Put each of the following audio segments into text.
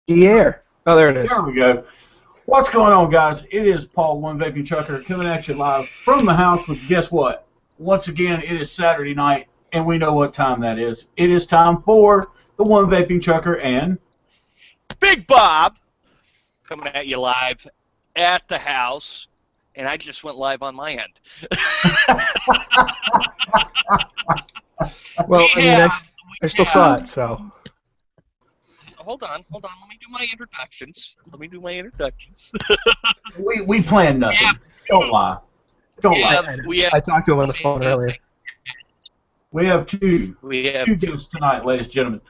the air. Oh, there it is. There we go. What's going on, guys? It is Paul, 1vapingtruker, coming at you live from the house with, guess what? Once again, it is Saturday night, and we know what time that is. It is time for the 1vapingtruker and Big Bob coming at you live at the house, and I just went live on my end. Well, I mean, I still saw it, so. Hold on. Let me do my introductions. we planned nothing. Yeah. Don't lie. I talked to him on the phone earlier. We have two guests tonight, ladies and gentlemen.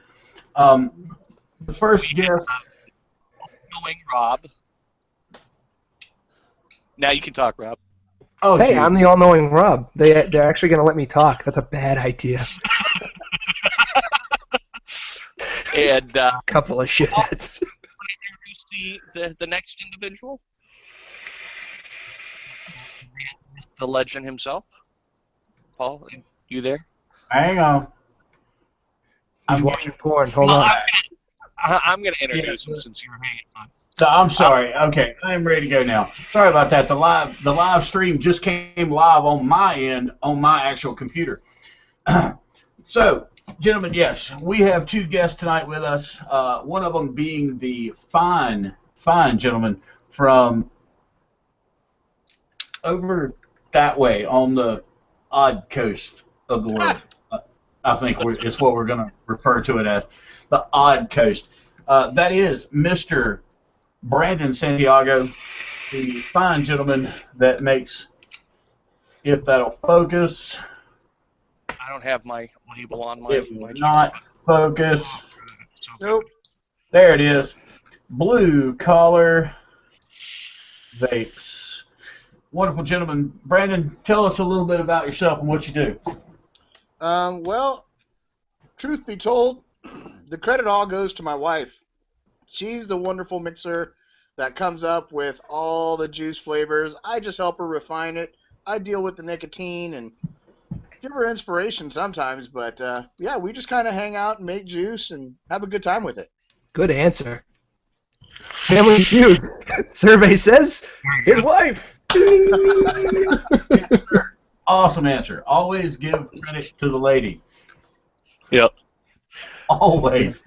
The first guest, knowing Rob. Now you can talk, Rob. Oh, hey, geez. I'm the all-knowing Rob. They're actually going to let me talk. That's a bad idea. And couple of shitheads. Introduce the next individual, the legend himself. Paul, you there? Hang on. He's watching porn. Hold on. I'm going to introduce him since you were hanging on. I'm sorry. Okay, I'm ready to go now. Sorry about that. The live stream just came live on my end on my actual computer. So, gentlemen, yes, we have two guests tonight with us. One of them being the fine gentleman from over that way on the odd coast of the world. I think it's what we're going to refer to it as, the odd coast. That is Mr. Brandon Santiago, the fine gentleman that makes, if that'll focus. I don't have my label on my. It will not focus. Nope. There it is. Blue Collar Vapes. Wonderful gentleman. Brandon, tell us a little bit about yourself and what you do. Well, truth be told, the credit all goes to my wife. She's the wonderful mixer that comes up with all the juice flavors. I just help her refine it. I deal with the nicotine and give her inspiration sometimes. But, yeah, we just kind of hang out and make juice and have a good time with it. Good answer. Family Feud. Survey says his wife. Yes, sir. Awesome answer. Always give credit to the lady. Yep. Always.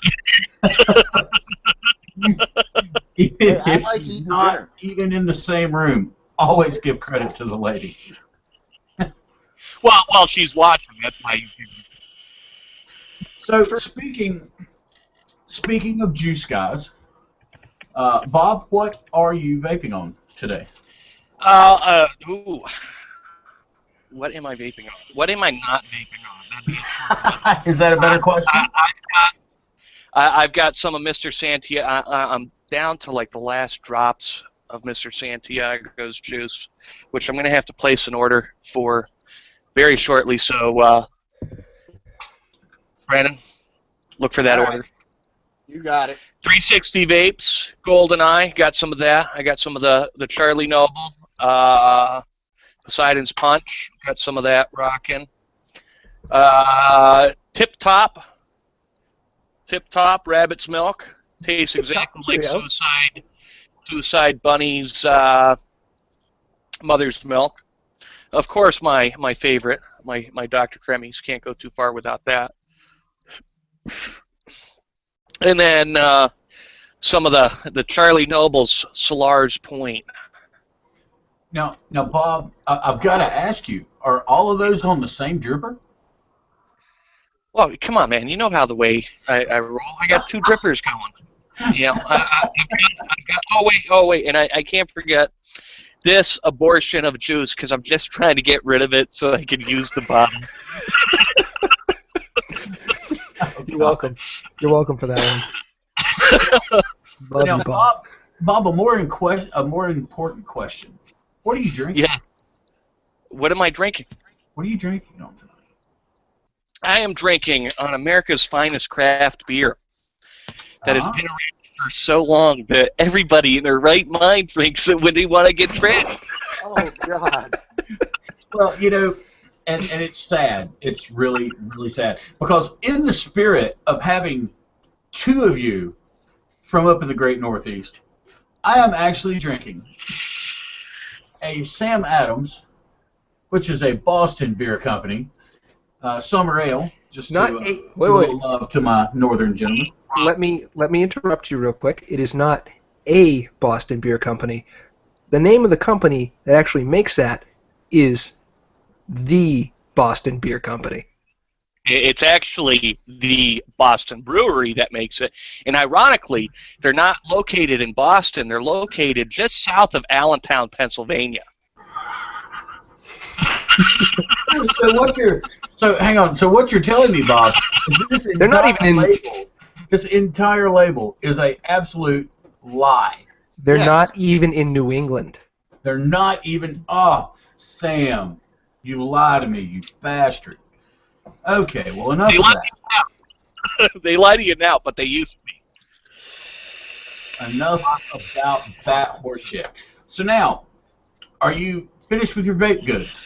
Even in the same room, always give credit to the lady. Well, she's watching. That's why you So speaking of juice, guys, Bob, what are you vaping on today? What am I vaping on? What am I not vaping on? That'd be a short Is that a better question? I've got some of Mr. Santiago. I'm down to like the last drops of Mr. Santiago's juice, which I'm going to have to place an order for very shortly. So, Brandon, look for that order. You got it. 360 vapes, GoldenEye. Got some of that. I got some of the Charlie Noble, Poseidon's Punch. Got some of that rocking. Tip Top Rabbit's Milk. Tastes exactly like Suicide Bunny's mother's milk. Of course, my favorite, my Dr. Kremmies. Can't go too far without that. And then some of the Charlie Noble's Solar's Point. Now, Bob, I've got to ask you: are all of those on the same dripper? Well, come on, man. You know how the way I roll. I got two drippers going. You know, I've got. Oh wait, and I can't forget this abortion of juice because I'm just trying to get rid of it so I can use the bottom. You're welcome. You're welcome for that one. Now, Bob, a more important question. What are you drinking? Yeah. What am I drinking? What are you drinking on tonight? I am drinking on America's finest craft beer that has been around for so long that everybody in their right mind drinks it when they want to get drunk. Oh, God. Well, you know, and it's sad. It's really, really sad. Because in the spirit of having two of you from up in the great Northeast. I am actually drinking a Sam Adams, which is a Boston beer company, summer ale, just Not to a give wait, a wait. little love to my northern gentlemen. Let me interrupt you real quick. It is not a Boston beer company. The name of the company that actually makes that is the Boston Beer Company. It's actually the Boston Brewery that makes it. And ironically, they're not located in Boston. They're located just south of Allentown, Pennsylvania. So hang on. So what you're telling me, Bob, is this They're not even in. label, this entire label is a absolute lie. They're Yes. not even in New England. They're not even. Oh, Sam, you lie to me, you bastard. Okay, well enough They of lie that. to you now. They lie to you now, but they used to be. Enough about that horseshit. So now, are you finished with your vape goods?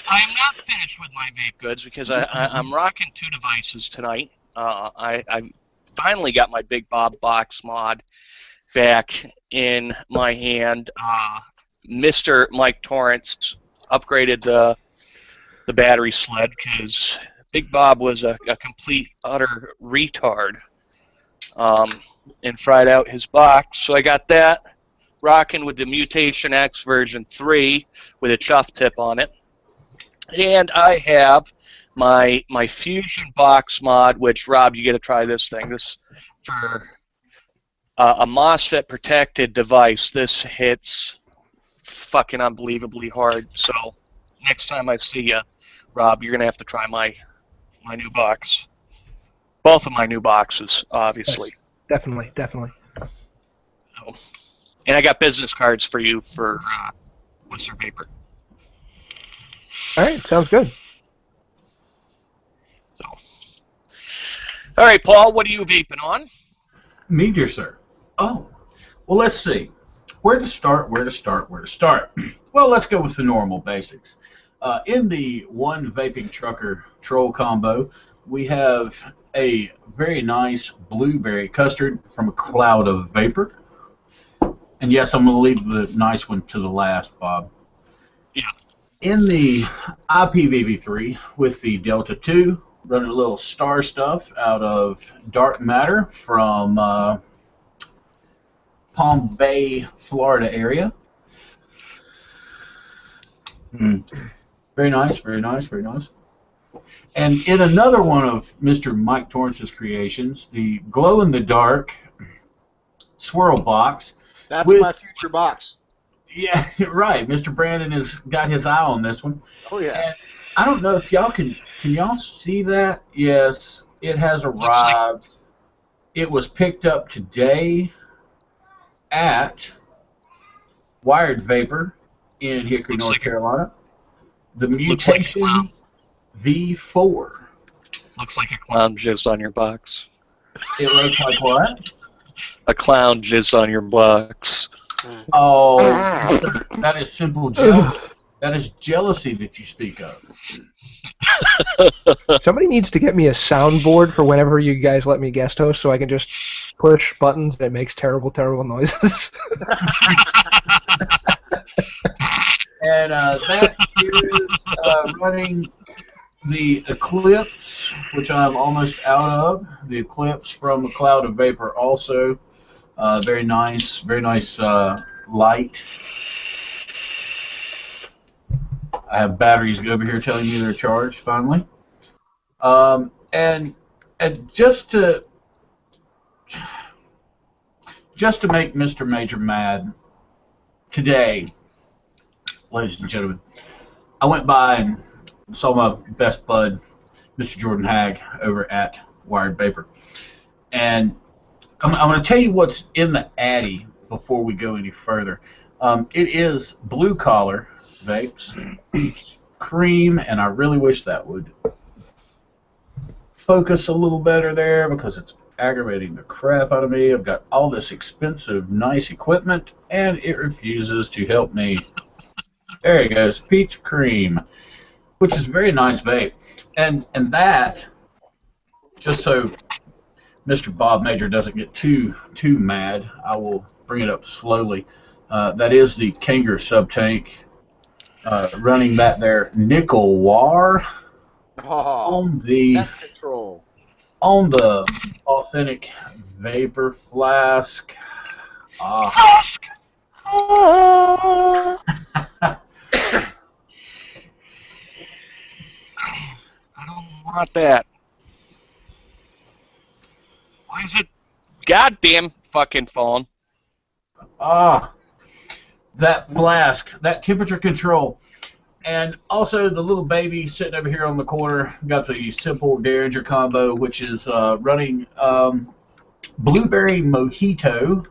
I'm not finished with my vape goods because I'm rocking 2 devices tonight. I finally got my Big Bob box mod back in my hand. Mr. Mike Torrance upgraded the battery sled because Big Bob was a complete, utter retard and fried out his box. So I got that rocking with the Mutation X version 3 with a chuff tip on it. And I have my Fusion box mod, which, Rob, you got to try this thing. This for a MOSFET protected device. This hits fucking unbelievably hard. So next time I see you, Rob, you're gonna have to try my new box. Both of my new boxes, obviously. Yes, definitely, definitely. So, and I got business cards for you for Worcester paper. All right, sounds good. So, all right, Paul, what are you vaping on? Me, dear sir. Oh, well, let's see. Where to start, where to start, where to start? Well, let's go with the normal basics. In the 1vapingtruker troll combo, we have a very nice blueberry custard from a cloud of vapor. And yes, I'm going to leave the nice one to the last, Bob. Yeah. In the IPVV3 with the Delta 2, running a little star stuff out of Dark Matter from Palm Bay, Florida area. Very nice, very nice, very nice. And in another one of Mr. Mike Torrance's creations, the glow-in-the-dark swirl box. That's With- my future box. Yeah, right. Mr. Brandon has got his eye on this one. Oh yeah. And I don't know if y'all can y'all see that? Yes, it has arrived. It was picked up today at Wired Vapor in Hickory, Looks North like a- Carolina. The Looks like a Mutation clown. V4. Looks like a clown jizzed on your box. It looks like what? A clown jizzed on your box. Oh, that is simple jealousy. That is jealousy that you speak of. Somebody needs to get me a soundboard for whenever you guys let me guest host, so I can just push buttons that makes terrible, terrible noises. And that is running the Eclipse, which I'm almost out of. The Eclipse from a cloud of vapor also. Very nice light. I have batteries over here telling me they're charged finally. And just to make Mr. Major mad today, ladies and gentlemen, I went by and saw my best bud, Mr. Jordan Hagg, over at Wired Vapor. And I'm going to tell you what's in the Addy before we go any further. It is blue collar vapes, cream, and I really wish that would focus a little better there because it's aggravating the crap out of me. I've got all this expensive, nice equipment, and it refuses to help me. There it goes, peach cream, which is a very nice vape. And that, just so Mr. Bob Major doesn't get too mad, I will bring it up slowly. That is the Kanger sub-tank, running that there nickel war Oh, on the tech control. authentic vapor flask. Ah. Fuck! Ah. I don't want that. Why is it goddamn fucking phone? Ah, that flask, that temperature control. And also the little baby sitting over here on the corner got the simple Derringer combo, which is running blueberry mojito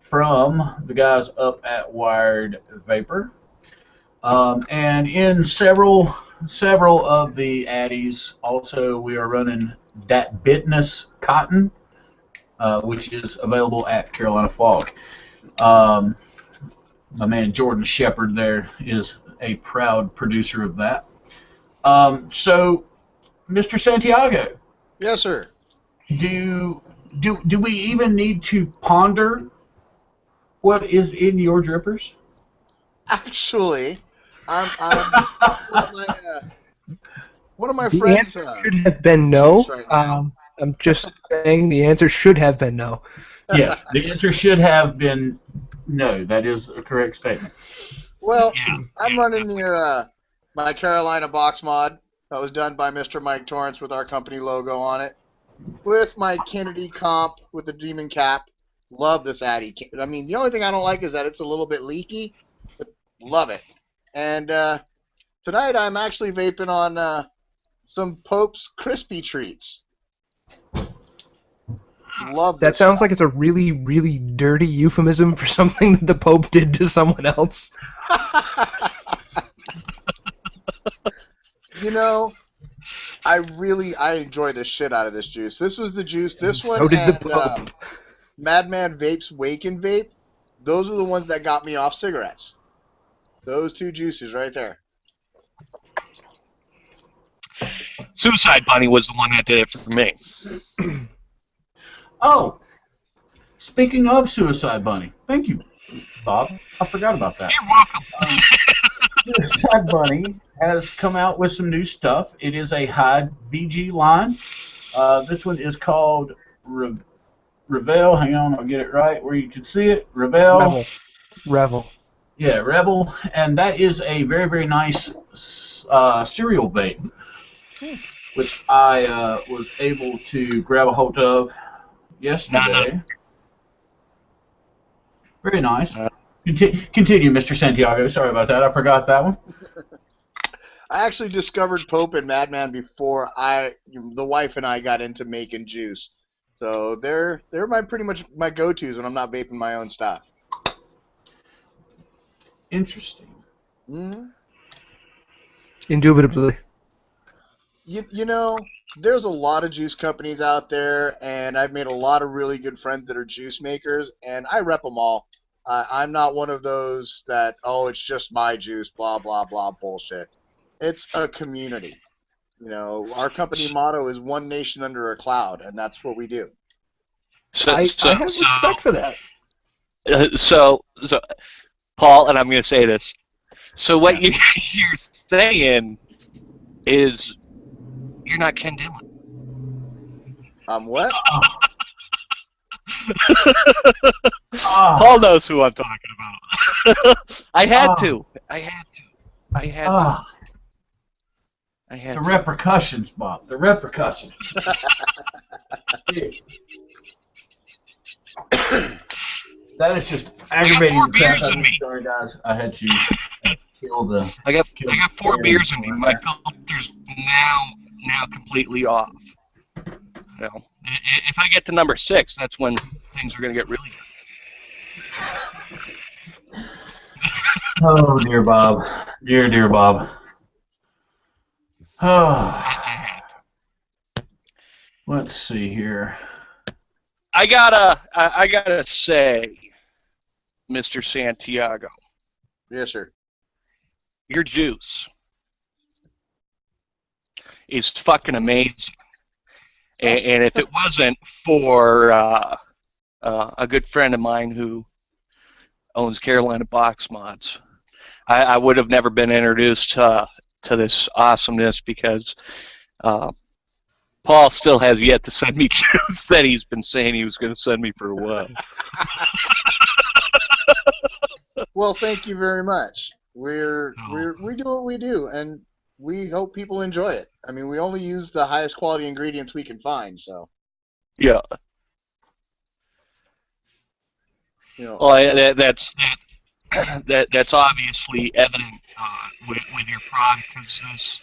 from the guys up at Wired Vapor. And in several of the addies, also we are running that Bitness cotton, which is available at Carolina Fog. My man Jordan Shepard there is a proud producer of that. So, Mr. Santiago, Yes, sir. do we even need to ponder what is in your drippers? Actually, I'm one of my The friends. answer should have been no. Sorry. I'm just saying the answer should have been no. Yes, the answer should have been no. That is a correct statement. Well, Yeah. I'm running near my Carolina box mod that was done by Mr. Mike Torrance with our company logo on it, with my Kennedy comp with the Demon Cap. Love this Addy. I mean, the only thing I don't like is that it's a little bit leaky, but love it. And tonight I'm actually vaping on some Pope's Crispy Treats. Love That this sounds stuff. like it's a really, really dirty euphemism for something that the Pope did to someone else. You know, I enjoy the shit out of this juice. This was the juice. This So one did the and Pope. Madman Vape's Wake and Vape. Those are the ones that got me off cigarettes. Those two juices right there. Suicide Bunny was the one that did it for me. Oh, speaking of Suicide Bunny, thank you, Bob. I forgot about that. You're welcome. Suicide Bunny has come out with some new stuff. It is a high VG line. This one is called Revel. Hang on, I'll get it right where you can see it. Revel. Revel. Yeah, Rebel. And that is a very, very nice cereal vape, which I was able to grab a hold of yesterday. Very nice. Continue, Mr. Santiago. Sorry about that. I forgot that one. I actually discovered Pope and Madman before the wife and I got into making juice. So they're pretty much my go-tos when I'm not vaping my own stuff. Interesting. Mm-hmm. Indubitably. You know, there's a lot of juice companies out there, and I've made a lot of really good friends that are juice makers, and I rep them all. I'm not one of those that, oh, it's just my juice, blah, blah, blah, bullshit. It's a community. You know, our company motto is one nation under a cloud, and that's what we do. I have respect for that. So, Paul, and I'm going to say this. So what you're saying is you're not Ken Dillon. What? Paul knows who I'm talking about. I had to. The repercussions, Bob. The repercussions. That is just aggravating. I got 4 beers in me. Sorry, guys. I had to kill the. I got 4 beers in me. My filter's now completely off. You know, if I get to number 6, that's when things are going to get really good. Oh, dear Bob. Dear Bob. Oh. Let's see here. I gotta say, Mr. Santiago. Yes, sir. Your juice is fucking amazing. And if it wasn't for a good friend of mine who owns Carolina Box Mods, I would have never been introduced to this awesomeness because Paul still has yet to send me juice that he's been saying he was going to send me for a while. Well, thank you very much. We do what we do, and we hope people enjoy it. I mean, we only use the highest quality ingredients we can find, so. Yeah. Well, that's obviously evident with your product, because this.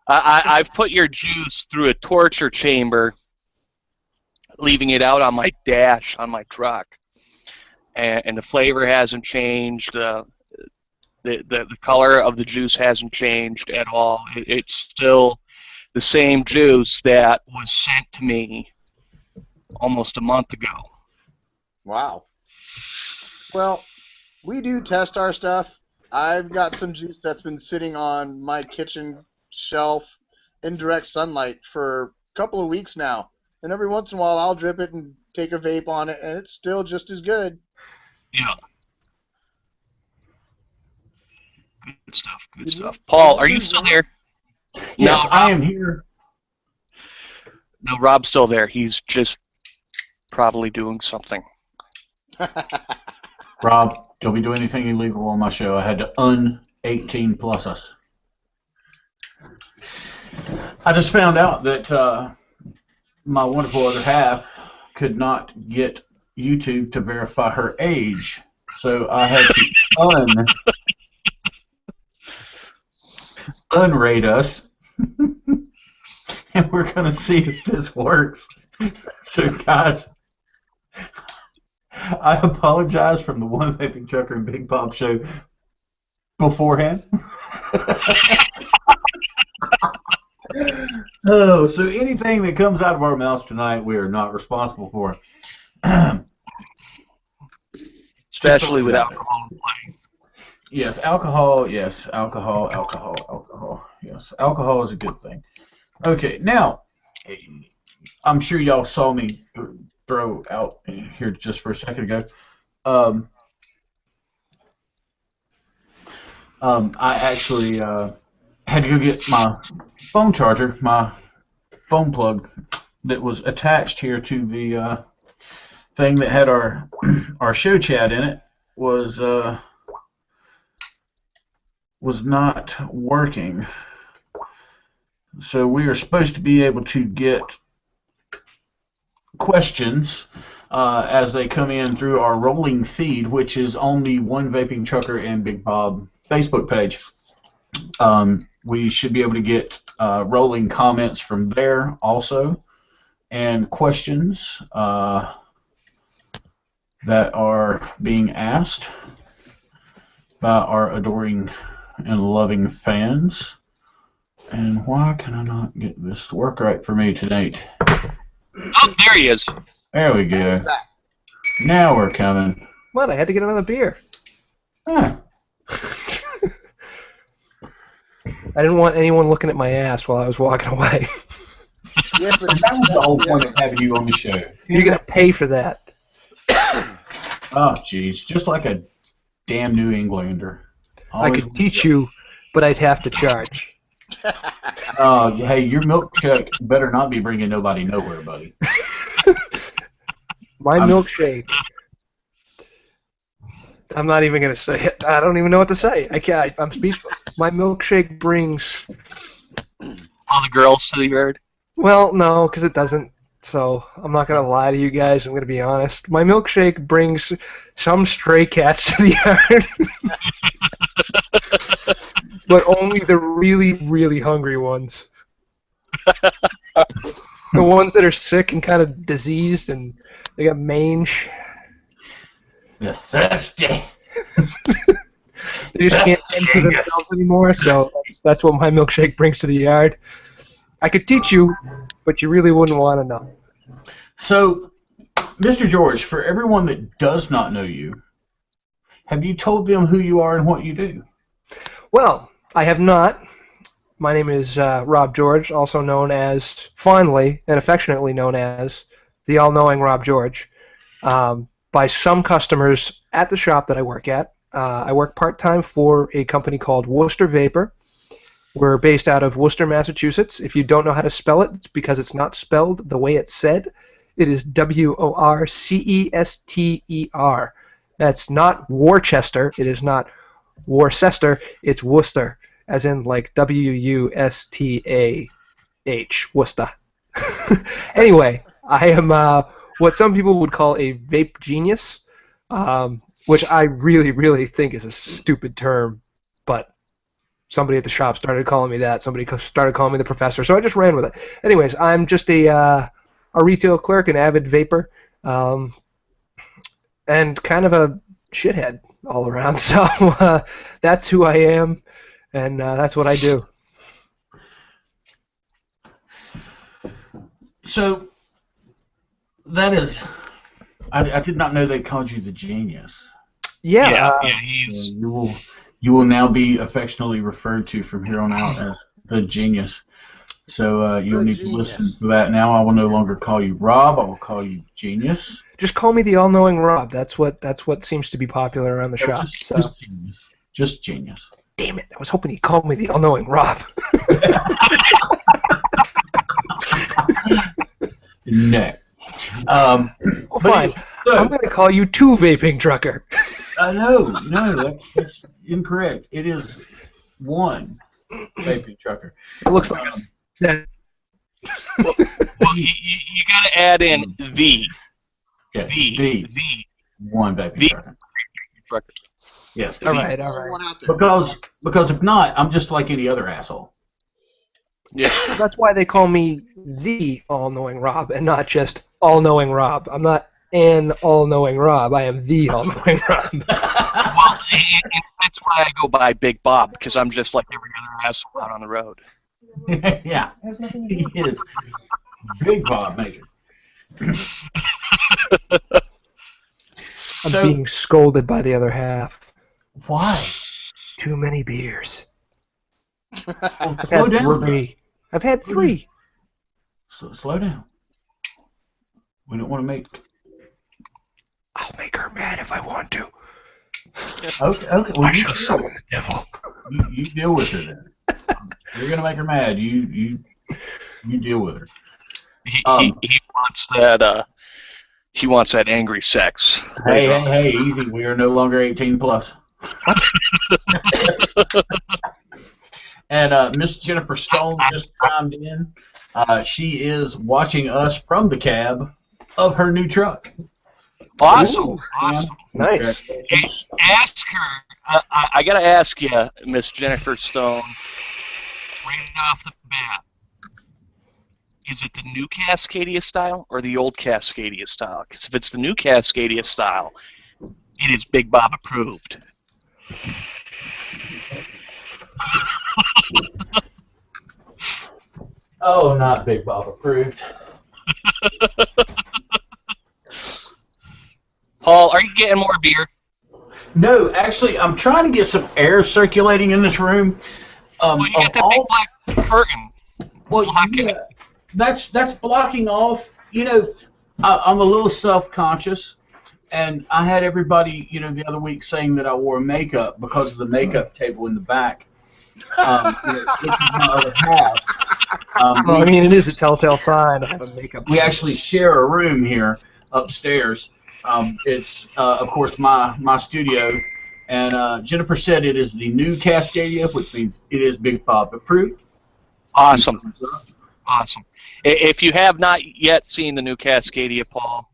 I've put your juice through a torture chamber, leaving it out on my dash on my truck, and the flavor hasn't changed. The color of the juice hasn't changed at all. It's still the same juice that was sent to me almost a month ago. Wow. Well, we do test our stuff. I've got some juice that's been sitting on my kitchen shelf in direct sunlight for a couple of weeks now. And every once in a while I'll drip it and take a vape on it, and it's still just as good. Yeah. Good stuff, good stuff. Paul, are you still there? Yes, No, I am here. No, Rob's still there. He's just probably doing something. Rob, don't be doing anything illegal on my show. I had to un-18 plus us. I just found out that my wonderful other half could not get YouTube to verify her age, so I had to unrate us, and we're going to see if this works. So, guys, I apologize from the One Vaping Trucker and Big Bob show beforehand. Oh, so anything that comes out of our mouths tonight, we are not responsible for. Especially with alcohol playing. Yes, alcohol. Yes, alcohol. Yes, alcohol is a good thing. Okay, now, I'm sure y'all saw me throw out here just for a second ago. I actually had to go get my phone charger, my phone plug that was attached here to the thing that had our show chat in it was not working. So we are supposed to be able to get questions as they come in through our rolling feed, which is on the One Vaping Trucker and Big Bob Facebook page. We should be able to get rolling comments from there also, and questions that are being asked by our adoring and loving fans. And why can I not get this to work right for me tonight? Oh, there he is. There we go. Now we're coming. What? I had to get another beer. Huh. I didn't want anyone looking at my ass while I was walking away. Yeah, but That was the whole point of having you on the show. You're going to pay for that. Oh, jeez. Just like a damn New Englander. I could teach you, but I'd have to charge. Hey, your milkshake better not be bringing nobody nowhere, buddy. My milkshake. I'm not even going to say it. I don't even know what to say. I'm speechless. My milkshake brings... All the girls to the yard? Well, no, because it doesn't. So I'm not going to lie to you guys. I'm going to be honest. My milkshake brings some stray cats to the yard. But only the really, really hungry ones. The ones that are sick and kind of diseased and they got mange. They're thirsty. They just can't tend to themselves anymore, so that's what my milkshake brings to the yard. I could teach you, but you really wouldn't want to know. So, Mr. George, for everyone that does not know you, have you told them who you are and what you do? Well, I have not. My name is Rob George, also known as, fondly and affectionately known as, the all-knowing Rob George, by some customers at the shop that I work at. I work part-time for a company called Worcester Vapor. We're based out of Worcester, Massachusetts. If you don't know how to spell it, it's because it's not spelled the way it's said. It is Worcester. That's not Worcester. It is not Worcester. It's Worcester, as in like Wustah, Worcester. Anyway, I am what some people would call a vape genius, which I really, really think is a stupid term, but somebody at the shop started calling me that. Somebody started calling me the professor, so I just ran with it. Anyways, I'm just a retail clerk, an avid vapor, and kind of a shithead all around. So that's who I am, and that's what I do. So that is, I did not know they called you the genius. Yeah, he's. You will now be affectionately referred to from here on out as the genius. So you'll need to listen to that now. I will no longer call you Rob. I will call you Genius. just call me the all-knowing Rob. That's what seems to be popular around the shop. Just Genius. Just Genius. Damn it! I was hoping he'd call me the all-knowing Rob. No. Well, fine. Anyway, so, I'm going to call you 2vapingtruker. No, that's incorrect. It is 1vapingtruker. It looks like a... Well, you got to add in the. Yeah, The 1vapingtruker. Yes. All right. Because if not, I'm just like any other asshole. Yeah. That's why they call me the all-knowing Rob and not just all-knowing Rob. I'm not an all-knowing Rob. I am the all-knowing Rob. Well, and that's why I go by Big Bob, because I'm just like every other asshole out on the road. Yeah, he is. Big Bob Maker. I'm being scolded by the other half. Why? Too many beers. Well, I've slow had down. 3. I've had 3. Slow down. We don't want to make... I'll make her mad if I want to. Okay. Well, I shall summon the devil. You deal with her then. You're gonna make her mad. You deal with her. He wants that. He wants that angry sex. Hey, easy. We are no longer 18 plus. And Miss Jennifer Stone just chimed in. She is watching us from the cab of her new truck. Awesome. Ooh, Awesome. Nice. Hey, ask her. I gotta ask you, Miss Jennifer Stone, right off the bat. Is it the new Cascadia style or the old Cascadia style? Because if it's the new Cascadia style, it is Big Bob approved. Oh, not Big Bob approved. Paul, are you getting more beer? No, actually, I'm trying to get some air circulating in this room. Well, you got that big black curtain. Well, yeah, that's blocking off. You know, I'm a little self-conscious, and I had everybody, the other week saying that I wore makeup because of the makeup table in the back. Which is my other half. Well, I mean, it is a telltale sign to have a makeup. We actually share a room here upstairs. It's, of course, my studio. And Jennifer said it is the new Cascadia, which means it is Big Bob approved. Awesome. Awesome. If you have not yet seen the new Cascadia, Paul,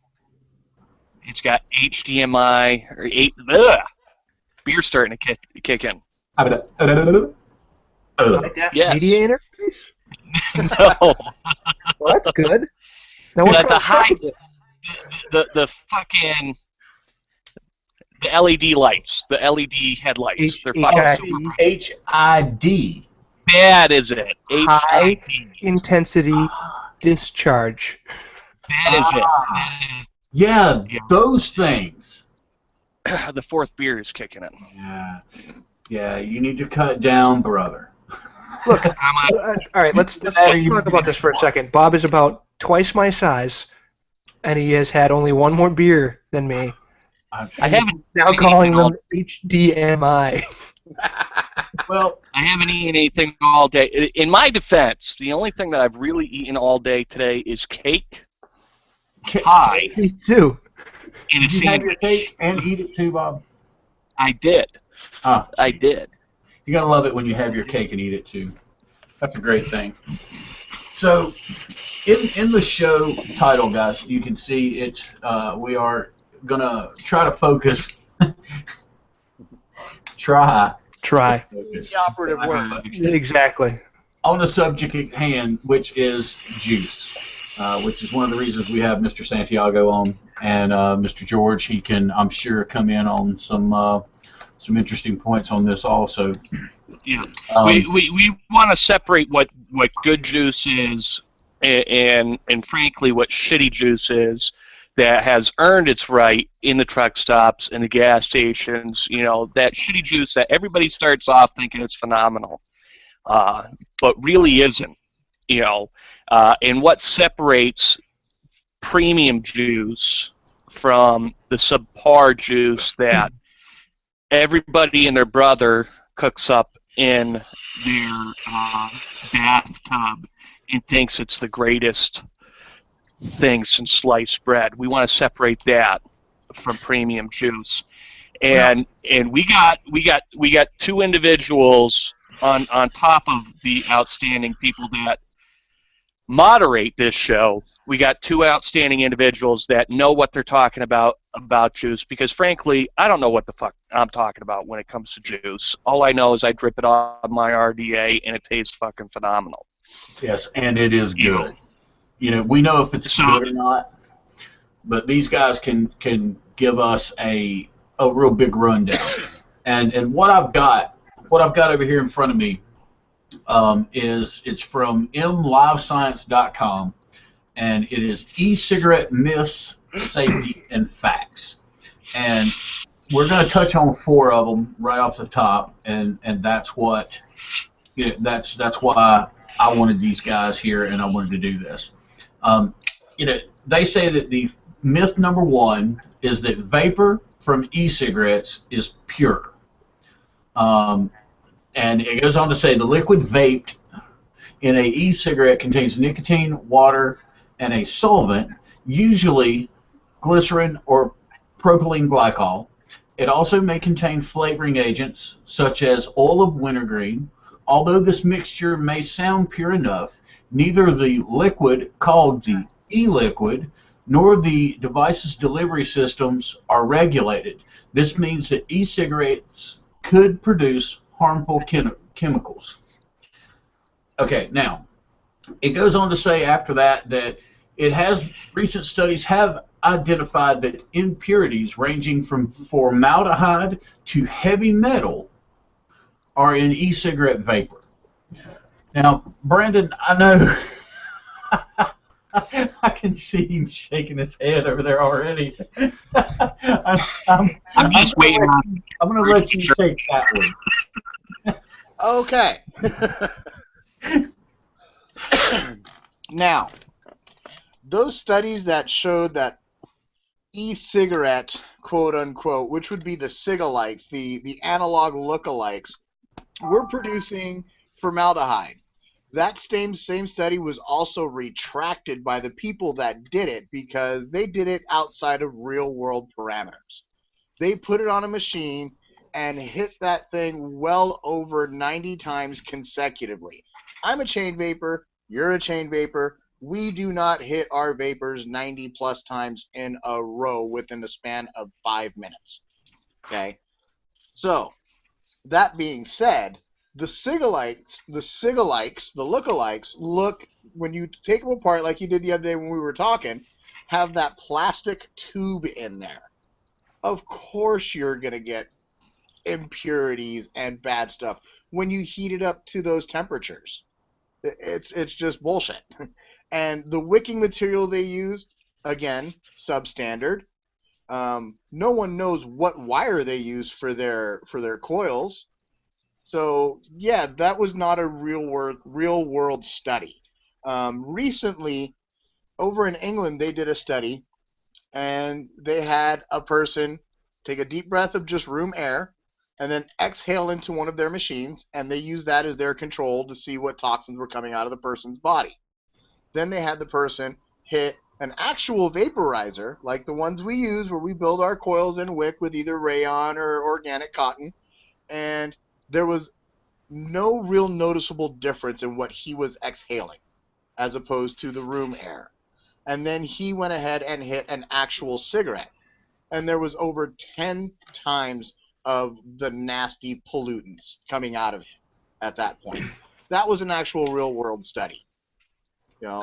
it's got HDMI or beer's starting to kick in. Yes. Media interface? No. Well, that's good. Now, But what the kind high, of is it? the fucking the LED lights, the LED headlights. They're fucking super bright. HID. That is it. High HID. intensity discharge. That is it. That is Yeah, those things. the fourth beer is kicking in. Yeah, you need to cut down, brother. Look, I'm all right, let's Today, talk about this for a second. Bob is about twice my size, and he has had only one more beer than me. I haven't Now eaten calling anything all, them HDMI. well, I haven't eaten anything all day. In my defense, the only thing that I've really eaten all day today is cake, pie, Me too. and a did you have your sandwich. cake and eat it too, Bob? I did. Ah, I did. you gotta love it when you have your cake and eat it too. That's a great thing. So, in the show title, guys, you can see it. We are gonna try to focus. try to Try. focus The operative word. Exactly. on the subject at hand, which is juice, which is one of the reasons we have Mr. Santiago on, and Mr. George. He can, I'm sure, come in on some interesting points on this also. Yeah. Um, We want to separate what good juice is and frankly what shitty juice is that has earned its right in the truck stops and the gas stations. You know, that shitty juice that everybody starts off thinking it's phenomenal, but really isn't. You know, and what separates premium juice from the subpar juice that everybody and their brother cooks up in their bathtub and thinks it's the greatest thing since sliced bread. We want to separate that from premium juice, well, and we got two individuals on top of the outstanding people that moderate this show. We got two outstanding individuals that know what they're talking about juice, because frankly, I don't know what the fuck I'm talking about when it comes to juice. All I know is I drip it on my RDA and it tastes fucking phenomenal. yes, and it is You know, good. You know, we know if it's so good or not, but these guys can give us a real big rundown. And what I've got over here in front of me is it's from mlivescience.com, and it is e-cigarette myths, safety, and facts. And we're going to touch on four of them right off the top, and that's what that's why I wanted these guys here, and I wanted to do this. Um, they say that the myth number one is that vapor from e-cigarettes is pure. Um, and it goes on to say the liquid vaped in a e-cigarette contains nicotine, water, and a solvent, usually glycerin or propylene glycol. It also may contain flavoring agents such as oil of wintergreen. Although this mixture may sound pure enough, neither the liquid called the e-liquid nor the device's delivery systems are regulated. This means that e-cigarettes could produce harmful chemicals. Okay, now it goes on to say after that it has recent studies have identified that impurities ranging from formaldehyde to heavy metal are in e-cigarette vapor. Now, Brandon, I know I can see him shaking his head over there already. I'm just waiting on. I'm going to let you take that one. Okay. Now, those studies that showed that e-cigarette, quote unquote, which would be the cigalikes, the analog lookalikes, were producing formaldehyde. That same study was also retracted by the people that did it because they did it outside of real world parameters. They put it on a machine and hit that thing well over 90 times consecutively. I'm a chain vapor, you're a chain vapor. We do not hit our vapors 90 plus times in a row within the span of 5 minutes. Okay? So, that being said, the lookalikes look, when you take them apart like you did the other day when we were talking, have that plastic tube in there. Of course you're going to get impurities and bad stuff when you heat it up to those temperatures. It's just bullshit. And the wicking material they use, again, substandard. No one knows what wire they use for their coils. So yeah, that was not a real world study. Recently, over in England, they did a study, and they had a person take a deep breath of just room air, and then exhale into one of their machines, and they used that as their control to see what toxins were coming out of the person's body. Then they had the person hit an actual vaporizer, like the ones we use where we build our coils in wick with either rayon or organic cotton, and there was no real noticeable difference in what he was exhaling as opposed to the room air. And then he went ahead and hit an actual cigarette, and there was over 10 times of the nasty pollutants coming out of him at that point. That was an actual real world study.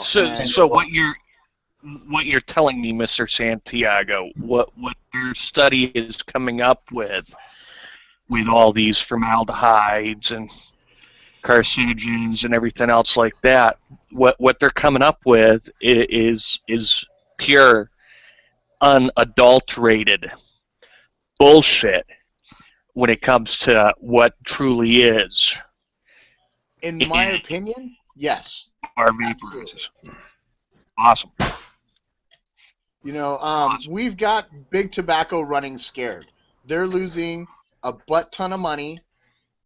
So what you're telling me, Mr. Santiago, what your study is coming up with all these formaldehydes and carcinogens and everything else like that, what they're coming up with is pure, unadulterated bullshit when it comes to what truly is. In my opinion, yes. Our vaporizers. Awesome. We've got Big Tobacco running scared. They're losing a butt ton of money.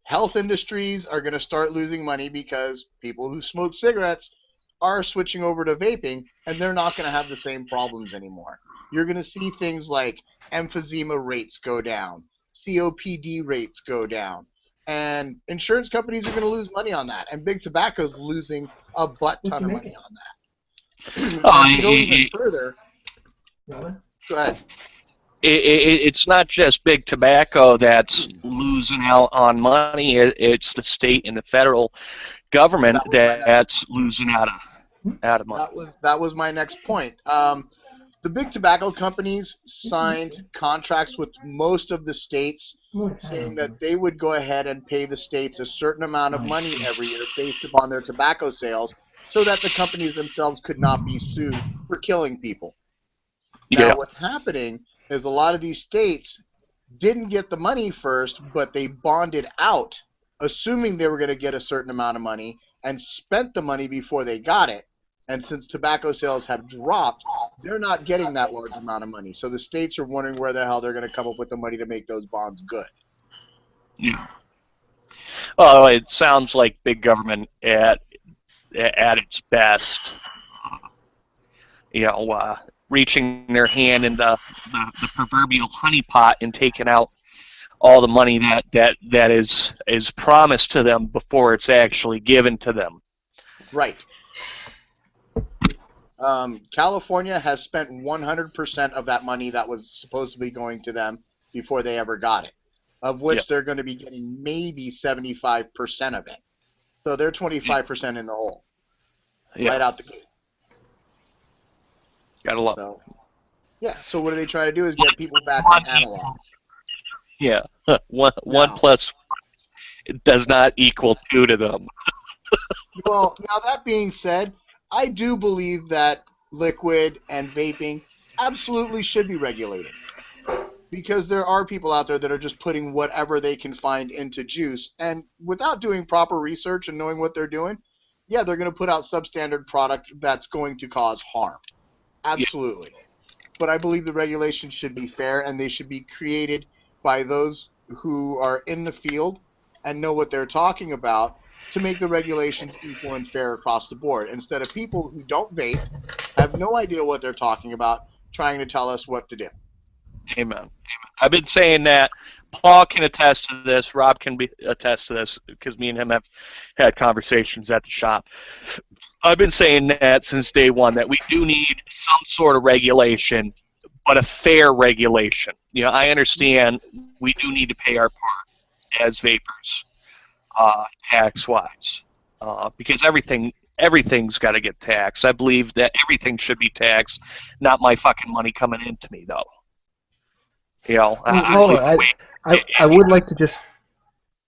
Health industries are going to start losing money because people who smoke cigarettes are switching over to vaping, and they're not going to have the same problems anymore. You're going to see things like emphysema rates go down, COPD rates go down, and insurance companies are going to lose money on that, and Big Tobacco's losing a butt ton of money on that. To go even further, go ahead. It's not just Big Tobacco that's losing out on money. It's the state and the federal government that's losing out of money. That was my next point. The Big Tobacco companies signed contracts with most of the states saying that they would go ahead and pay the states a certain amount of money every year based upon their tobacco sales so that the companies themselves could not be sued for killing people. Now, what's happening is a lot of these states didn't get the money first, but they bonded out, assuming they were going to get a certain amount of money, and spent the money before they got it. And since tobacco sales have dropped, they're not getting that large amount of money. So the states are wondering where the hell they're going to come up with the money to make those bonds good. Yeah. Well, it sounds like big government at its best. Reaching their hand in the proverbial honeypot and taking out all the money that is promised to them before it's actually given to them. Right. California has spent 100% of that money that was supposed to be going to them before they ever got it, of which they're going to be getting maybe 75% of it. So they're 25% in the hole right out the gate. Gotta love it. Yeah, so what do they try to do is get people back on analogs. Yeah, one plus it does not equal 2 to them. Well, now that being said, I do believe that liquid and vaping absolutely should be regulated. Because there are people out there that are just putting whatever they can find into juice, and without doing proper research and knowing what they're doing, they're going to put out substandard product that's going to cause harm. Absolutely. But I believe the regulations should be fair, and they should be created by those who are in the field and know what they're talking about to make the regulations equal and fair across the board, instead of people who don't vape, have no idea what they're talking about, trying to tell us what to do. Amen. I've been saying that. Paul can attest to this. Rob can attest to this because me and him have had conversations at the shop. I've been saying that since day one, that we do need some sort of regulation, but a fair regulation. I understand we do need to pay our part as vapors, tax-wise, because everything's got to get taxed. I believe that everything should be taxed, not my fucking money coming into me, though. I would like to just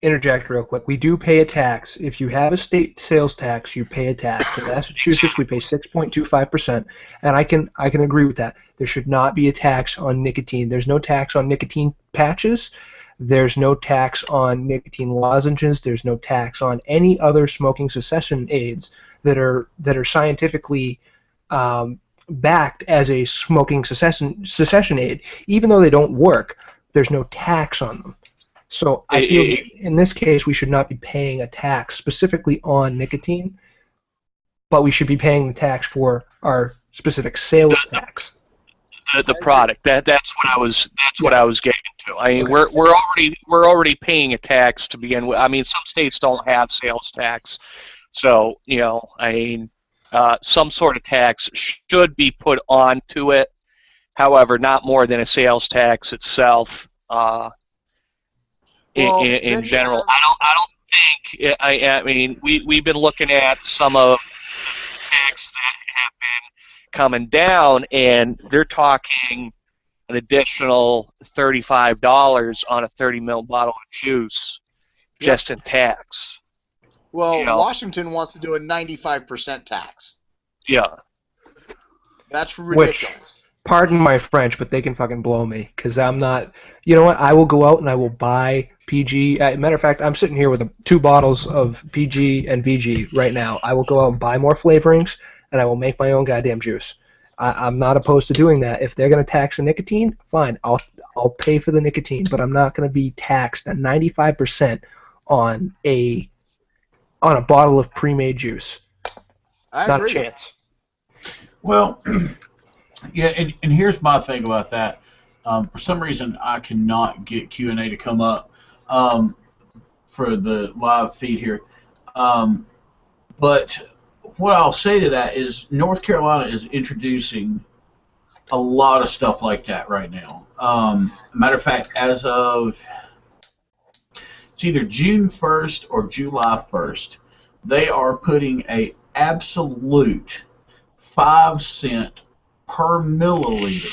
interject real quick. We do pay a tax. If you have a state sales tax, you pay a tax. In Massachusetts, we pay 6.25%, and I can agree with that. There should not be a tax on nicotine. There's no tax on nicotine patches. There's no tax on nicotine lozenges. There's no tax on any other smoking cessation aids that are scientifically backed as a smoking cessation aid. Even though they don't work, there's no tax on them. So I feel that in this case we should not be paying a tax specifically on nicotine, but we should be paying the tax for our specific sales tax. The product. That's what I was getting to. I mean, Okay. we're already paying a tax to begin with. I mean, some states don't have sales tax, so I mean, some sort of tax should be put onto it. However, not more than a sales tax itself. In general, I don't think. I mean, we've been looking at some of the tax that have been coming down, and they're talking an additional $35 on a 30 ml bottle of juice just in tax. Well, Washington wants to do a 95% tax. Yeah. That's ridiculous. Pardon my French, but they can fucking blow me, because I'm not. You know what? I will go out and I will buy PG. Matter of fact, I'm sitting here with 2 bottles of PG and VG right now. I will go out and buy more flavorings, and I will make my own goddamn juice. I'm not opposed to doing that. If they're going to tax the nicotine, fine. I'll pay for the nicotine, but I'm not going to be taxed at 95% on a bottle of pre-made juice. I not agree. a chance. Well, yeah, and here's my thing about that. For some reason, I cannot get Q&A to come up for the live feed here. But what I'll say to that is North Carolina is introducing a lot of stuff like that right now. Matter of fact, as of it's either June 1st or July 1st, they are putting a absolute 5 cent per milliliter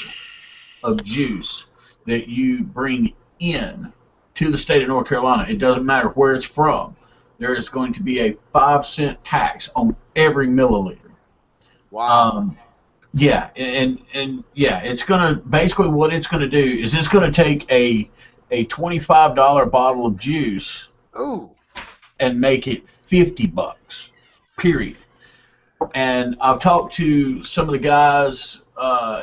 of juice that you bring in to the state of North Carolina. It doesn't matter where it's from. There is going to be a 5 cent tax on every milliliter. Wow. Yeah, and yeah, it's gonna basically what it's gonna do is it's gonna take a $25 bottle of juice Ooh. and make it $50. Period. And I've talked to some of the guys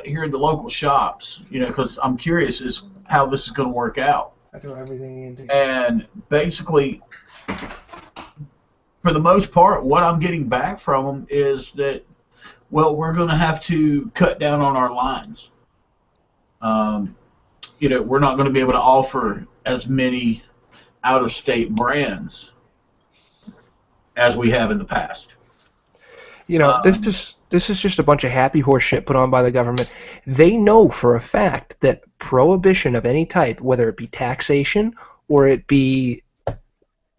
here in the local shops, because I'm curious as how this is going to work out. I throw everything into. And basically, for the most part, what I'm getting back from them is that, well, we're going to have to cut down on our lines. We're not going to be able to offer as many out-of-state brands as we have in the past. This is just a bunch of happy horse shit put on by the government. They know for a fact that prohibition of any type, whether it be taxation or it be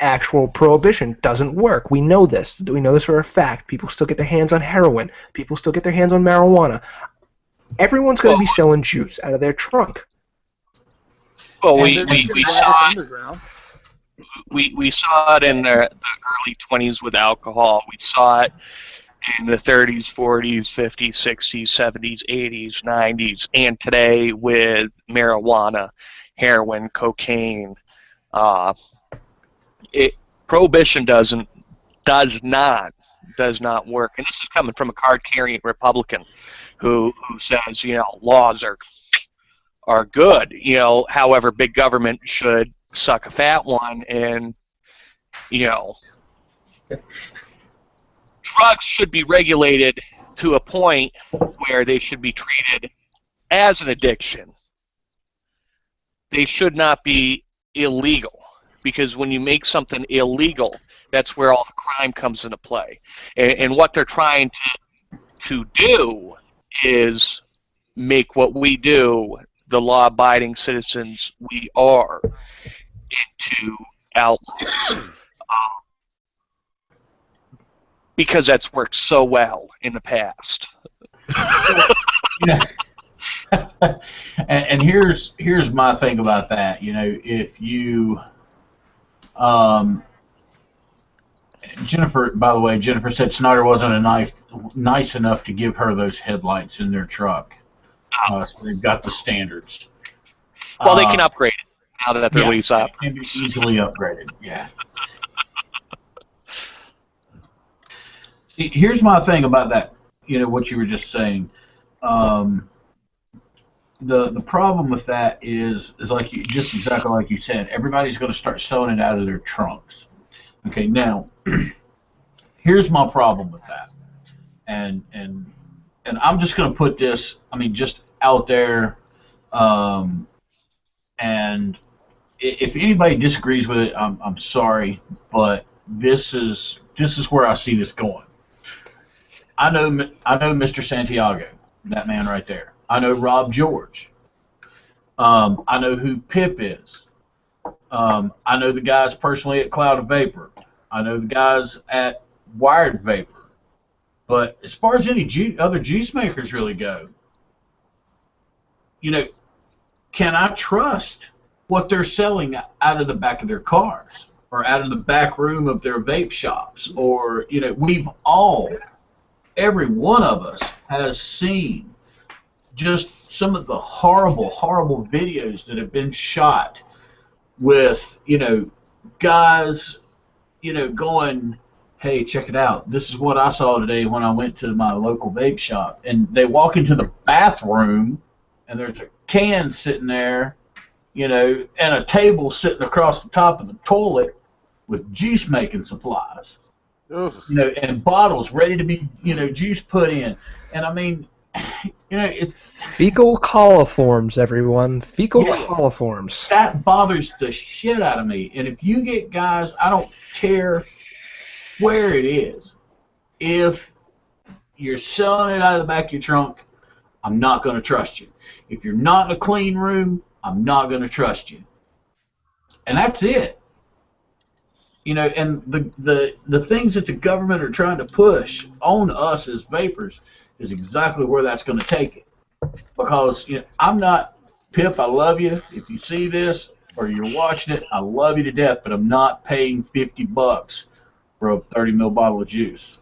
actual prohibition, doesn't work. We know this. We know this for a fact. People still get their hands on heroin. People still get their hands on marijuana. Everyone's going to be selling juice out of their trunk. Well, we saw it in the early 20s with alcohol. We saw it in the 30s, 40s, 50s, 60s, 70s, 80s, 90s, and today with marijuana, heroin, cocaine. Prohibition does not work. And this is coming from a card-carrying Republican who says, laws are good. However, big government should suck a fat one, and drugs should be regulated to a point where they should be treated as an addiction. They should not be illegal, because when you make something illegal, that's where all the crime comes into play. And what they're trying to do is make what we do, the law-abiding citizens we are, into outlaws. Because that's worked so well in the past. And here's my thing about that. If you, Jennifer, by the way, Jennifer said Snyder wasn't nice enough to give her those headlights in their truck. So they've got the standards. Well, they can upgrade it. now that they're lease up. Can be easily upgraded. Yeah. See, here's my thing about that. You know what you were just saying. The problem with that is like you just exactly like you said. Everybody's going to start selling it out of their trunks. Okay, now here's my problem with that, and I'm just going to put this. I mean, just out there, and if anybody disagrees with it, I'm sorry, but this is where I see this going. I know Mr. Santiago, that man right there. I know Rob George. I know who Pip is. I know the guys personally at Cloud of Vapor. I know the guys at Wired Vapor. But as far as any other juice makers really go, you know, can I trust what they're selling out of the back of their cars or out of the back room of their vape shops? Or, you know, every one of us has seen just some of the horrible, horrible videos that have been shot with, you know, guys, you know, going, hey, check it out. This is what I saw today when I went to my local vape shop. And they walk into the bathroom, and there's a can sitting there, you know, and a table sitting across the top of the toilet with juice-making supplies. Ugh. You know, and bottles ready to be, you know, juice put in. And I mean, you know, it's Fecal coliforms, everyone. Fecal coliforms. that bothers the shit out of me. And if you get guys, I don't care where it is, if you're selling it out of the back of your trunk, I'm not going to trust you. If you're not in a clean room, I'm not going to trust you. And that's it. You know, and the things that the government are trying to push on us as vapors is exactly where that's going to take it. Because, you know, I'm not, Pip, I love you. If you see this or you're watching it, I love you to death, but I'm not paying $50 for a 30 ml bottle of juice.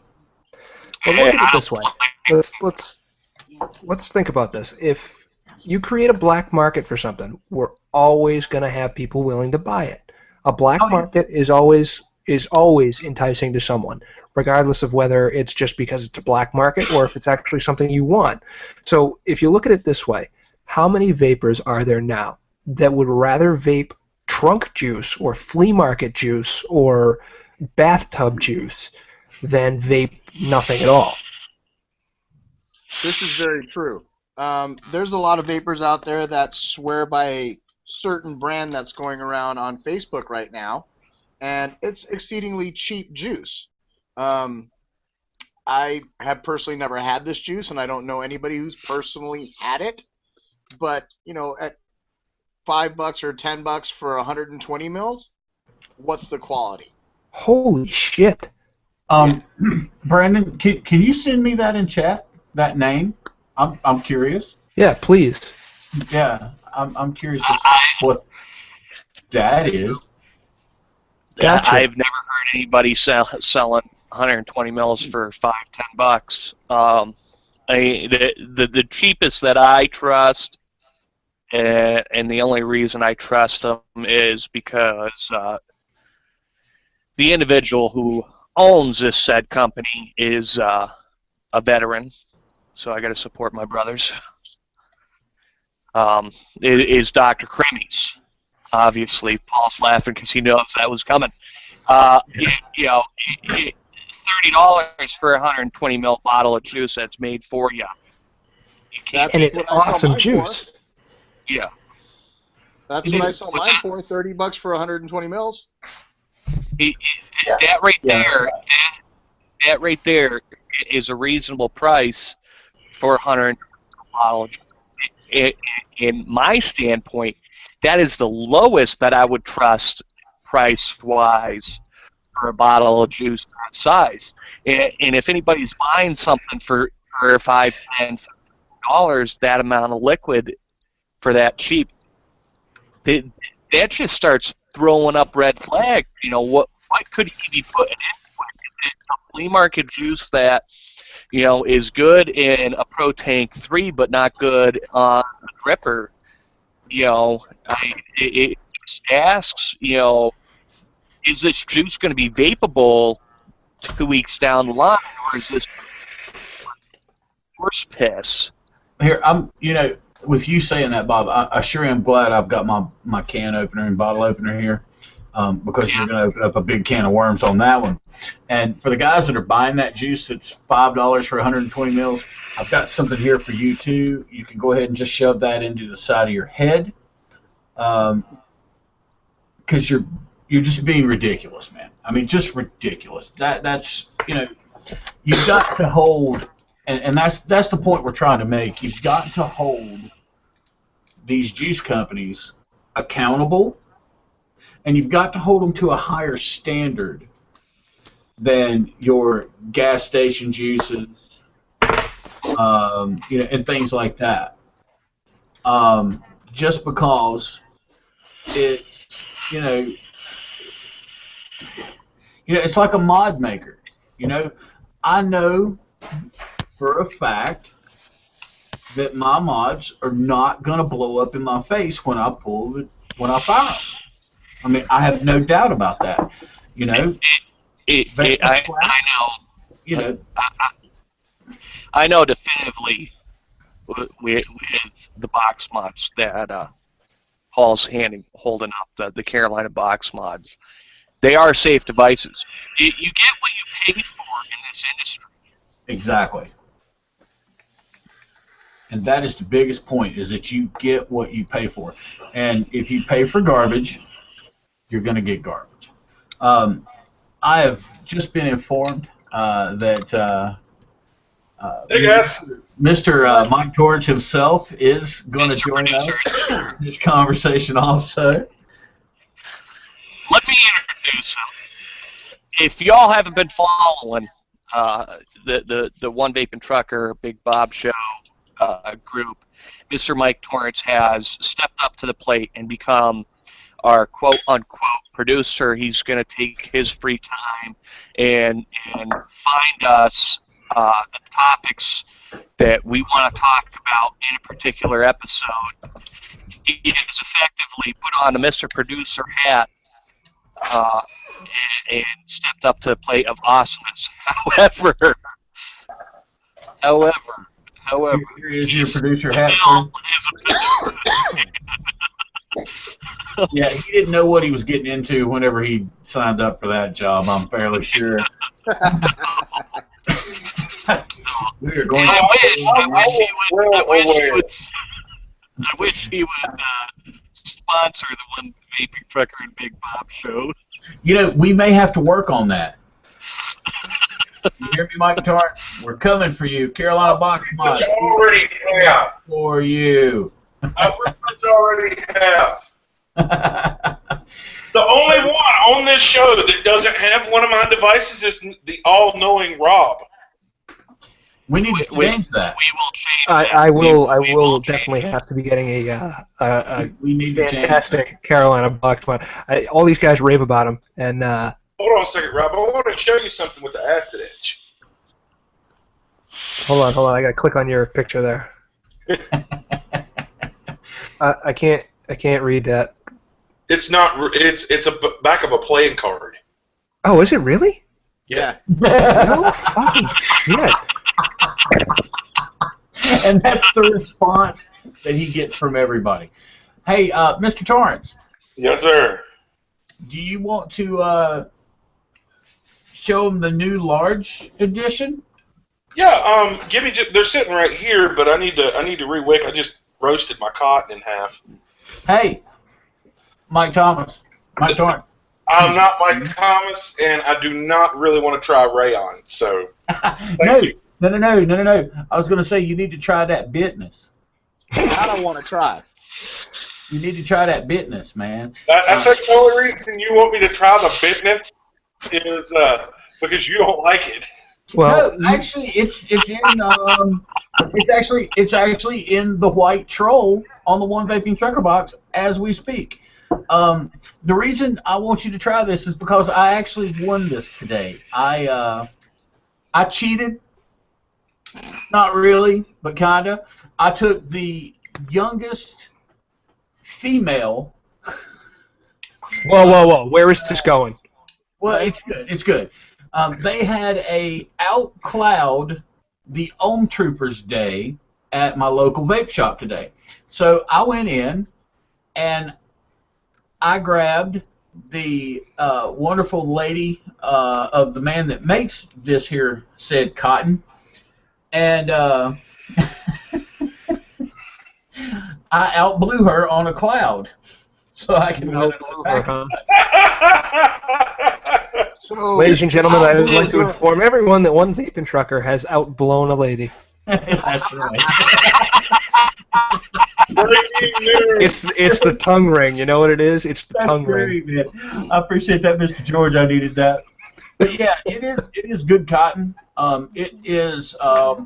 But look at it this way. Let's think about this. If you create a black market for something, we're always going to have people willing to buy it. A black market is always enticing to someone, regardless of whether it's just because it's a black market or if it's actually something you want. So if you look at it this way, how many vapors are there now that would rather vape trunk juice or flea market juice or bathtub juice than vape nothing at all? This is very true. There's a lot of vapors out there that swear by a certain brand that's going around on Facebook right now, and it's exceedingly cheap juice. I have personally never had this juice, and I don't know anybody who's personally had it. But you know, at $5 or $10 for 120 mils, what's the quality? Holy shit! Brandon, can you send me that in chat? That name? I'm curious. Yeah, please. Yeah, I'm curious as to what that is. Gotcha. I've never heard anybody selling 120 mils for $5-10. The cheapest that I trust, and the only reason I trust them is because the individual who owns this said company is a veteran, so I got to support my brothers. It is Dr. Cremies. Obviously, Paul's laughing because he knows that was coming. $30 for a 120 ml bottle of juice that's made for you. That's And it's what I sell awesome mine juice. for. Yeah. That's what I sell mine for, $30 for 120 mils. That right there is a reasonable price for a 100 bottle. In my standpoint, that is the lowest that I would trust price-wise for a bottle of juice that size. And if anybody's buying something for $5, $10 that amount of liquid for that cheap, that just starts throwing up red flags. You know, what could he be putting into it? Is it a flea market juice that, you know, is good in a Pro Tank 3 but not good on a dripper? You know, it asks, is this juice going to be vapable 2 weeks down the line, or is this horse piss? Here, with you saying that, Bob, I sure am glad I've got my can opener and bottle opener here, because you're going to open up a big can of worms on that one. And for the guys that are buying that juice, it's $5 for 120 mils. I've got something here for you too. You can go ahead and just shove that into the side of your head, because you're just being ridiculous, man. I mean, just ridiculous. That's you've got to hold. And that's the point we're trying to make. You've got to hold these juice companies accountable, and you've got to hold them to a higher standard than your gas station juices, and things like that. Just because it's it's like a mod maker. I know for a fact that my mods are not going to blow up in my face when I fire them. I mean, I have no doubt about that. I know definitively with the box mods that Paul's holding up, the Carolina box mods. They are safe devices. You get what you pay for in this industry. Exactly. And that is the biggest point, is that you get what you pay for. And if you pay for garbage, you're going to get garbage. I have just been informed that hey guys. Mr. Mike Torrance himself is going to join us in this conversation also. Let me introduce him. If y'all haven't been following the 1vapingtruker Big Bob Show group, Mr. Mike Torrance has stepped up to the plate and become our quote-unquote producer. He's going to take his free time and find us the topics that we want to talk about in a particular episode. He has effectively put on the Mr. Producer hat and stepped up to the plate of awesomeness. However, Here is your producer hat. Yeah, he didn't know what he was getting into whenever he signed up for that job, I'm fairly sure. We are going I wish he would sponsor the One Vaping Trucker and Big Bob Show. We may have to work on that. You hear me, Mike Torrance? We're coming for you. Carolina Box Mod. Which I already have. For you. Which already have. The only one on this show that doesn't have one of my devices is the all-knowing Rob. We need to change that. We will change that. I will definitely have to be getting a We need to change fantastic Carolina box mod. All these guys rave about him, and Hold on a second, Rob. I want to show you something with the acid edge. hold on. I gotta click on your picture there. I can't read that. It's not. It's a back of a playing card. Oh, is it really? Yeah. No fucking shit. And that's the response that he gets from everybody. Hey, Mr. Torrance. Yes, sir. Do you want to show them the new large edition? Yeah. They're sitting right here, but I need to re-wick. I just roasted my cotton in half. Hey, Mike Torrance. I'm not Mike Thomas, and I do not really want to try rayon. So. No. I was going to say you need to try that bitness. I don't want to try. You need to try that bitness, man. I think the only reason you want me to try the bitness is because you don't like it. Well, no, actually, it's actually in the white troll on the One Vaping Trucker box as we speak. The reason I want you to try this is because I actually won this today. I cheated. Not really, but kinda. I took the youngest female Whoa. Where is this going? Well, it's good. It's good. They had a outcloud the Ohm Troopers Day at my local vape shop today. So I went in and I grabbed the wonderful lady of the man that makes this here said cotton, and I outblew her on a cloud, so I can No, win another pack. So, Ladies and gentlemen, I would like to outblew her. inform everyone that one vaping trucker has outblown a lady. That's right. Breaking news. It's the tongue ring. You know what it is? It's the That's tongue ring. great, man. I appreciate that, Mr. George. I needed that. But yeah, it is good cotton. It's a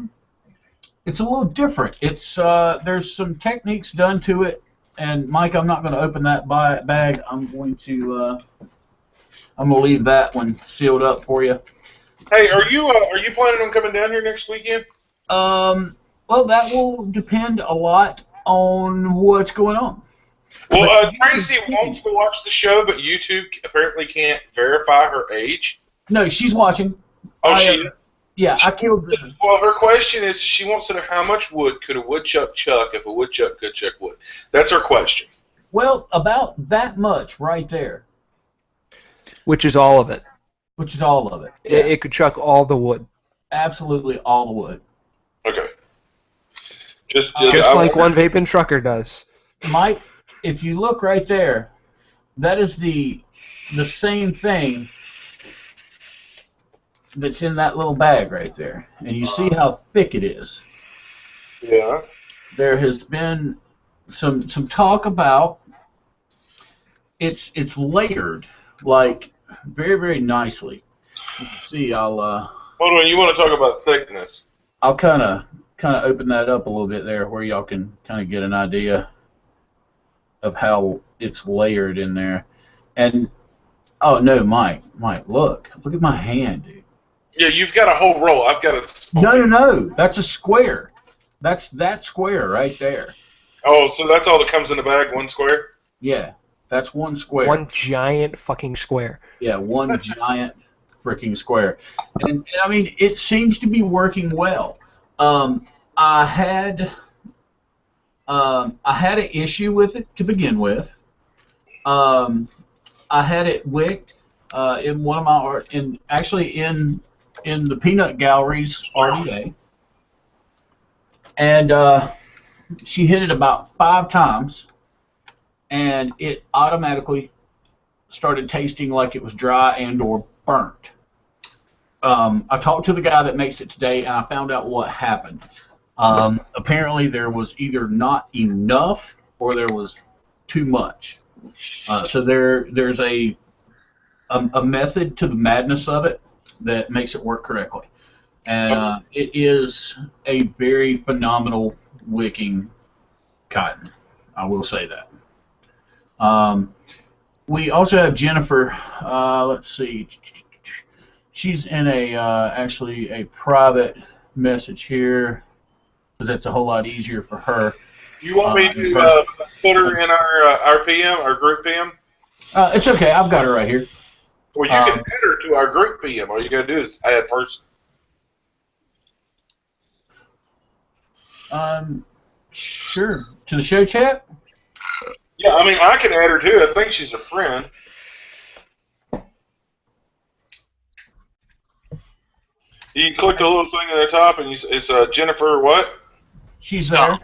little different. It's there's some techniques done to it. And Mike, I'm not going to open that bag. I'm going to leave that one sealed up for you. Hey, are you planning on coming down here next weekend? Well, that will depend a lot on what's going on. Well, Tracy wants to watch the show, but YouTube apparently can't verify her age. No, she's watching. Oh, she. Yeah, I killed the. Well, her question is, she wants to know how much wood could a woodchuck chuck if a woodchuck could chuck wood. That's her question. Well, about that much right there. Which is all of it. Which is all of it. Yeah. It could chuck all the wood. Absolutely all the wood. Okay. Just like one vaping trucker does. Mike, if you look right there, that is the same thing that's in that little bag right there. And you see how thick it is. Yeah. There has been some talk about it's layered like very, very nicely. You can see Hold on, you want to talk about thickness? I'll kind of open that up a little bit there where y'all can kind of get an idea of how it's layered in there. And oh no, Mike, look at my hand, dude. Yeah, you've got a whole roll. I've got a. No, that's a square. That's that square right there. Oh, so that's all that comes in the bag, one square? Yeah, that's one square. One giant fucking square. Yeah, one giant freaking square. And I mean, it seems to be working well. I had an issue with it to begin with. I had it wicked in one of my art, in the Peanut Gallery's RDA, and she hit it about 5 times, and it automatically started tasting like it was dry and or burnt. I talked to the guy that makes it today, and I found out what happened. Apparently, there was either not enough or there was too much. So there's a method to the madness of it that makes it work correctly, and it is a very phenomenal wicking cotton. I will say that. We also have Jennifer. Let's see. She's in actually a private message here, because that's a whole lot easier for her. You want me to put her in our PM, our group PM? It's okay. I've got her right here. Well, you can add her to our group PM. All you got to do is add person. Sure. To the show chat? Yeah, I mean, I can add her too. I think she's a friend. You can click the little thing at the top, and it's Jennifer what? She's there.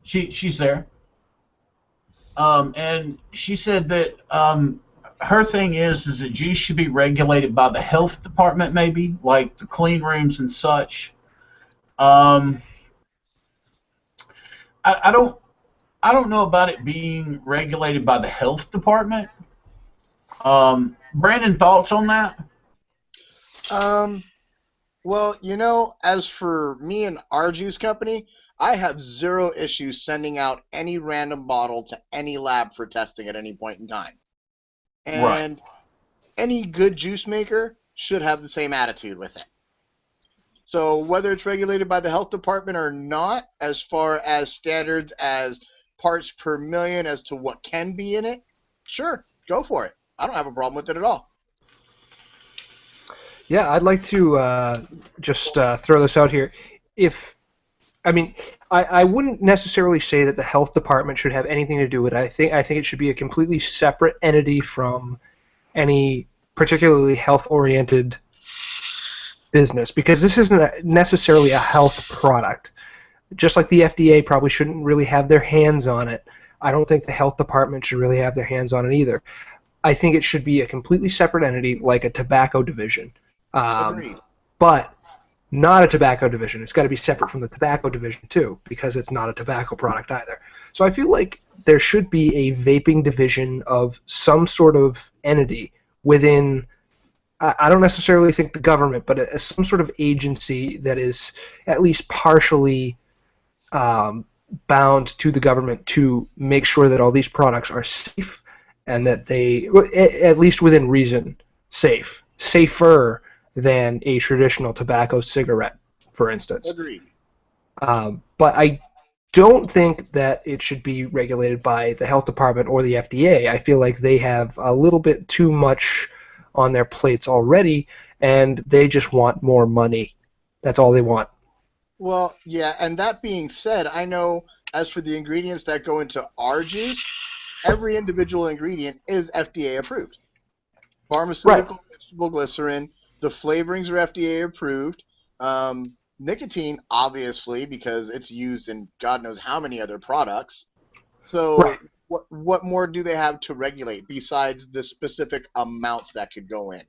She's there. And she said that her thing is that juice should be regulated by the health department, maybe, like the clean rooms and such. I don't know about it being regulated by the health department. Brandon, thoughts on that? Well, you know, as for me and our juice company, I have zero issues sending out any random bottle to any lab for testing at any point in time. And any good juice maker should have the same attitude with it. So whether it's regulated by the health department or not, as far as standards as parts per million as to what can be in it, sure, go for it. I don't have a problem with it at all. Yeah, I'd like to just throw this out here. I wouldn't necessarily say that the health department should have anything to do with it. I think it should be a completely separate entity from any particularly health-oriented business, because this isn't necessarily a health product. Just like the FDA probably shouldn't really have their hands on it, I don't think the health department should really have their hands on it either. I think it should be a completely separate entity, like a tobacco division. Agreed. But not a tobacco division. It's got to be separate from the tobacco division too, because it's not a tobacco product either. So I feel like there should be a vaping division of some sort of entity within, I don't necessarily think the government, but some sort of agency that is at least partially bound to the government to make sure that all these products are safe and that they, at least within reason, safer than a traditional tobacco cigarette, for instance. Agreed. But I don't think that it should be regulated by the health department or the FDA. I feel like they have a little bit too much on their plates already, and they just want more money. That's all they want. Well, yeah, and that being said, I know as for the ingredients that go into our juice, every individual ingredient is FDA approved. Pharmaceutical, vegetable glycerin, the flavorings are FDA approved. Nicotine, obviously, because it's used in God knows how many other products. So Right. what more do they have to regulate besides the specific amounts that could go in?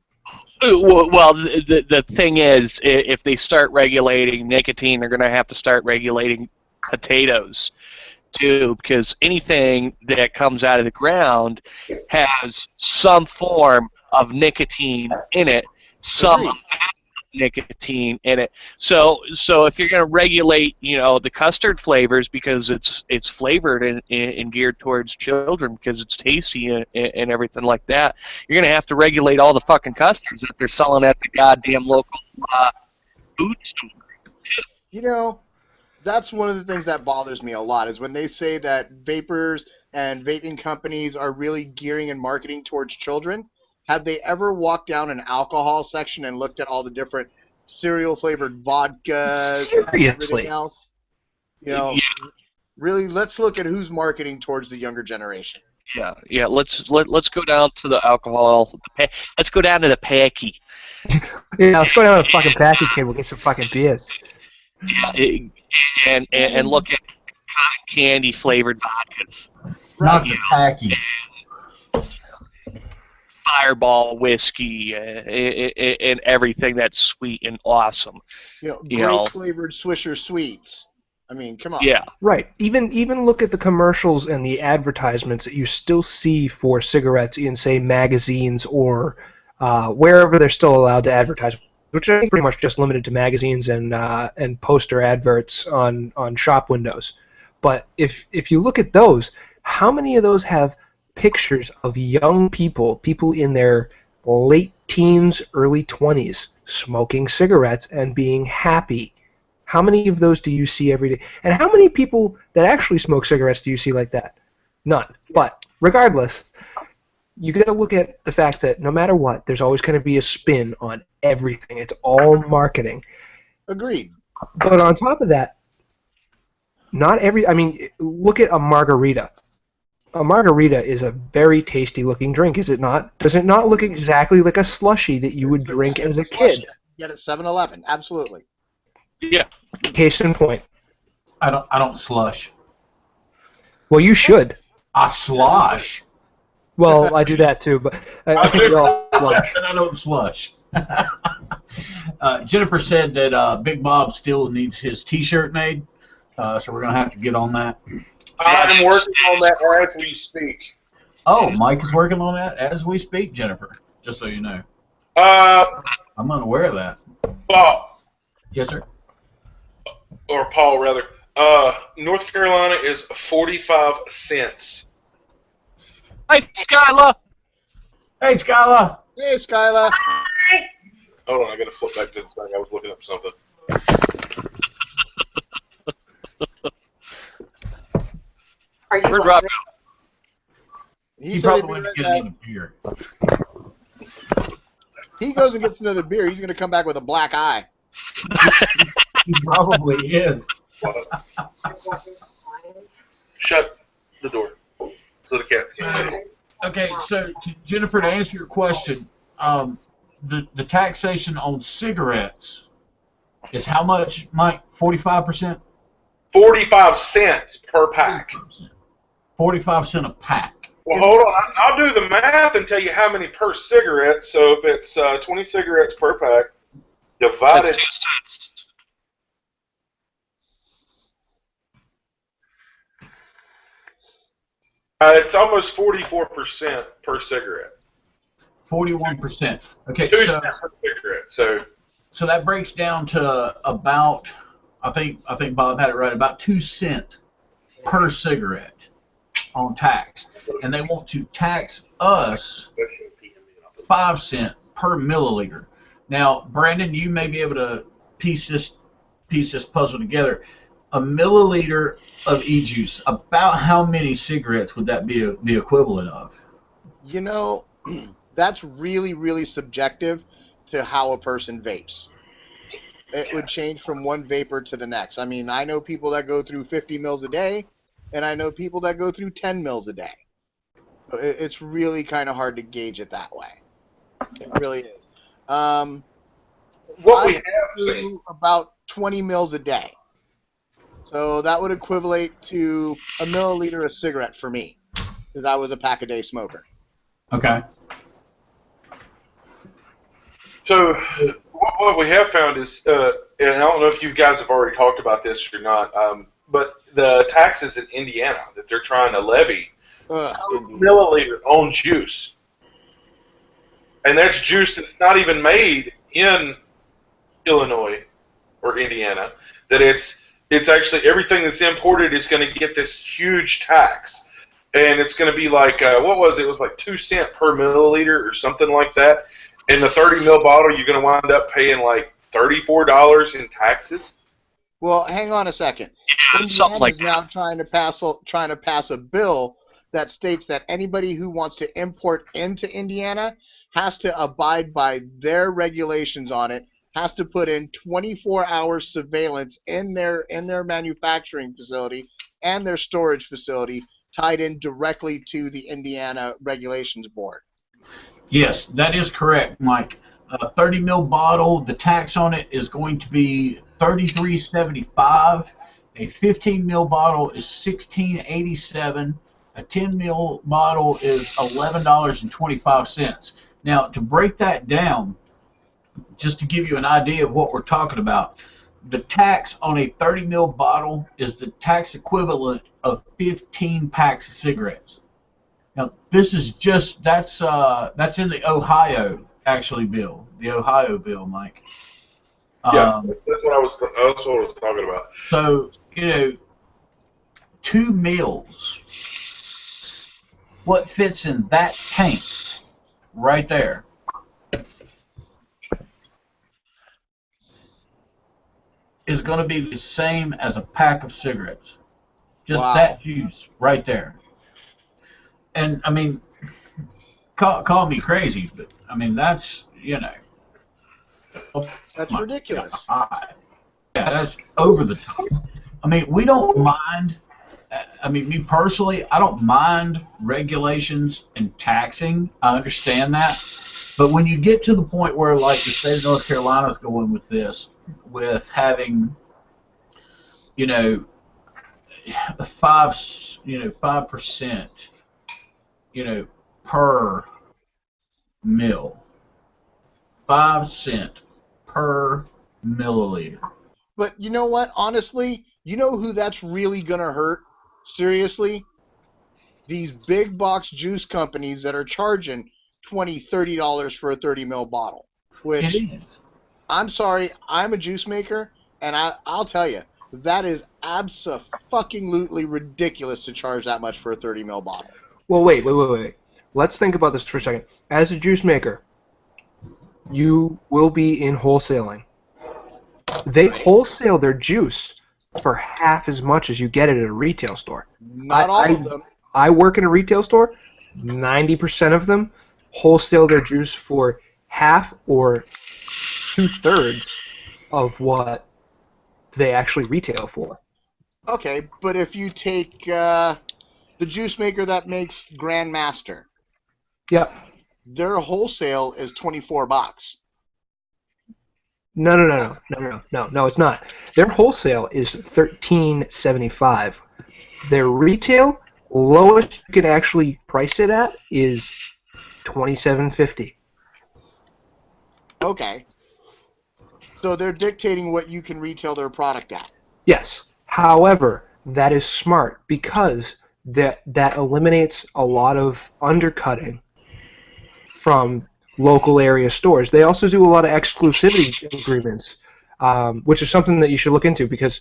Well, the thing is, if they start regulating nicotine, they're going to have to start regulating potatoes too, because anything that comes out of the ground has some form of nicotine in it, some Agreed. nicotine in it. So if you're going to regulate, the custard flavors because it's flavored and geared towards children because it's tasty and everything like that, you're going to have to regulate all the fucking custards that they're selling at the goddamn local food store. That's one of the things that bothers me a lot is when they say that vapors and vaping companies are really gearing and marketing towards children. Have they ever walked down an alcohol section and looked at all the different cereal-flavored vodkas and everything Seriously. else? Yeah. Really, let's look at who's marketing towards the younger generation. Yeah. Let's go down to the alcohol. Let's go down to the packy. Yeah, let's go down to the fucking Packy Kid. We'll get some fucking beers. Yeah, and look at cotton candy flavored vodkas. Not the packy. Fireball whiskey and everything that's sweet and awesome. Grape-flavored Swisher Sweets. I mean, come on. Yeah. Right. Even look at the commercials and the advertisements that you still see for cigarettes in, say, magazines or wherever they're still allowed to advertise, which I think pretty much just limited to magazines and poster adverts on shop windows. But if you look at those, how many of those have pictures of young people in their late teens, early 20s, smoking cigarettes and being happy? How many of those do you see every day? And how many people that actually smoke cigarettes do you see like that? None. But regardless, you got to look at the fact that no matter what, there's always going to be a spin on everything. It's all marketing. Agreed. But on top of that, look at a margarita. A margarita is a very tasty-looking drink, is it not? Does it not look exactly like a slushie that you would drink as a kid? Get at 7-Eleven, absolutely. Yeah. Case in point. I don't slush. Well, you should. I slosh. Well, I do that too, but I think we all slush. I don't slush. Jennifer said that Big Bob still needs his T-shirt made, so we're gonna have to get on that. I'm working on that as we speak. Oh, Mike is working on that as we speak, Jennifer. Just so you know. I'm unaware of that. Bob, Yes, sir. or Paul rather. North Carolina is 45 cents. Hi, Skyla. Hey, Skyla. Hey, Skyla. Hold on, I gotta flip back to the thing. I was looking up something. Are you We're dropping. He said he'd probably be went to right get back. another beer. He goes and gets another beer, he's going to come back with a black eye. He probably is. Shut the door so the cats can't. Okay, so Jennifer, to answer your question, the taxation on cigarettes is how much, Mike? 45%? 45 cents per pack. 45 cents a pack. Well, hold on. I'll do the math and tell you how many per cigarette. So if it's 20 cigarettes per pack, divided. That's 2 cents. It's almost 44% per cigarette. 41%. Okay, 2 so cents per cigarette. so that breaks down to about, I think Bob had it right, about 2 cents per cigarette on tax, and they want to tax us 5 cents per milliliter. Now, Brandon, you may be able to piece this puzzle together. A milliliter of e-juice, about how many cigarettes would that be the equivalent of? You know, that's really, really subjective to how a person vapes. It would change from one vapor to the next. I mean, I know people that go through 50 mils a day, and I know people that go through 10 mils a day. So it's really kind of hard to gauge it that way. It really is. What we I have do seen. about 20 mils a day. So that would equivalent to a milliliter of cigarette for me, because I was a pack-a-day smoker. Okay. So what we have found is, and I don't know if you guys have already talked about this or not, but the taxes in Indiana that they're trying to levy milliliter on juice. And that's juice that's not even made in Illinois or Indiana. That it's actually everything that's imported is going to get this huge tax. And it's going to be like, what was it? It was like 2 cents per milliliter or something like that. In the 30 ml bottle, you're going to wind up paying like $34 in taxes. Well, hang on a second. Yeah, something like Indiana is now trying to pass a bill that states that anybody who wants to import into Indiana has to abide by their regulations on it, has to put in 24-hour surveillance in their manufacturing facility and their storage facility, tied in directly to the Indiana Regulations Board. Yes, that is correct, Mike. A 30 ml bottle, the tax on it is going to be $33.75. A 15 ml bottle is $16.87. A 10 ml bottle is $11.25. Now, to break that down, just to give you an idea of what we're talking about, the tax on a 30 ml bottle is the tax equivalent of 15 packs of cigarettes. Now, this is just that's in the Ohio bill, the Ohio bill, Mike. Yeah, that's what I was talking about. So 2 meals. What fits in that tank right there? Is going to be the same as a pack of cigarettes. Just that juice right there. And I mean, call me crazy, but I mean that's That's ridiculous. Yeah, that's over the top. I mean, we don't mind. I mean, me personally, I don't mind regulations and taxing. I understand that. But when you get to the point where, like, the state of North Carolina is going with this, with having, 5%, per mil, 5 cents per milliliter. But you know what? Honestly, you know who that's really going to hurt? Seriously? These big box juice companies that are charging $20, $30 for a 30 ml bottle. Which, It is. I'm sorry, I'm a juice maker, and I'll tell you, that is abso-fucking-lutely ridiculous to charge that much for a 30 ml bottle. Well, wait. Let's think about this for a second. As a juice maker, you will be in wholesaling. They wholesale their juice for half as much as you get it at a retail store. Not all of them. I work in a retail store. 90% of them wholesale their juice for half or 2/3 of what they actually retail for. Okay, but if you take the juice maker that makes Grandmaster, Yep. their wholesale is $24. No, it's not. Their wholesale is $13.75. Their retail, lowest you can actually price it at, is $27.50. Okay. So they're dictating what you can retail their product at. Yes. However, that is smart because that eliminates a lot of undercutting from local area stores. They also do a lot of exclusivity agreements, which is something that you should look into because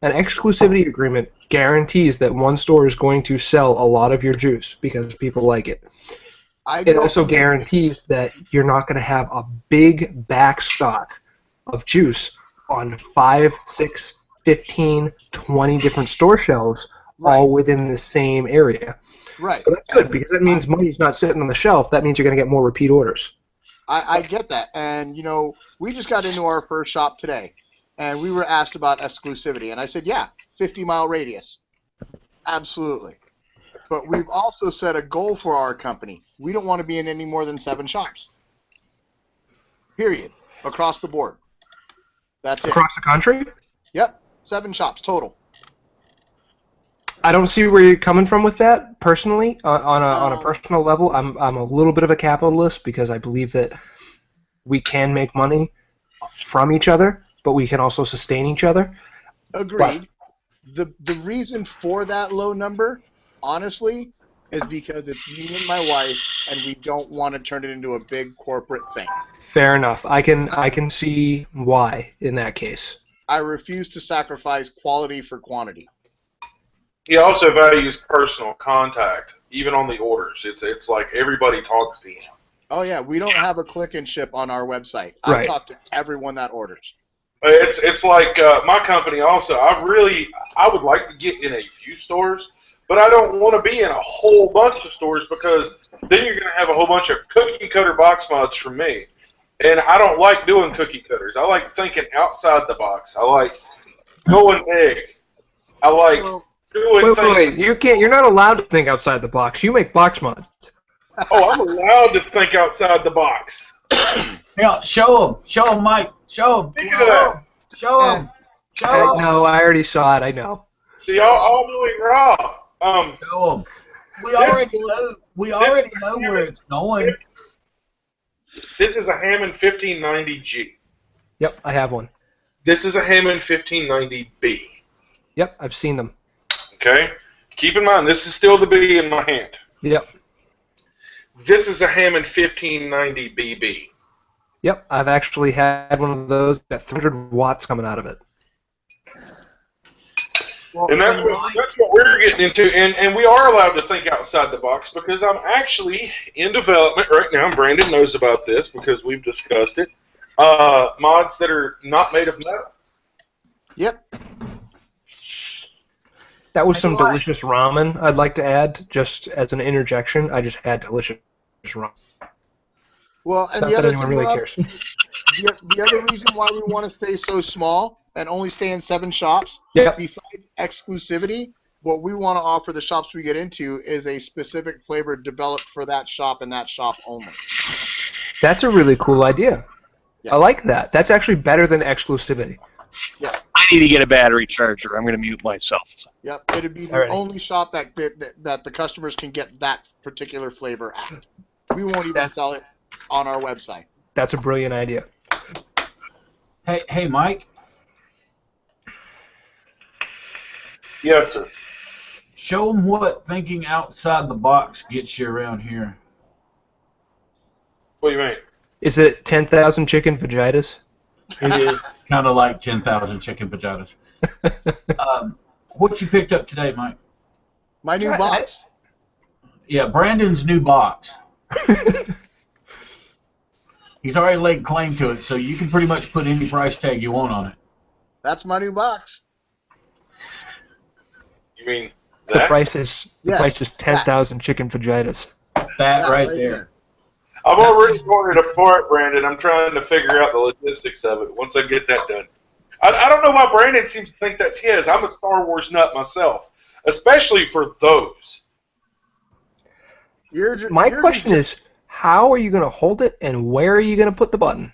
an exclusivity agreement guarantees that one store is going to sell a lot of your juice because people like it. It also guarantees that you're not going to have a big back stock of juice on 5, 6, 15, 20 different store shelves, all within the same area. Right. So that's good because that means money's not sitting on the shelf. That means you're going to get more repeat orders. I get that. And, you know, we just got into our first shop today, and we were asked about exclusivity. And I said, yeah, 50-mile radius. Absolutely. But we've also set a goal for our company. We don't want to be in any more than 7 shops. Period. Across the board. That's it. Across the country? Yep. 7 shops total. I don't see where you're coming from with that. Personally, on a personal level, I'm a little bit of a capitalist because I believe that we can make money from each other, but we can also sustain each other. Agreed. The reason for that low number, honestly, is because it's me and my wife, and we don't want to turn it into a big corporate thing. Fair enough. I can see why in that case. I refuse to sacrifice quality for quantity. He also values personal contact, even on the orders. It's like everybody talks to him. Oh yeah, we don't have a click and ship on our website. Right. I talk to everyone that orders. It's like my company also. I would like to get in a few stores, but I don't want to be in a whole bunch of stores because then you're going to have a whole bunch of cookie cutter box mods from me. And I don't like doing cookie cutters. I like thinking outside the box. I like going big. I like doing things. Wait. You're not allowed to think outside the box. You make box mods. Oh, I'm allowed to think outside the box. Yeah, show him, Mike. Show him. Show him. No, I already saw it. I know. See, all doing raw. Show him. We already know where it's going. This is a Hammond 1590G. Yep, I have one. This is a Hammond 1590B. Yep, I've seen them. Okay? Keep in mind, this is still the B in my hand. Yep. This is a Hammond 1590BB. Yep, I've actually had one of those. Got 300 watts coming out of it. Well, And that's what we're getting into, and we are allowed to think outside the box because I'm actually in development right now. Brandon knows about this because we've discussed it. Mods that are not made of metal. Yep. That was some delicious ramen, I'd like to add, just as an interjection. I just had delicious ramen. Well, and Not that anyone really cares. The other reason why we want to stay so small and only stay in 7 shops, Yep. besides exclusivity, what we want to offer the shops we get into is a specific flavor developed for that shop and that shop only. That's a really cool idea. Yeah. I like that. That's actually better than exclusivity. Yeah. I need to get a battery charger. I'm going to mute myself. Yep. It'd be the Alrighty. only shop that the customers can get that particular flavor at. We won't even sell it on our website. That's a brilliant idea. Hey, Mike. Yes, sir. Show them what thinking outside the box gets you around here. What do you mean? Is it 10,000 chicken vaginas? It is kind of like 10,000 chicken vaginas. What you picked up today, Mike? My new box. Yeah, Brandon's new box. He's already laid claim to it, so you can pretty much put any price tag you want on it. That's my new box. You mean The that? price is Yes, 10,000 chicken vaginas. That Yeah, right there. I've already torn it apart, Brandon. I'm trying to figure out the logistics of it once I get that done. I don't know why Brandon seems to think that's his. I'm a Star Wars nut myself, especially for those. My question is, how are you going to hold it, and where are you going to put the button?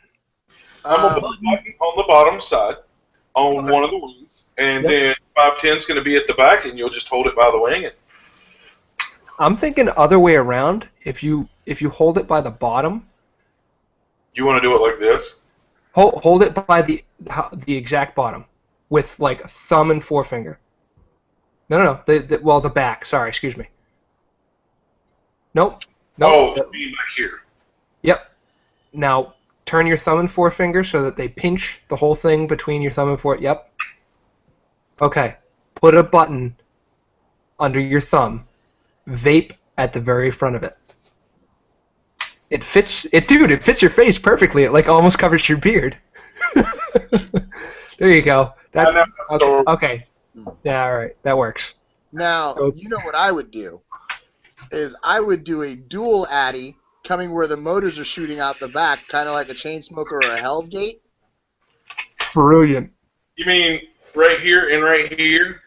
I'm going to put the button on the bottom side, on one of the wings, and then 510 is going to be at the back, and you'll just hold it by the wing. I'm thinking other way around. If you hold it by the bottom, you want to do it like this? Hold it by the exact bottom, with like a thumb and forefinger. No. The back. Sorry, excuse me. Nope. Oh, it'd be back here. Yep. Now turn your thumb and forefinger so that they pinch the whole thing between your thumb and forefinger. Yep. Okay. Put a button under your thumb. Vape at the very front of it. It fits your face perfectly. It like almost covers your beard. There you go. Okay. Yeah, all right. That works. Now, you know what I would do? Is I would do a dual Addy coming where the motors are shooting out the back, kind of like a chain smoker or a Hell's Gate. Brilliant. You mean right here and right here?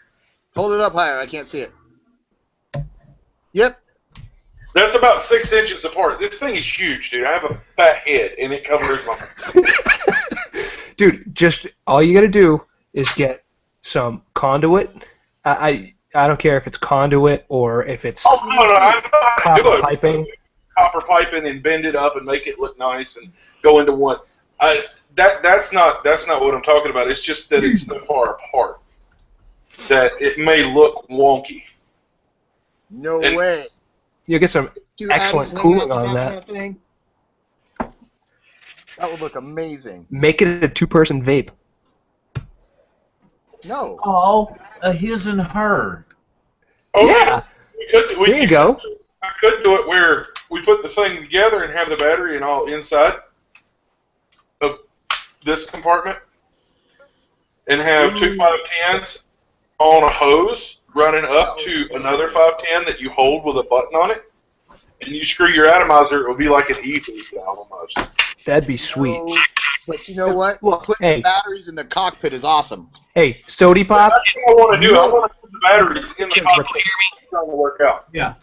Hold it up higher. I can't see it. Yep. That's about 6 inches apart. This thing is huge, dude. I have a fat head, and it covers my... Dude, just all you got to do is get some conduit. I don't care if it's conduit or if it's copper piping. Copper piping and bend it up and make it look nice and go into one. That's not what I'm talking about. It's just that it's so far apart that it may look wonky. No way. You'll get some excellent cooling on that. That would look amazing. Make it a two-person vape. No. Oh, a his and her. Oh, yeah. There you go. I could do it where we put the thing together and have the battery and all inside of this compartment and have two 510s on a hose running up to another 510 that you hold with a button on it, and you screw your atomizer. It will be like an e-boot almost. That'd be sweet. But you know what? Well, Putting batteries in the cockpit is awesome. Hey, Sody Pop. That's what I want to do. I want to put the batteries in the cockpit. It's trying to work out. Yeah.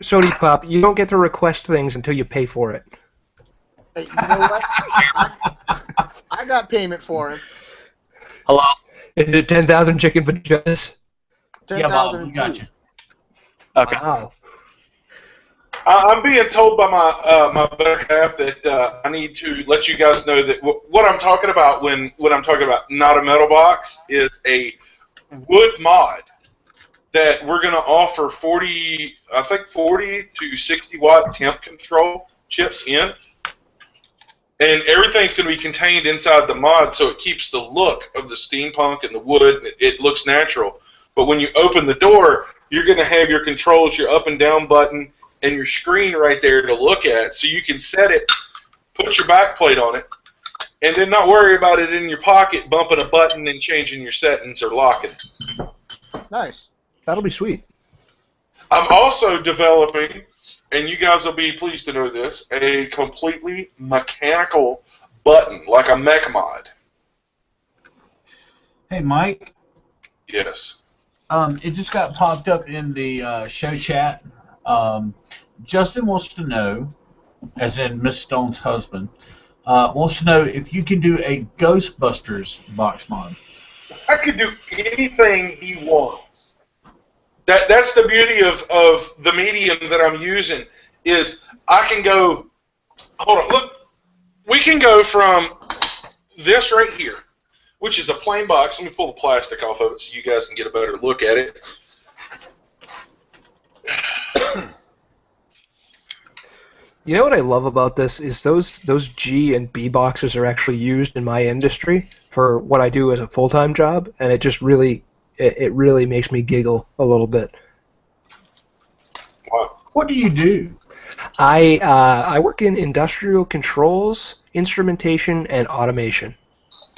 Sody Pop, you don't get to request things until you pay for it. Hey, you know what? I got payment for him. Hello? Is it 10,000 chicken vaginas? 10,000. We got you. Okay. Wow. I'm being told by my better half that I need to let you guys know that what I'm talking about when I'm talking about not a metal box is a wood mod that we're going to offer 40 to 60 watt temp control chips in, and everything's going to be contained inside the mod, so it keeps the look of the steampunk and the wood. And it looks natural, but when you open the door, you're going to have your controls, your up and down button, and your screen right there to look at, so you can set it, put your back plate on it, and then not worry about it in your pocket, bumping a button and changing your settings or locking it. Nice. That'll be sweet. I'm also developing, and you guys will be pleased to know this, a completely mechanical button, like a mech mod. Hey, Mike. Yes. It just got popped up in the show chat. Justin wants to know, as in Miss Stone's husband, wants to know if you can do a Ghostbusters box mod. I could do anything he wants. That's the beauty of the medium that I'm using, is I can go, hold on, look, we can go from this right here, which is a plain box. Let me pull the plastic off of it so you guys can get a better look at it. You know what I love about this is those G and B boxes are actually used in my industry for what I do as a full-time job, and it just really makes me giggle a little bit. Wow. What do you do? I work in industrial controls, instrumentation, and automation.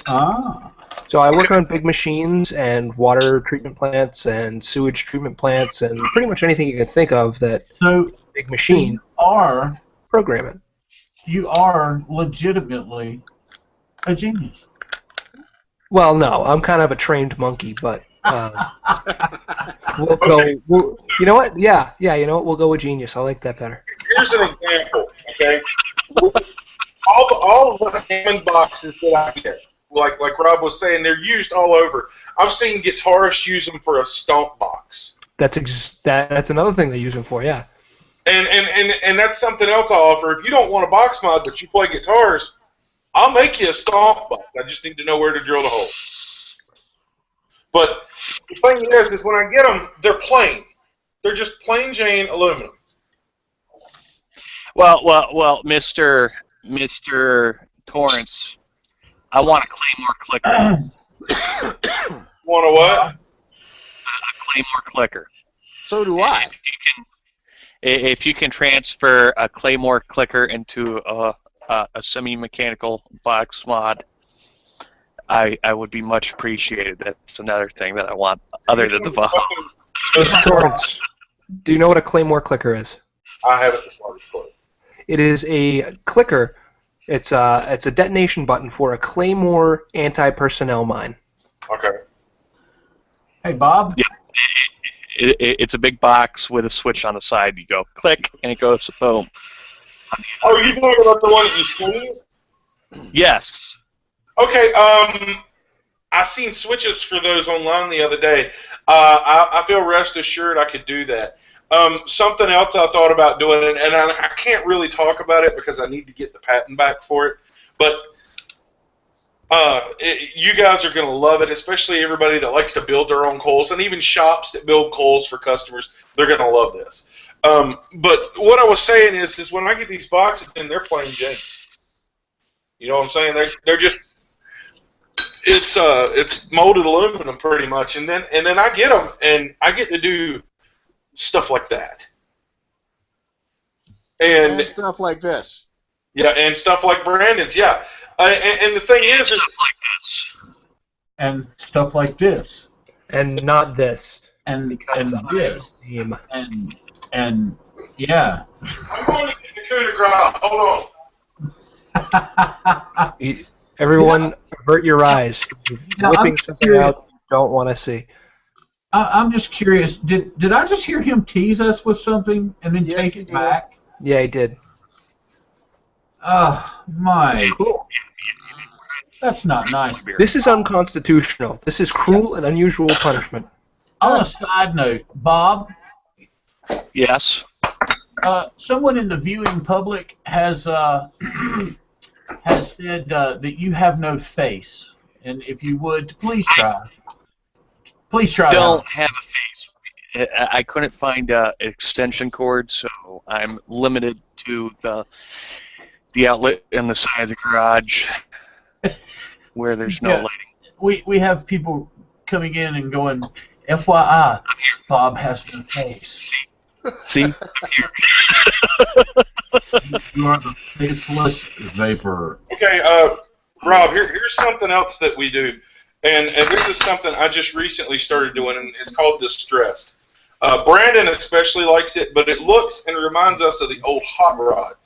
Ah. So I work on big machines and water treatment plants and sewage treatment plants and pretty much anything you can think of that. So big machine. Program it. You are legitimately a genius. Well, no, I'm kind of a trained monkey, but we'll go. You know what? Yeah, you know what? We'll go with genius. I like that better. Here's an example, okay? All the Hammond boxes that I get, like Rob was saying, they're used all over. I've seen guitarists use them for a stomp box. That's another thing they use them for, yeah. And that's something else I offer. If you don't want a box mod but you play guitars, I'll make you a stomp box. I just need to know where to drill the hole. But the thing is when I get them, they're plain. They're just plain Jane aluminum. Well, Mr. Torrance, I want a Claymore clicker. Want a what? A Claymore clicker. So do I. If you can transfer a Claymore clicker into a semi-mechanical box mod, I would be much appreciated. That's another thing that I want, other than the Valhalla. Mr. Torrance, do you know what a Claymore clicker is? I haven't the slightest clue. It is a clicker. It's a detonation button for a Claymore anti-personnel mine. Okay. Hey, Bob? Yeah. It's a big box with a switch on the side. You go click, and it goes boom. Oh, you talking about the one that you squeeze? Yes. Okay, I seen switches for those online the other day. I feel rest assured I could do that. Something else I thought about doing, and I can't really talk about it because I need to get the patent back for it, but you guys are going to love it, especially everybody that likes to build their own coils, and even shops that build coils for customers. They're going to love this. But what I was saying is when I get these boxes in, they're plain Jane. You know what I'm saying? They're just it's molded aluminum pretty much, and then I get them and I get to do stuff like that, and stuff like this. Yeah, and stuff like Brandon's. Yeah, and the thing is stuff like this. And stuff like this. And not this. And Because this. And yeah. I'm going to get the coup de grace. Hold on. Everyone, avert your eyes. Now, Whipping something out you don't want to see. I'm just curious. Did I just hear him tease us with something and then take it back? Yeah, he did. Oh, my. Cool. That's not nice. This is unconstitutional. This is cruel and unusual punishment. On a side note, Bob. Yes. Someone in the viewing public has said that you have no face, and if you would, please try. Please try. Don't have a face. I couldn't find an extension cord, so I'm limited to the outlet in the side of the garage where there's no lighting. We have people coming in and going, FYI, Bob has no face. See? You are the faceless vapor. Okay, Rob, here's something else that we do, and this is something I just recently started doing, and it's called Distressed. Brandon especially likes it, but it looks and reminds us of the old hot rods.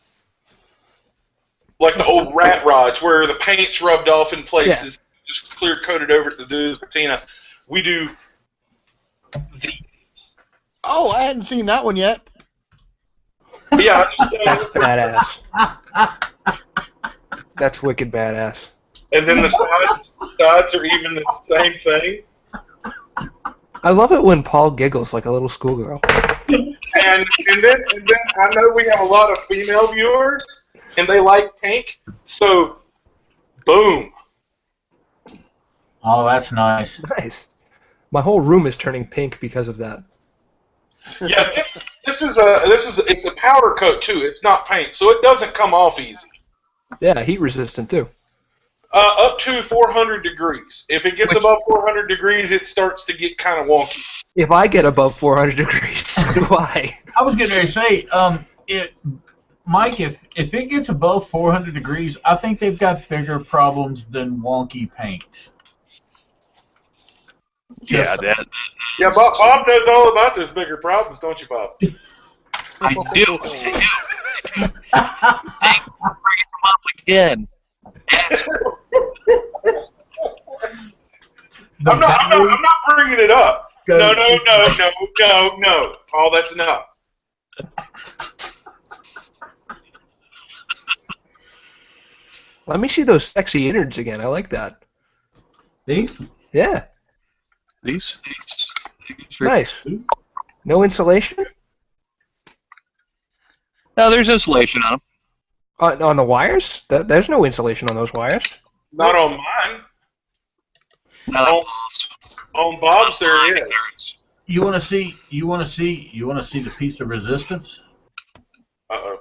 Like the old rat rods where the paint's rubbed off in places, just clear coated over to do the patina. We do the... Oh, I hadn't seen that one yet. Yeah. That's badass. That's wicked badass. And then the sides are even the same thing. I love it when Paul giggles like a little schoolgirl. And then I know we have a lot of female viewers, and they like pink, so boom. Oh, that's nice. Nice. My whole room is turning pink because of that. Yeah, it's a powder coat too. It's not paint, so it doesn't come off easy. Yeah, heat resistant too. Up to 400 degrees. If it gets above 400 degrees, it starts to get kind of wonky. If I get above 400 degrees, so do I. I was going to say, Mike, if it gets above 400 degrees, I think they've got bigger problems than wonky paint. Yeah, Bob knows all about those bigger problems, don't you, Bob? I do. Thanks for bringing them up again. I'm not bringing it up. No. Oh, that's enough. Let me see those sexy innards again. I like that. These? Yeah. These are Nice. No insulation? No, there's insulation on them. On the wires? There's no insulation on those wires. Not on mine. Not on, on Bob's there is. You want to see the piece of resistance? Uh-oh.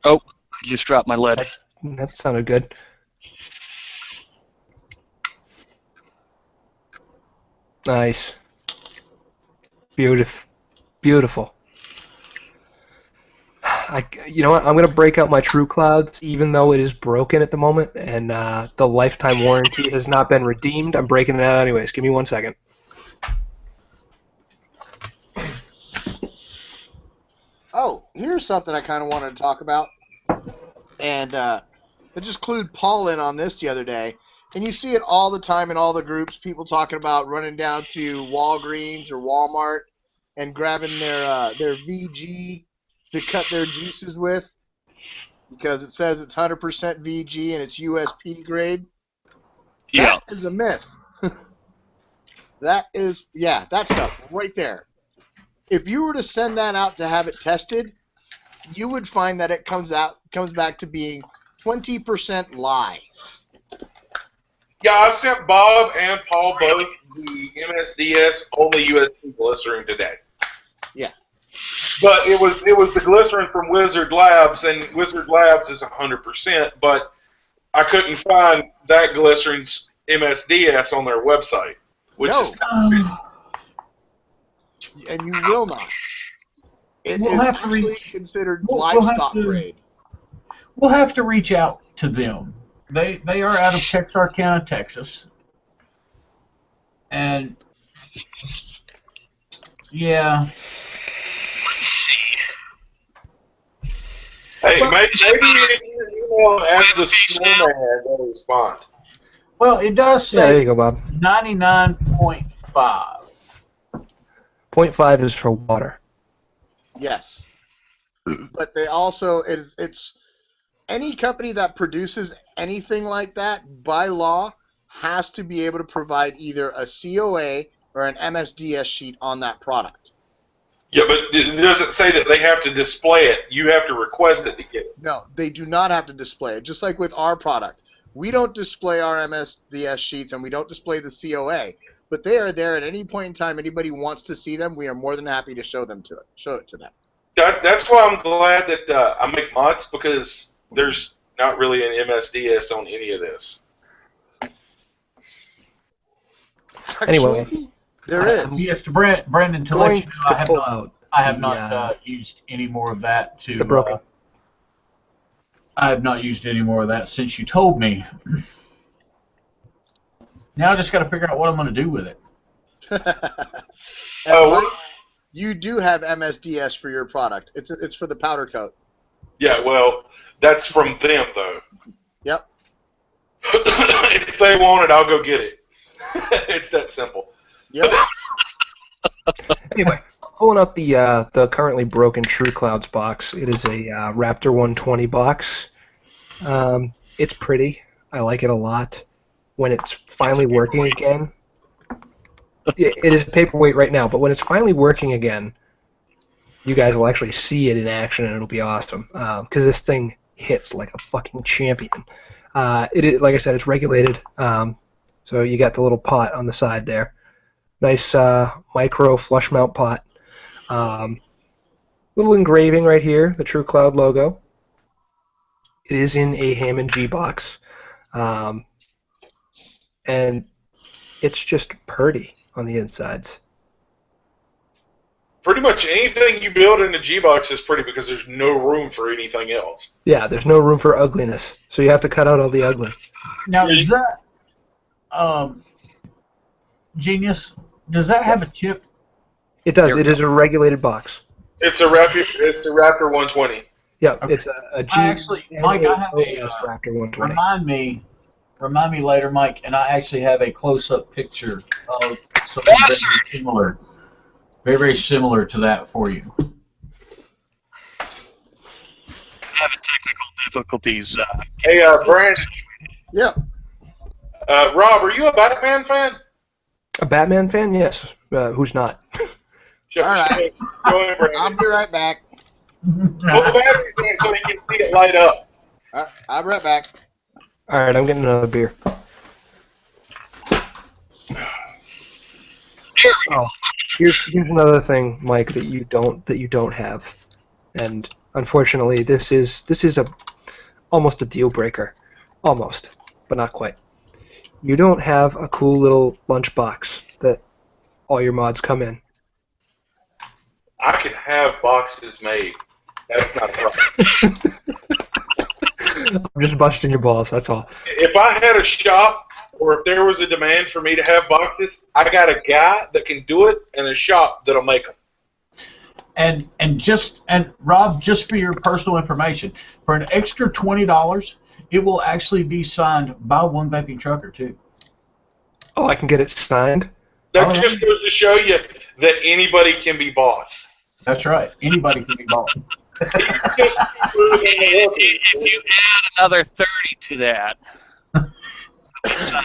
Oh, I just dropped my lead. That sounded good. Nice. Beautiful. You know what? I'm going to break out my True Clouds, even though it is broken at the moment, and the lifetime warranty has not been redeemed. I'm breaking it out anyways. Give me 1 second. Oh, here's something I kind of wanted to talk about. And I just clued Paul in on this the other day. And you see it all the time in all the groups, people talking about running down to Walgreens or Walmart and grabbing their VG to cut their juices with because it says it's 100% VG and it's USP grade. Yeah. That is a myth. That stuff right there. If you were to send that out to have it tested, you would find that it comes back to being 20% lie. Yeah, I sent Bob and Paul both the MSDS only USP glycerin today. Yeah. But it was the glycerin from Wizard Labs, and Wizard Labs is 100%, but I couldn't find that glycerin's MSDS on their website, which is and you will not. It We'll is have to actually reach- considered we'll livestock have to- grade. We'll have to reach out to them. They are out of Texarkana, Texas. And yeah. Let's see. Hey, Well, maybe as the snowman, they'll respond. Well, it does Yeah, there say you go, Bob. 99.5. 0.5 is for water. Yes. But they also it's any company that produces anything like that by law has to be able to provide either a COA or an MSDS sheet on that product. Yeah, but it doesn't say that they have to display it. You have to request it to get it. No, they do not have to display it. Just like with our product. We don't display our MSDS sheets and we don't display the COA. But they are there at any point in time. Anybody wants to see them, we are more than happy to show it to them. That's why I'm glad that I make mods, because there's not really an MSDS on any of this. Anyway. Actually, there is. Yes, to Brandon, to let you know, I have not the, used any more of that to. the broken. I have not used any more of that since you told me. Now I just got to figure out what I'm going to do with it. Mike, you do have MSDS for your product. It's for the powder coat. Yeah, well, that's from them, though. Yep. If they want it, I'll go get it. It's that simple. Yep. Anyway, pulling up the currently broken True Clouds box. It is a Raptor 120 box. It's pretty. I like it a lot. When it's finally working again, it is a paperweight right now, but when it's finally working again, you guys will actually see it in action, and it'll be awesome. Because this thing hits like a fucking champion. It is, like I said, it's regulated. So you got the little pot on the side there. Nice micro flush mount pot. Little engraving right here, the True Cloud logo. It is in a Hammond G box. And it's just purdy on the insides. Pretty much anything you build in a G-Box is pretty, because there's no room for anything else. Yeah, there's no room for ugliness, so you have to cut out all the ugly. Now, is that Genius? Does that have a chip? It does. It is a regulated box. It's a Raptor 120. Yeah, Okay. it's a G. Mike, I have a Raptor 120. Remind me later, Mike, and I actually have a close-up picture of something very similar to that for you. Having technical difficulties. Hey, Brandon. Yeah. Rob, are you a Batman fan? A Batman fan? Yes. Who's not? All right. Go ahead, Brandon. I'll be right back. Put the batteries in so you can see it light up. I'll be right back. All right, I'm getting another beer. Oh, here's another thing, Mike, that you don't have, and unfortunately, this is almost a deal breaker, almost, but not quite. You don't have a cool little lunchbox that all your mods come in. I can have boxes made. That's not a problem. I'm just busting your balls, that's all. If I had a shop, or if there was a demand for me to have boxes, I got a guy that can do it and a shop that'll make them. And Rob, just for your personal information, for an extra $20, it will actually be signed by One Vaping Trucker too. Oh, I can get it signed? That just goes to show you that anybody can be bought. That's right. Anybody can be bought. If you add another 30 to that, signed by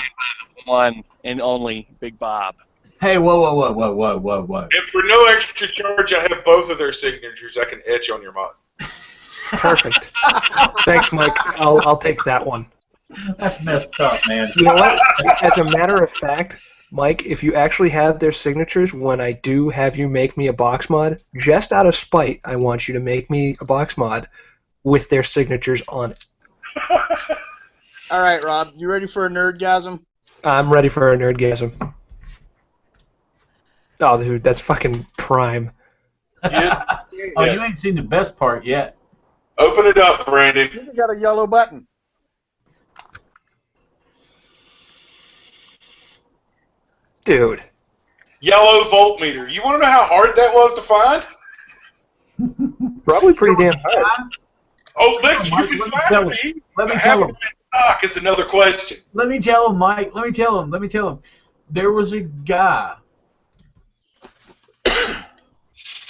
one and only Big Bob. Hey, whoa. And for no extra charge, I have both of their signatures I can etch on your mod. Perfect. Thanks, Mike. I'll take that one. That's messed up, man. You know what? As a matter of fact, Mike, if you actually have their signatures, when I do have you make me a box mod, just out of spite, I want you to make me a box mod with their signatures on it. All right, Rob, you ready for a nerdgasm? I'm ready for a nerdgasm. Oh, dude, that's fucking prime. Yeah. Oh, you ain't seen the best part yet. Open it up, Brandon. You even got a yellow button. Dude. Yellow voltmeter. You want to know how hard that was to find? Probably pretty damn hard. Oh, look, you Mike, can let me find tell me. him. Let me But tell having him. it in stock is another question. Let me tell him, Mike. Let me tell him. There was a guy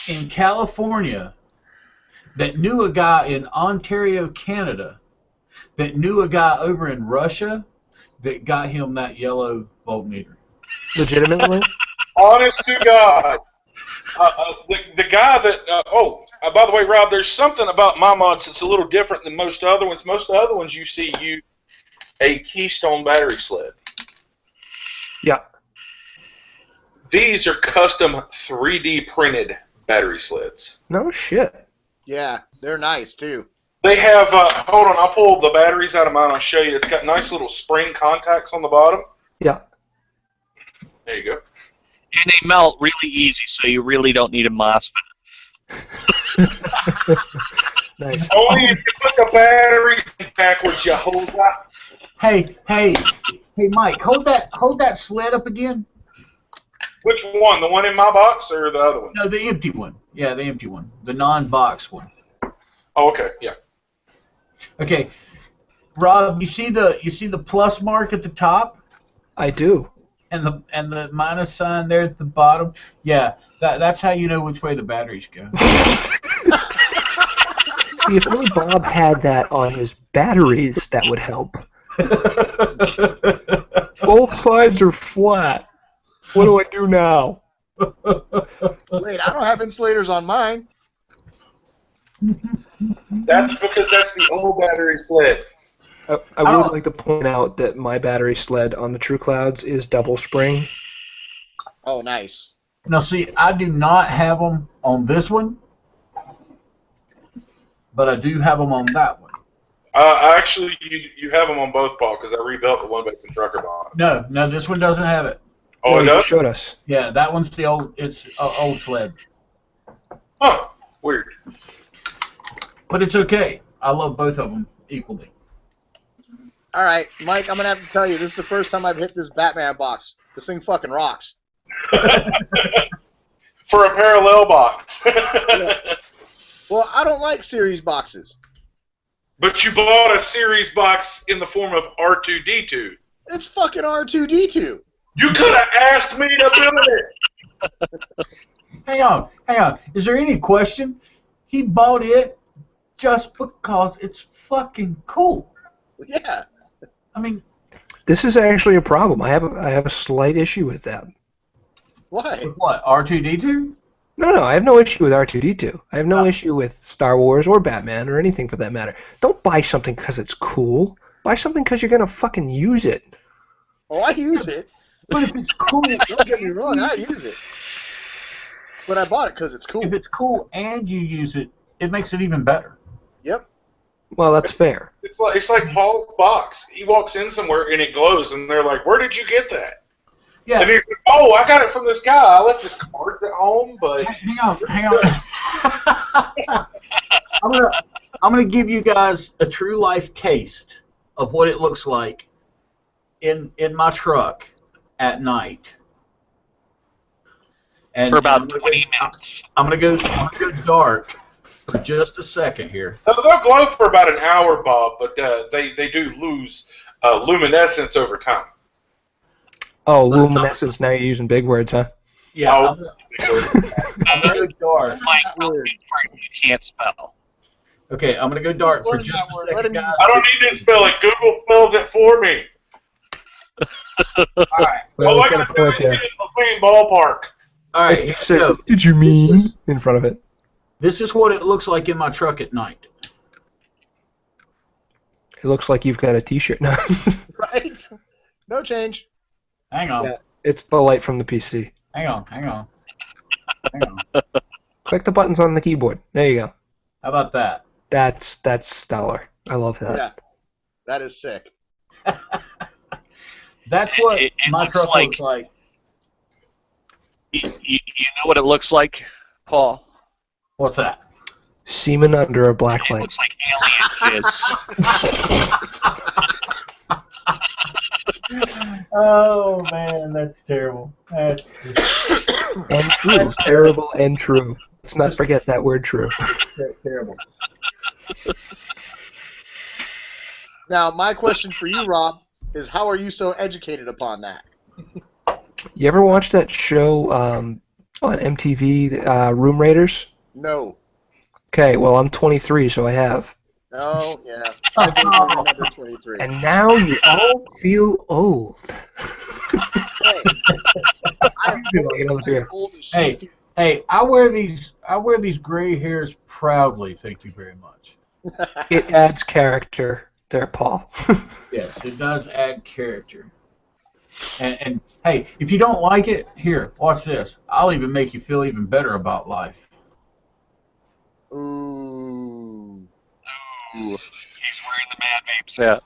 in California that knew a guy in Ontario, Canada, that knew a guy over in Russia that got him that yellow voltmeter. Legitimately? Honest to God. The guy that, by the way, Rob, there's something about my mods that's a little different than most other ones. Most of the other ones you see use a Keystone battery sled. Yeah. These are custom 3D printed battery sleds. No shit. Yeah, they're nice, too. They have, hold on, I'll pull the batteries out of mine, I'll show you. It's got nice little spring contacts on the bottom. Yeah. There you go. And they melt really easy, so you really don't need a MOSFET. Nice. Only if you put the batteries backwards, you hold that. Hey, Mike, hold that sled up again. Which one? The one in my box or the other one? No, the empty one. Yeah, the empty one, the non-box one. Oh, okay, yeah. Okay, Rob, you see the plus mark at the top I do. and the minus sign there at the bottom. Yeah, that's how you know which way the batteries go. See, if only Bob had that on his batteries, that would help. Both sides are flat. What do I do now? Wait, I don't have insulators on mine. That's because that's the old battery sled. I would like to point out that my battery sled on the True Clouds is double spring. Oh, nice. Now, see, I do not have them on this one, but I do have them on that one. Actually, you have them on both, Paul, because I rebuilt the one vaping trucker on. No, this one doesn't have it. Oh, it you does? just showed us. Yeah, that one's the old. It's old sled, Huh. Weird. but it's okay. I love both of them equally. All right, Mike, I'm going to have to tell you, this is the first time I've hit this Batman box. This thing fucking rocks. for a parallel box. Yeah. Well, I don't like series boxes. But you bought a series box in the form of R2-D2. It's fucking R2-D2. You could have asked me to build it. Hang on. Is there any question? He bought it just because it's fucking cool. Yeah. I mean, This is actually a problem. I have a slight issue with that. Why? what, R2-D2? No, I have no issue with R2-D2. I have no issue with Star Wars or Batman or anything for that matter. Don't buy something because it's cool. Buy something because you're going to fucking use it. Oh, I use it. But if it's cool, Don't get me wrong, I use it. But I bought it because it's cool. if it's cool and you use it, it makes it even better. Yep. Well, that's fair. It's like Paul's box. He walks in somewhere and it glows, and they're like, "Where did you get that?" Yeah. And he's like, "Oh, I got it from this guy. I left his cards at home, but." Hang on. I'm gonna give you guys a true life taste of what it looks like in my truck at night. And For about 20 minutes. I'm gonna go dark for just a second here. They'll glow for about an hour, Bob, but they do lose luminescence over time. Oh, luminescence. Now you're using big words, huh? Yeah. Oh. I'm gonna go dark. Like, Word. you can't spell. Okay, I'm gonna go dark for Learn just that a word. Let second, him guys. I don't need to spell it. Google spells it for me. All right. Well, All I got a gotta do point is there. get in the same ballpark. All right. It Here says, we go. "Did you mean?" in front of it. This is what it looks like in my truck at night. It looks like you've got a T-shirt now. Right? No change. Hang on. Yeah. It's the light from the PC. Hang on. Hang on. Click the buttons on the keyboard. There you go. How about that? That's stellar. I love that. Yeah. That is sick. That's what It my looks truck like- looks like. You know what it looks like, Paul? What's that? Semen under a black It light. looks like alien jizz. Oh man, that's terrible. That's And true. Terrible and true. Let's not forget that word true. terrible. Now, my question for you, Rob, is how are you so educated upon that? You ever watch that show on MTV, Room Raiders? No. Okay, well, I'm 23, so I have. Oh, yeah. I do remember 23. And now you all feel old. Hey, I'm Like another beer. old as Hey, shit. hey, I wear these gray hairs proudly. Thank you very much. It adds character there, Paul. Yes, it does add character. And hey, if you don't like it, here, watch this. I'll even make you feel even better about life. Ooh. He's wearing the Mad Vape set.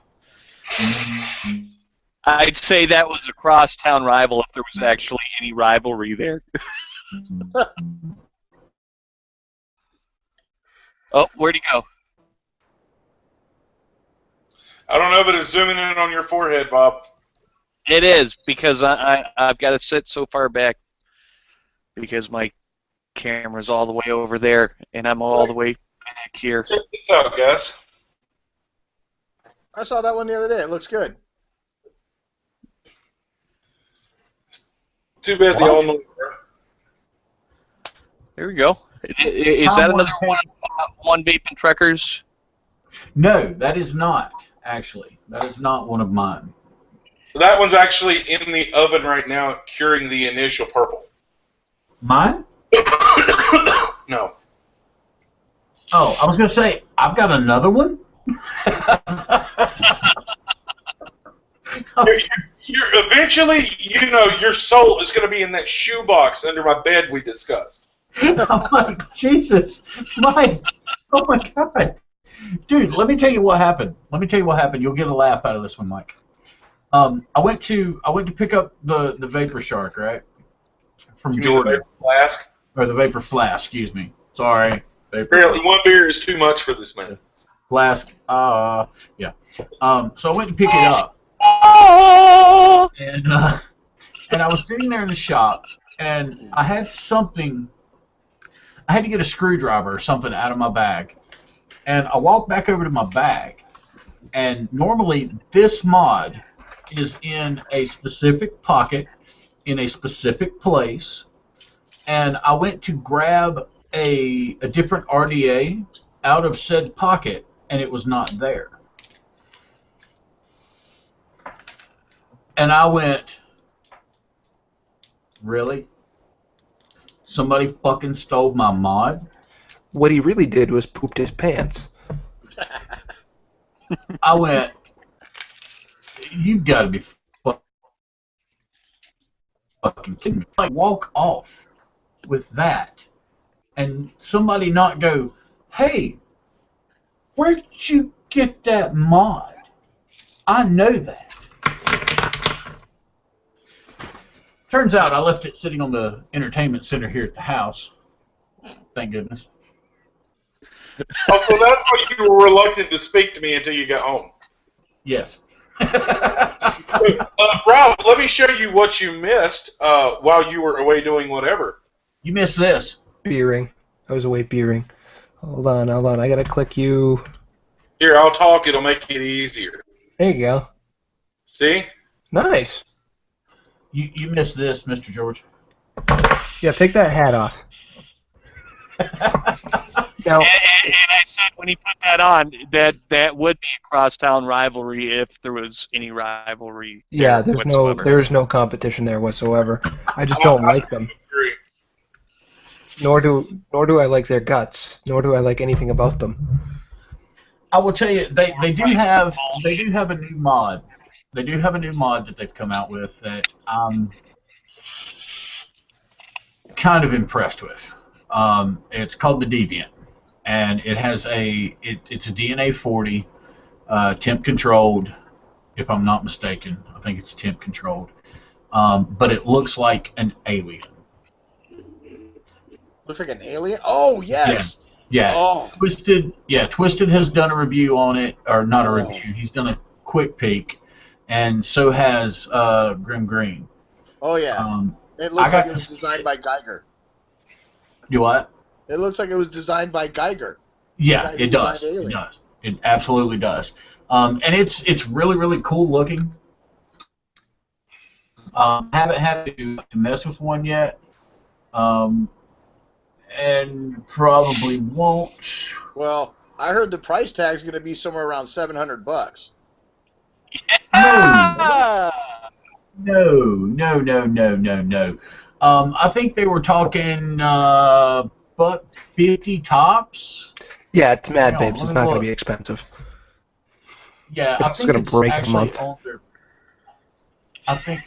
I'd say that was a crosstown rival if there was actually any rivalry there. Oh, where'd he go? I don't know, but it's zooming in on your forehead, Bob. It is, because I've got to sit so far back because my camera's all the way over there, and I'm all the way back here. Check this out, guys. I saw that one the other day. It looks good. Too bad they all know. There we go. Is that another one vaping truckers? No, that is not, actually. That is not one of mine. That one's actually in the oven right now, curing the initial purple. Mine? No. Oh, I was going to say, I've got another one? Eventually, your soul is going to be in that shoebox under my bed we discussed. I'm like, Jesus, Mike, oh my God. Dude, let me tell you what happened. You'll get a laugh out of this one, Mike. I went to pick up the Vapor Shark, right? From You mean Jordan. the vapor flask? Or the Vapor Flask, excuse me. Sorry. Vapor Apparently, one beer is too much for this man. Flask. Yeah. So I went to pick it up. And I was sitting there in the shop, and I had something I had to get a screwdriver or something out of my bag. And I walked back over to my bag. And normally this mod is in a specific pocket, in a specific place. And I went to grab a different RDA out of said pocket, and it was not there. And I went, really? Somebody fucking stole my mod? What he really did was pooped his pants. I went, you've got to be fucking kidding me. I walk off with that, and somebody not go, hey, where'd you get that mod? I know that. Turns out I left it sitting on the entertainment center here at the house. Thank goodness. Oh, so that's why you were reluctant to speak to me until you got home. Yes. Rob, let me show you what you missed while you were away doing whatever. You missed this. Beering. I was away beering. Hold on. I gotta click you. Here, I'll talk. It'll make it easier. There you go. See? Nice. You missed this, Mr. George. Yeah, take that hat off. Now, And I said when he put that on, that would be a crosstown rivalry if there was any rivalry. yeah, whatsoever. there's no competition there whatsoever. I just don't like them. Agree. Nor do I like their guts. Nor do I like anything about them. I will tell you, they do have a new mod. They do have a new mod that they've come out with that I'm kind of impressed with. It's called the Deviant, and it has it's a DNA 40, temp controlled, if I'm not mistaken. I think it's temp controlled, but it looks like an alien. Looks like an alien. Oh yes. Yeah. Oh. Twisted has done a review on it, or not a review. He's done a quick peek, and so has Grim Green. Oh yeah. It looks like it was designed by Geiger. You what? It looks like it was designed by Geiger. Yeah, it does. It does. It absolutely does. And it's really, really cool looking. Haven't had to mess with one yet. And probably won't. Well, I heard the price tag's going to be somewhere around $700. Yeah! No. I think they were talking $150 tops. Yeah, it's Mad Vapes. It's not going to be expensive. Yeah, it's going to break a month. I think.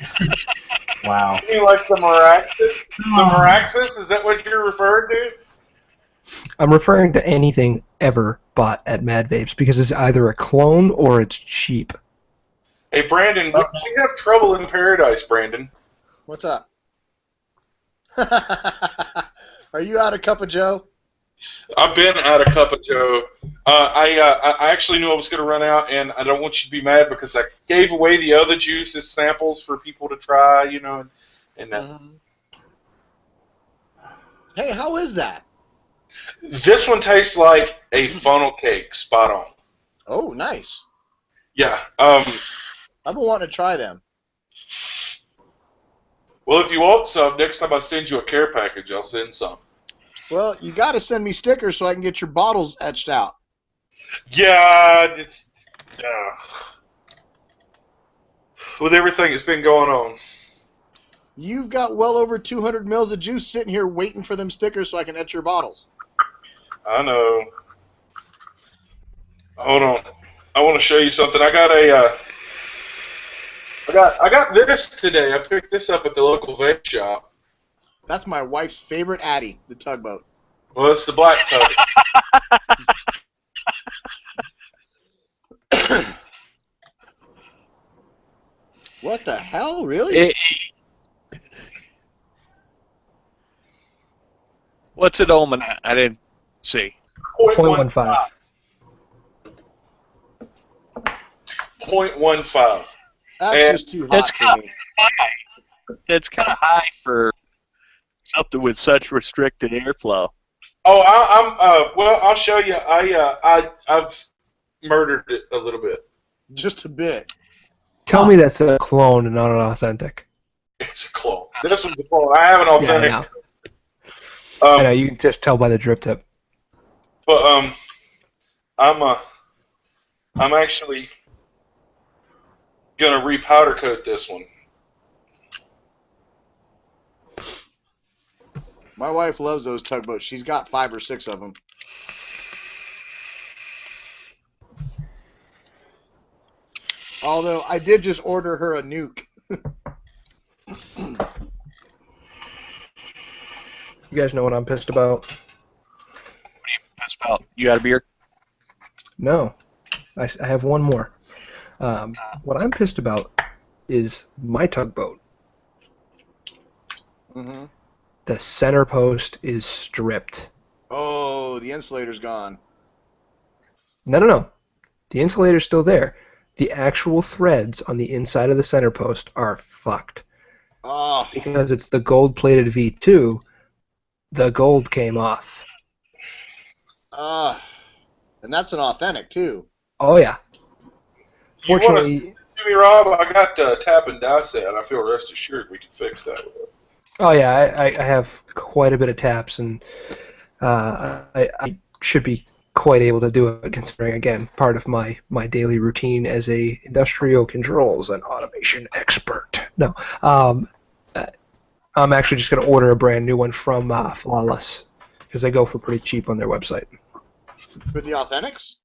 Wow. You like the Meraxis? The Meraxis? Is that what you're referring to? I'm referring to anything ever bought at Mad Vapes because it's either a clone or it's cheap. Hey, Brandon, we have trouble in paradise, Brandon. What's up? Are you out of Cup of Joe? I've been out of Cup of Joe. I actually knew I was going to run out, and I don't want you to be mad because I gave away the other juice as samples for people to try, you know. Hey, how is that? This one tastes like a funnel cake, spot on. Oh, nice. Yeah. I've been wanting to try them. Well, if you want some, next time I send you a care package, I'll send some. Well, you got to send me stickers so I can get your bottles etched out. Yeah, it's with everything that's been going on. You've got well over 200 mils of juice sitting here waiting for them stickers so I can etch your bottles. I know. Hold on. I want to show you something. I got this today. I picked this up at the local vape shop. That's my wife's favorite Addy, the tugboat. Well, it's the black tug. What the hell? Really? What's it omen at? I didn't see. 0.15. 0.15. That's just too hot for me. That's kind of high for something with such restricted airflow. Oh, well, I'll show you. I've murdered it a little bit. Just a bit. Tell me that's a clone and not an authentic. It's a clone. This one's a clone. I have an Yeah, authentic. I know. I know. Um, You can just tell by the drip tip. but I'm actually gonna repowder coat this one. My wife loves those tugboats. She's got 5 or 6 of them. Although I did just order her a nuke. You guys know what I'm pissed about? Pissed about. You got a beer? No. I have one more. What I'm pissed about is my tugboat. Mm-hmm. The center post is stripped. Oh, the insulator's gone. No. The insulator's still there. The actual threads on the inside of the center post are fucked. Oh, Because it's the gold-plated V2, the gold came off. and that's an authentic too. Oh, yeah. You want to Fortunately... do me, Rob? I got tap and die set. I feel rest assured we can fix that with it. Oh, yeah, I have quite a bit of taps, and I should be quite able to do it, considering, again, part of my daily routine as a industrial controls and automation expert. No, I'm actually just going to order a brand new one from Flawless, because they go for pretty cheap on their website. For the authentics?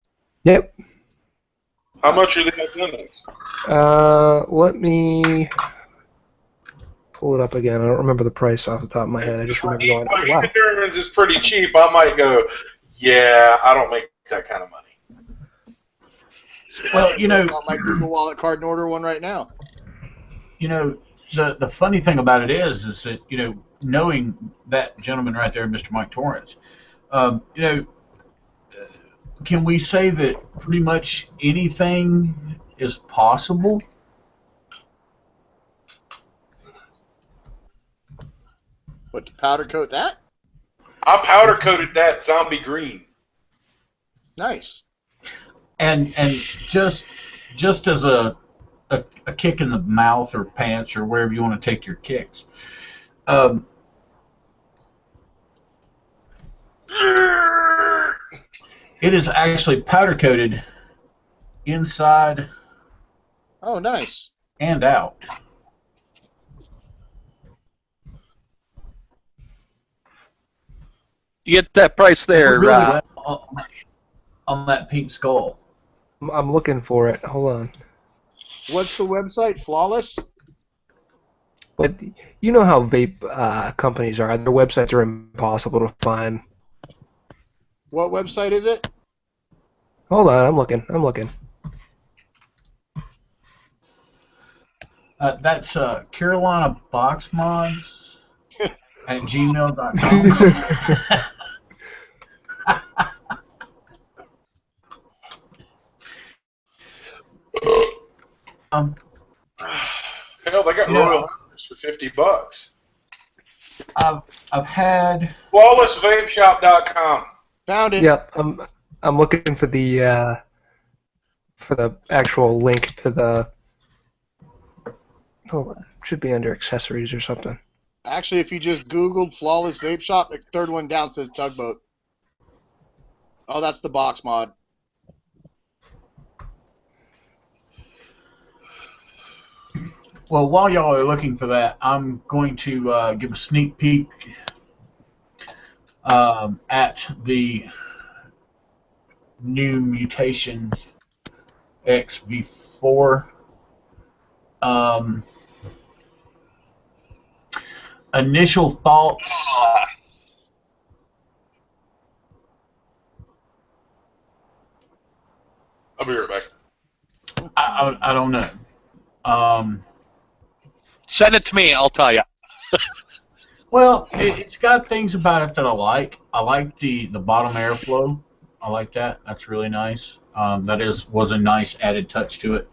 Yep. How much are the authentics? Let me pull it up again. I don't remember the price off the top of my head. I just remember going, oh, wow. If Germans is pretty cheap, I might go, yeah, I don't make that kind of money. Well, you know, I got my Google Wallet card and order one right now. You know, the funny thing about it is that, you know, knowing that gentleman right there, Mr. Mike Torrance, you know, can we say that pretty much anything is possible? What, to powder coat that? I powder coated that zombie green. Nice. And just as a kick in the mouth or pants or wherever you want to take your kicks, it is actually powder coated inside Oh, nice. and out. You get that price there, Really well on that pink skull. I'm looking for it. Hold on. What's the website? Flawless? But you know how vape companies are. Their websites are impossible to find. What website is it? Hold on, I'm looking. That's Carolina Box Mods at gmail.com. Hell, they got Royal Hunters for $50. I've had FlawlessVapeShop.com. Found it. Yep, I'm looking for the actual link to the. Hold on, should be under accessories or something. Actually, if you just Googled Flawless Vape Shop, the third one down says Tugboat. Oh, that's the box mod. Well, while y'all are looking for that, I'm going to give a sneak peek at the new Mutation XV4. Initial thoughts. I'll be right back. I don't know. Send it to me. I'll tell you. Well, it's got things about it that I like. I like the bottom airflow. I like that. That's really nice. That was a nice added touch to it.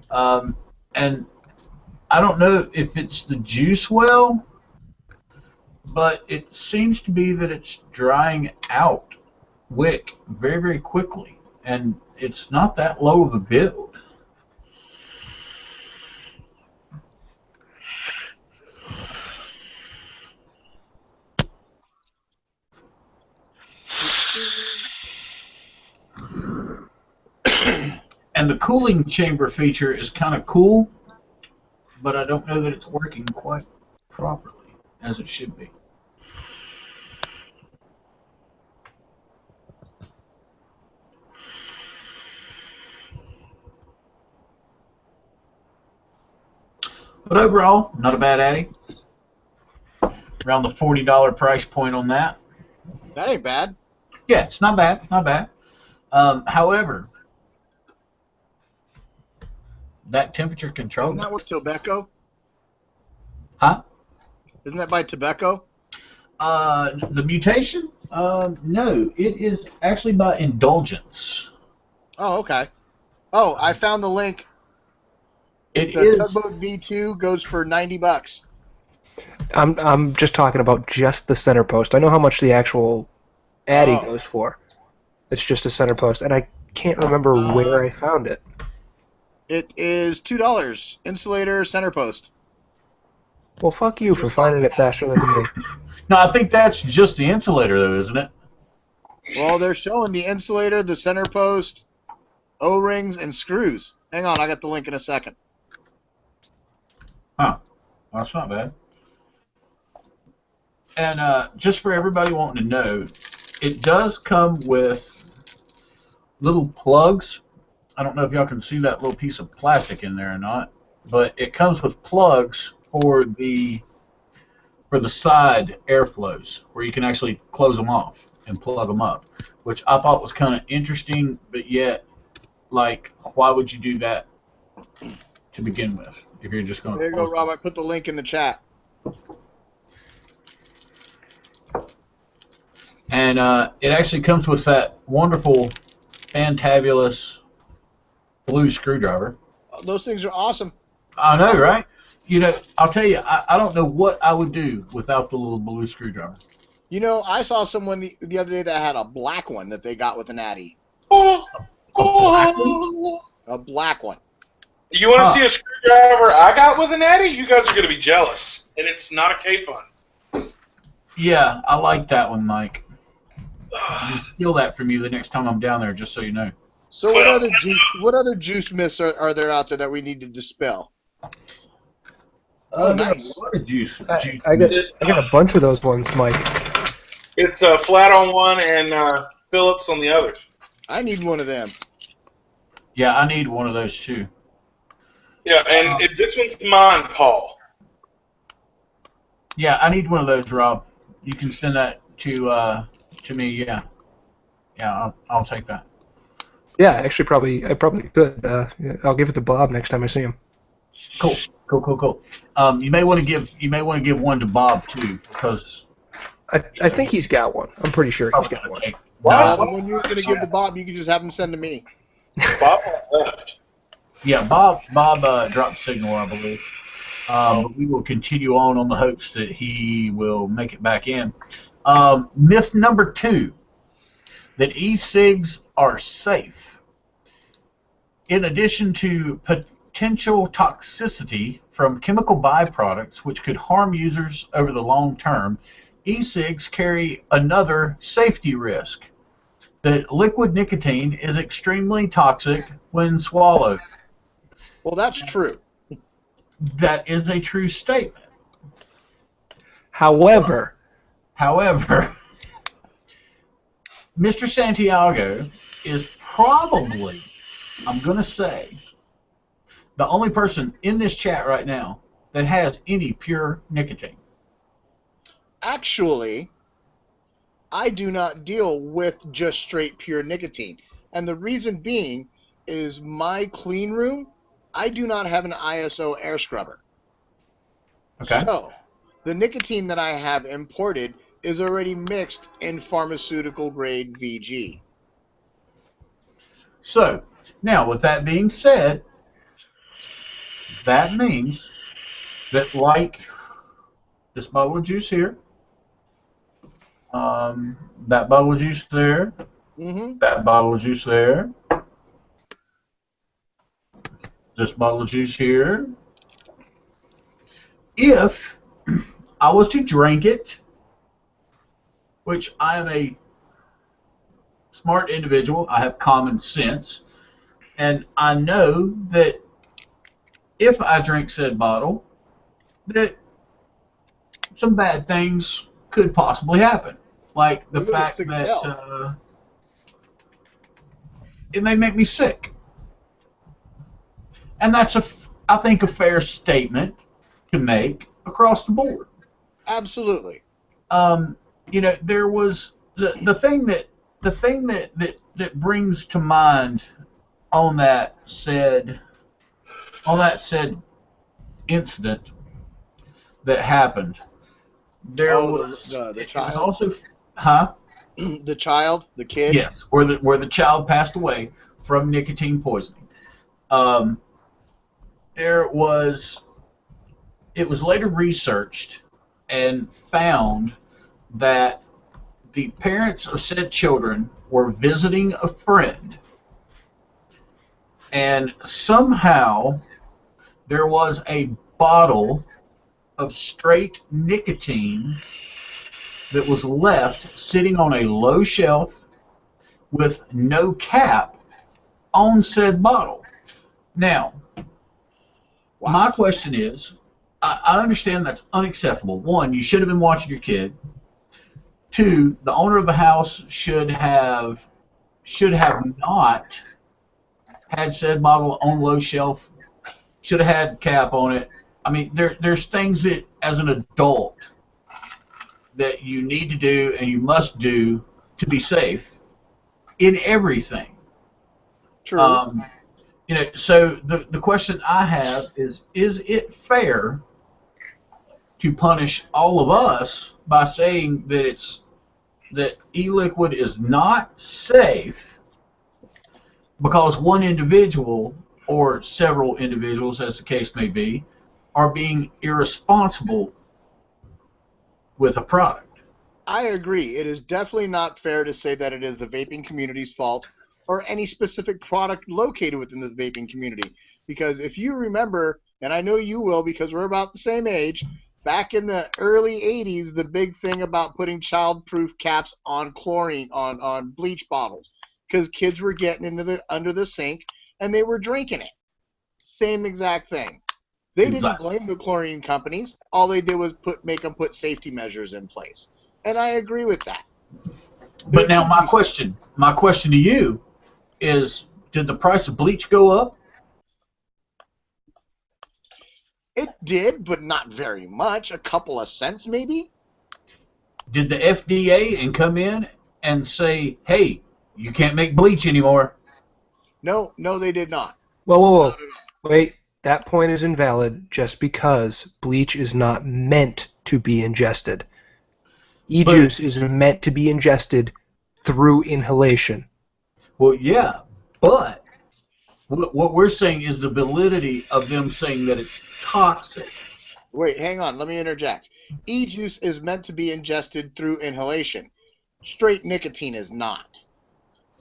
And I don't know if it's the juice well, but it seems to be that it's drying out wick very, very quickly, and it's not that low of a build. And the cooling chamber feature is kind of cool, but I don't know that it's working quite properly as it should be. But overall, not a bad Addy. Around the $40 price point on that. That ain't bad. Yeah, it's not bad, not bad. However, that temperature control. Isn't that with Tobacco? Huh? Isn't that by Tobacco? The mutation? No, it is actually by Indulgence. Oh, okay. Oh, I found the link. It The is. Tugboat V2 goes for $90. I'm just talking about just the center post. I know how much the actual Addy goes for. It's just a center post, and I can't remember where I found it. It is $2. Insulator center post. Well, fuck you for finding it faster than me. No, I think that's just the insulator, though, isn't it? Well, they're showing the insulator, the center post, O-rings, and screws. Hang on, I got the link in a second. Huh. Well, that's not bad. And just for everybody wanting to know, it does come with little plugs. I don't know if y'all can see that little piece of plastic in there or not, but it comes with plugs for the side airflows where you can actually close them off and plug them up, which I thought was kind of interesting, but yet, like, why would you do that to begin with if you're just going to There you go, Rob. I put the link in the chat. And it actually comes with that wonderful, fantabulous blue screwdriver. Those things are awesome. I know, right? You know, I'll tell you, I don't know what I would do without the little blue screwdriver. You know, I saw someone the other day that had a black one that they got with an Addy. A black one? A black one. You want to see a screwdriver I got with an Addy? You guys are going to be jealous. And it's not a K-Fun. Yeah, I like that one, Mike. I'll steal that from you the next time I'm down there, just so you know. So what other juice myths are there out there that we need to dispel? Oh, nice. A lot of juice. I got a bunch of those ones, Mike. It's flat on one and Phillips on the other. I need one of them. Yeah, I need one of those too. Yeah, and this one's mine, Paul. Yeah, I need one of those, Rob. You can send that to me. Yeah, I'll take that. Yeah, actually, I probably could. I'll give it to Bob next time I see him. Cool. You may want to give one to Bob too, because I think he's got one. I'm pretty sure he's got one. The one you're going to give to Bob, you can just have him send to me. Bob left. Yeah, Bob dropped signal, I believe. But we will continue on the hopes that he will make it back in. Myth number 2, that e-cigs are safe. In addition to potential toxicity from chemical byproducts which could harm users over the long term, e-cigs carry another safety risk, that liquid nicotine is extremely toxic when swallowed. Well, that's true. That is a true statement. However, Mr. Santiago is probably, I'm going to say, the only person in this chat right now that has any pure nicotine. Actually, I do not deal with just straight pure nicotine. And the reason being is my clean room, I do not have an ISO air scrubber. Okay. So, the nicotine that I have imported is already mixed in pharmaceutical grade VG. So, now with that being said, that means that, like this bottle of juice here, That bottle of juice there. Mm-hmm. That bottle of juice there. This bottle of juice here. If I was to drink it, which I am a smart individual, I have common sense, and I know that if I drink said bottle, that some bad things could possibly happen. Like the You're gonna get fact sick as that hell. it may make me sick. And that's, I think, a fair statement to make across the board. Absolutely. There was the thing that brings to mind on that said incident that happened. There Oh, was the it was child, also, huh? the child, the kid. Yes, where the child passed away from nicotine poisoning. Um, there was it was later researched and found that the parents of said children were visiting a friend, and somehow there was a bottle of straight nicotine that was left sitting on a low shelf with no cap on said bottle. Now, my question is, I understand that's unacceptable. One, you should have been watching your kid. Two, the owner of the house should have not had said bottle on low shelf. Should have had cap on it. I mean, there's things that as an adult that you need to do and you must do to be safe in everything. True. So the question I have is it fair to punish all of us by saying that e-liquid is not safe because one individual or several individuals, as the case may be, are being irresponsible with a product? I agree. It is definitely not fair to say that it is the vaping community's fault or any specific product located within the vaping community. Because if you remember, and I know you will because we're about the same age, back in the early 80s, the big thing about putting child-proof caps on chlorine, on bleach bottles, because kids were getting under the sink and they were drinking it. Same exact thing. They didn't Exactly. blame the chlorine companies. All they did was make them put safety measures in place. And I agree with that. But now my question to you is, did the price of bleach go up? It did, but not very much. A couple of cents, maybe. Did the FDA and come in and say, hey, you can't make bleach anymore? No, they did not. Whoa. Wait, that point is invalid just because bleach is not meant to be ingested. E-juice is meant to be ingested through inhalation. Well, yeah, but what we're saying is the validity of them saying that it's toxic. Wait, hang on. Let me interject. E-juice is meant to be ingested through inhalation. Straight nicotine is not.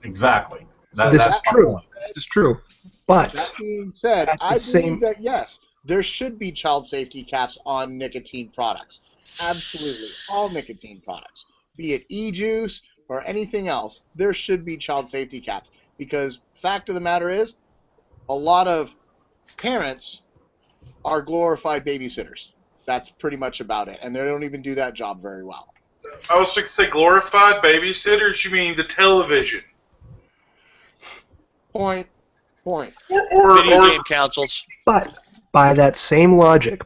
Exactly. This is true. This is true. But that being said, I believe that yes, there should be child safety caps on nicotine products. Absolutely, all nicotine products, be it e-juice or anything else, there should be child safety caps. Because fact of the matter is, a lot of parents are glorified babysitters. That's pretty much about it, and they don't even do that job very well. I was going to say glorified babysitters. You mean the television? Point. Video game consoles. But by that same logic,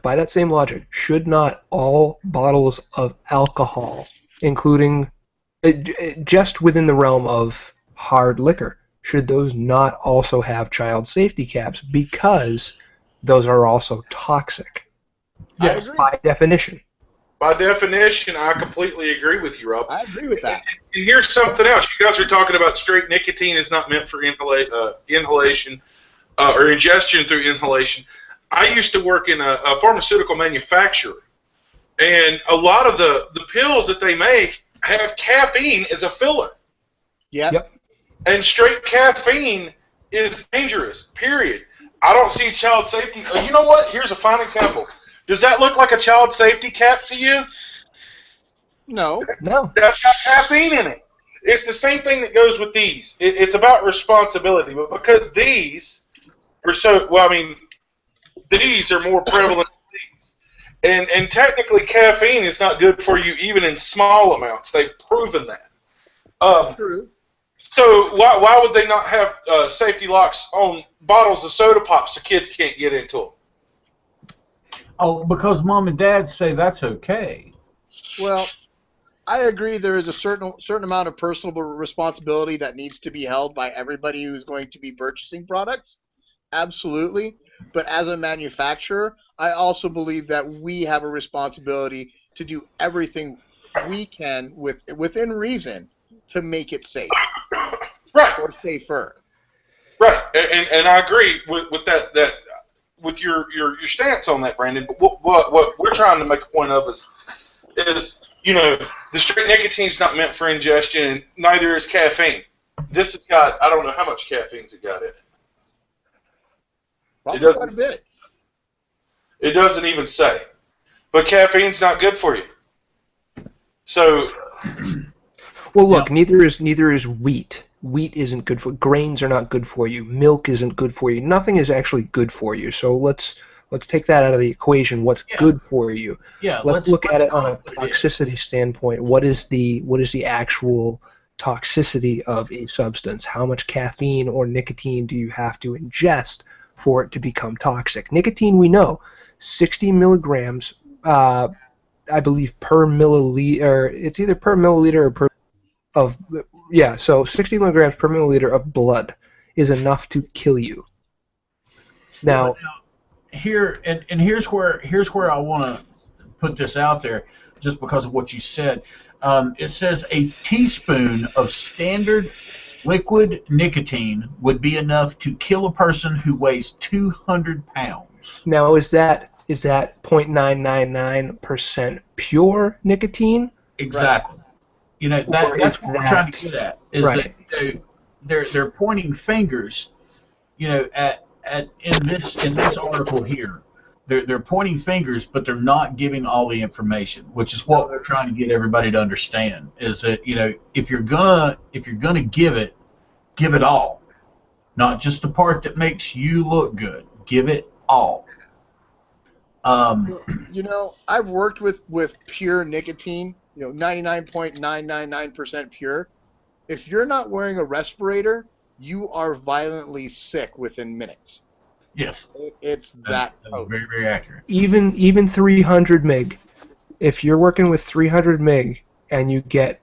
should not all bottles of alcohol, including just within the realm of hard liquor, should those not also have child safety caps because those are also toxic? Yes, by definition. By definition, I completely agree with you, Rob. I agree with that. And here's something else. You guys are talking about straight nicotine is not meant for inhalation or ingestion through inhalation. I used to work in a pharmaceutical manufacturer, and a lot of the pills that they make have caffeine as a filler. Yep. And straight caffeine is dangerous, period. I don't see child safety. You know what? Here's a fine example. Does that look like a child safety cap to you? No. No. That's got caffeine in it. It's the same thing that goes with these. It's about responsibility. But because these are so, well, I mean, these are more prevalent than these. And technically caffeine is not good for you even in small amounts. They've proven that. True. So why would they not have safety locks on bottles of soda pop so kids can't get into them? Oh, because mom and dad say that's okay. Well, I agree there is a certain amount of personal responsibility that needs to be held by everybody who's going to be purchasing products. Absolutely. But as a manufacturer, I also believe that we have a responsibility to do everything we can within reason to make it safe. Right. Or safer. Right. And I agree with that with your stance on that, Brandon. But what we're trying to make a point of is you know, the straight nicotine's not meant for ingestion, and neither is caffeine. This has got, I don't know how much caffeine's it got in it. Probably quite a bit. It doesn't even say. But caffeine's not good for you. So, well, look, neither is wheat. Wheat isn't good for. Grains are not good for you. Milk isn't good for you. Nothing is actually good for you. So let's take that out of the equation. What's good for you? Yeah. Let's look at it on a toxicity standpoint. What is the actual toxicity of a substance? How much caffeine or nicotine do you have to ingest for it to become toxic? Nicotine, we know, 60 milligrams, I believe, per milliliter. It's either per milliliter or per of, yeah, so 60 milligrams per milliliter of blood is enough to kill you. Now, here and here's where I want to put this out there, just because of what you said. It says a teaspoon of standard liquid nicotine would be enough to kill a person who weighs 200 pounds. Now, is that 0.999% pure nicotine? Exactly. You know, that's what we're trying to get at. Is right. that they're pointing fingers, you know, at in this article here. They're pointing fingers, but they're not giving all the information, which is what we're trying to get everybody to understand. Is that, you know, if you're gonna give it all, not just the part that makes you look good. Give it all. You know, I've worked with pure nicotine. You know, 99.999% pure. If you're not wearing a respirator, you are violently sick within minutes. Yes. It's that potent. Very, very accurate. Even 300 meg. If you're working with 300 meg and you get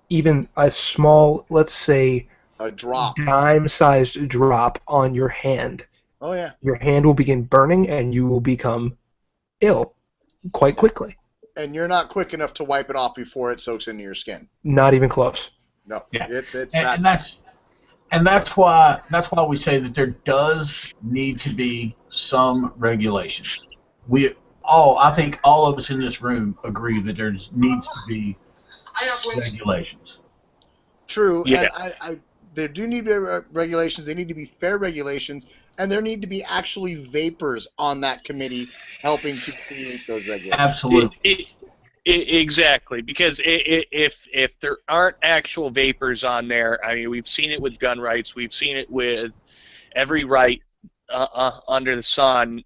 even a small, let's say, a drop, dime-sized drop on your hand, oh yeah, your hand will begin burning and you will become ill quite quickly. And you're not quick enough to wipe it off before it soaks into your skin. Not even close. No. Yeah. It's and that's why we say that there does need to be some regulations. I think all of us in this room agree that there needs to be regulations. True. Yeah. And there do need to be regulations. They need to be fair regulations, and there need to be actually vapors on that committee helping to create those regulations. Absolutely. Exactly, because if there aren't actual vapors on there, I mean, we've seen it with gun rights, we've seen it with every right under the sun,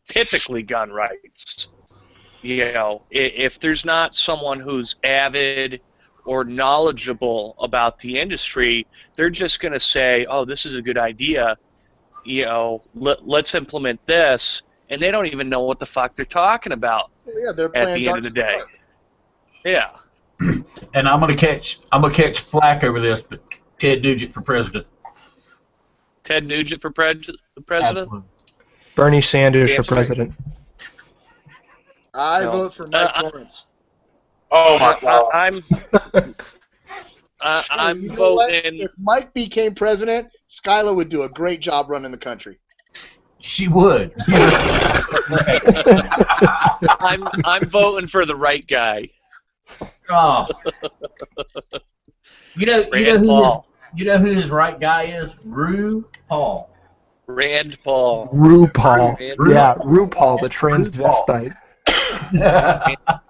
typically gun rights. You know, if there's not someone who's avid or knowledgeable about the industry, they're just going to say, oh, this is a good idea, you know, let's implement this, and they don't even know what the fuck they're talking about Yeah, they're at the end of the day. Yeah. And I'm gonna catch flack over this, but Ted Nugent for president. Ted Nugent for president? Absolutely. Bernie Sanders for president. I vote for Mike Lawrence. Oh my God! I'm you know voting. What? If Mike became president, Skylar would do a great job running the country. She would. I'm voting for the right guy. Oh. You know Rand who Paul. his right guy is? RuPaul. Rand Paul. RuPaul. Rand Yeah, RuPaul, the transvestite.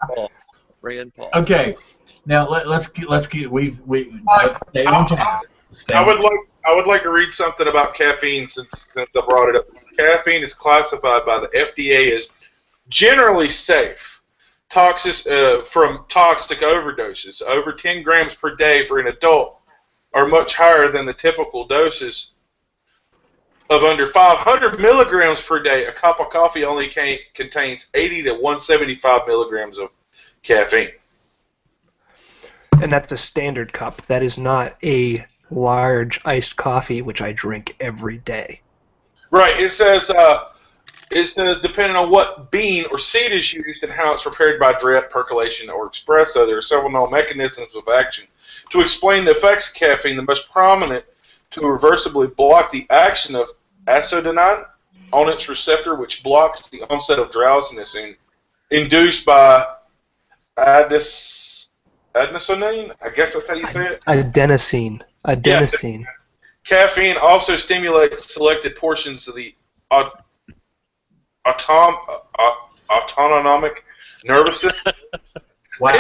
Paul. Rand Paul. Okay, now let's stay on task. I would like to read something about caffeine since I brought it up. Caffeine is classified by the FDA as generally safe. From toxic overdoses. Over 10 grams per day for an adult are much higher than the typical doses of under 500 milligrams per day. A cup of coffee only contains 80 to 175 milligrams of caffeine. And that's a standard cup. That is not a large iced coffee, which I drink every day. Right. It says depending on what bean or seed is used and how it's prepared by drip, percolation, or espresso, there are several known mechanisms of action. To explain the effects of caffeine, the most prominent to reversibly block the action of acidonin on its receptor, which blocks the onset of drowsiness induced by adenosine. I guess that's how you say it. Adenosine. Yeah. Caffeine also stimulates selected portions of the autonomic nervous system. Wow.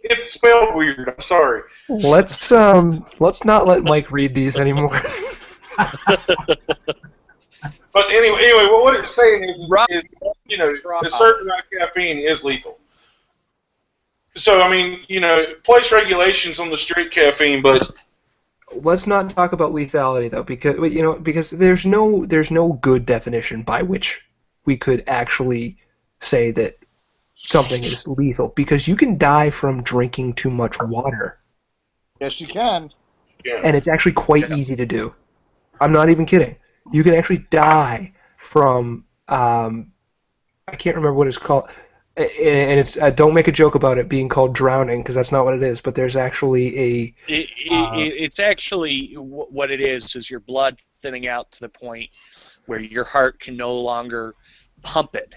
It's spelled weird. I'm sorry. Let's not let Mike read these anymore. But anyway, what it's saying is a certain amount of caffeine is lethal. So I mean, place regulations on the street caffeine, but let's not talk about lethality though, because there's no good definition by which we could actually say that something is lethal, because you can die from drinking too much water. Yes, you can. yeah. And it's actually quite easy to do. I'm not even kidding. You can actually die from I can't remember what it's called, and it's don't make a joke about it being called drowning, because that's not what it is. But there's actually it's actually what it is your blood thinning out to the point where your heart can no longer pump it.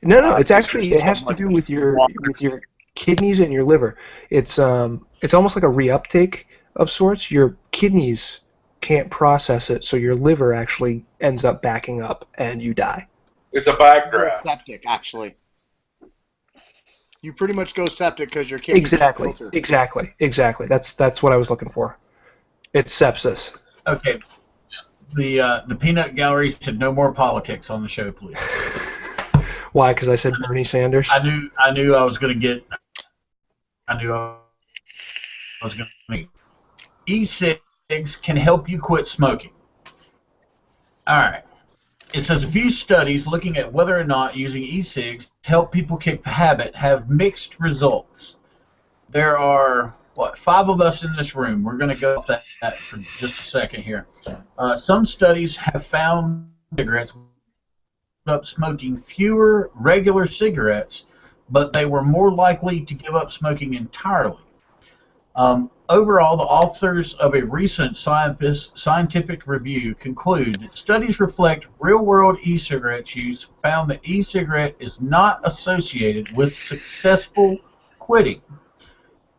No, it's actually, it has to do with your kidneys and your liver. It's almost like a reuptake of sorts. Your kidneys can't process it, so your liver actually ends up backing up and you die. It's a backdraft. Septic, actually. You pretty much go septic because your kidneys Exactly. filter. Exactly. That's what I was looking for. It's sepsis. Okay. The peanut gallery said no more politics on the show, please. Why? Because I said Bernie Sanders. I knew I was going to get. I knew I was going to. E-cigs can help you quit smoking. All right. It says a few studies looking at whether or not using e-cigs to help people kick the habit have mixed results. There are 5 of us in this room. We're going to go off that for just a second here. Some studies have found cigarettes up smoking fewer regular cigarettes, but they were more likely to give up smoking entirely. Overall, the authors of a recent scientific review conclude that studies reflect real-world e-cigarettes use found that e-cigarette is not associated with successful quitting.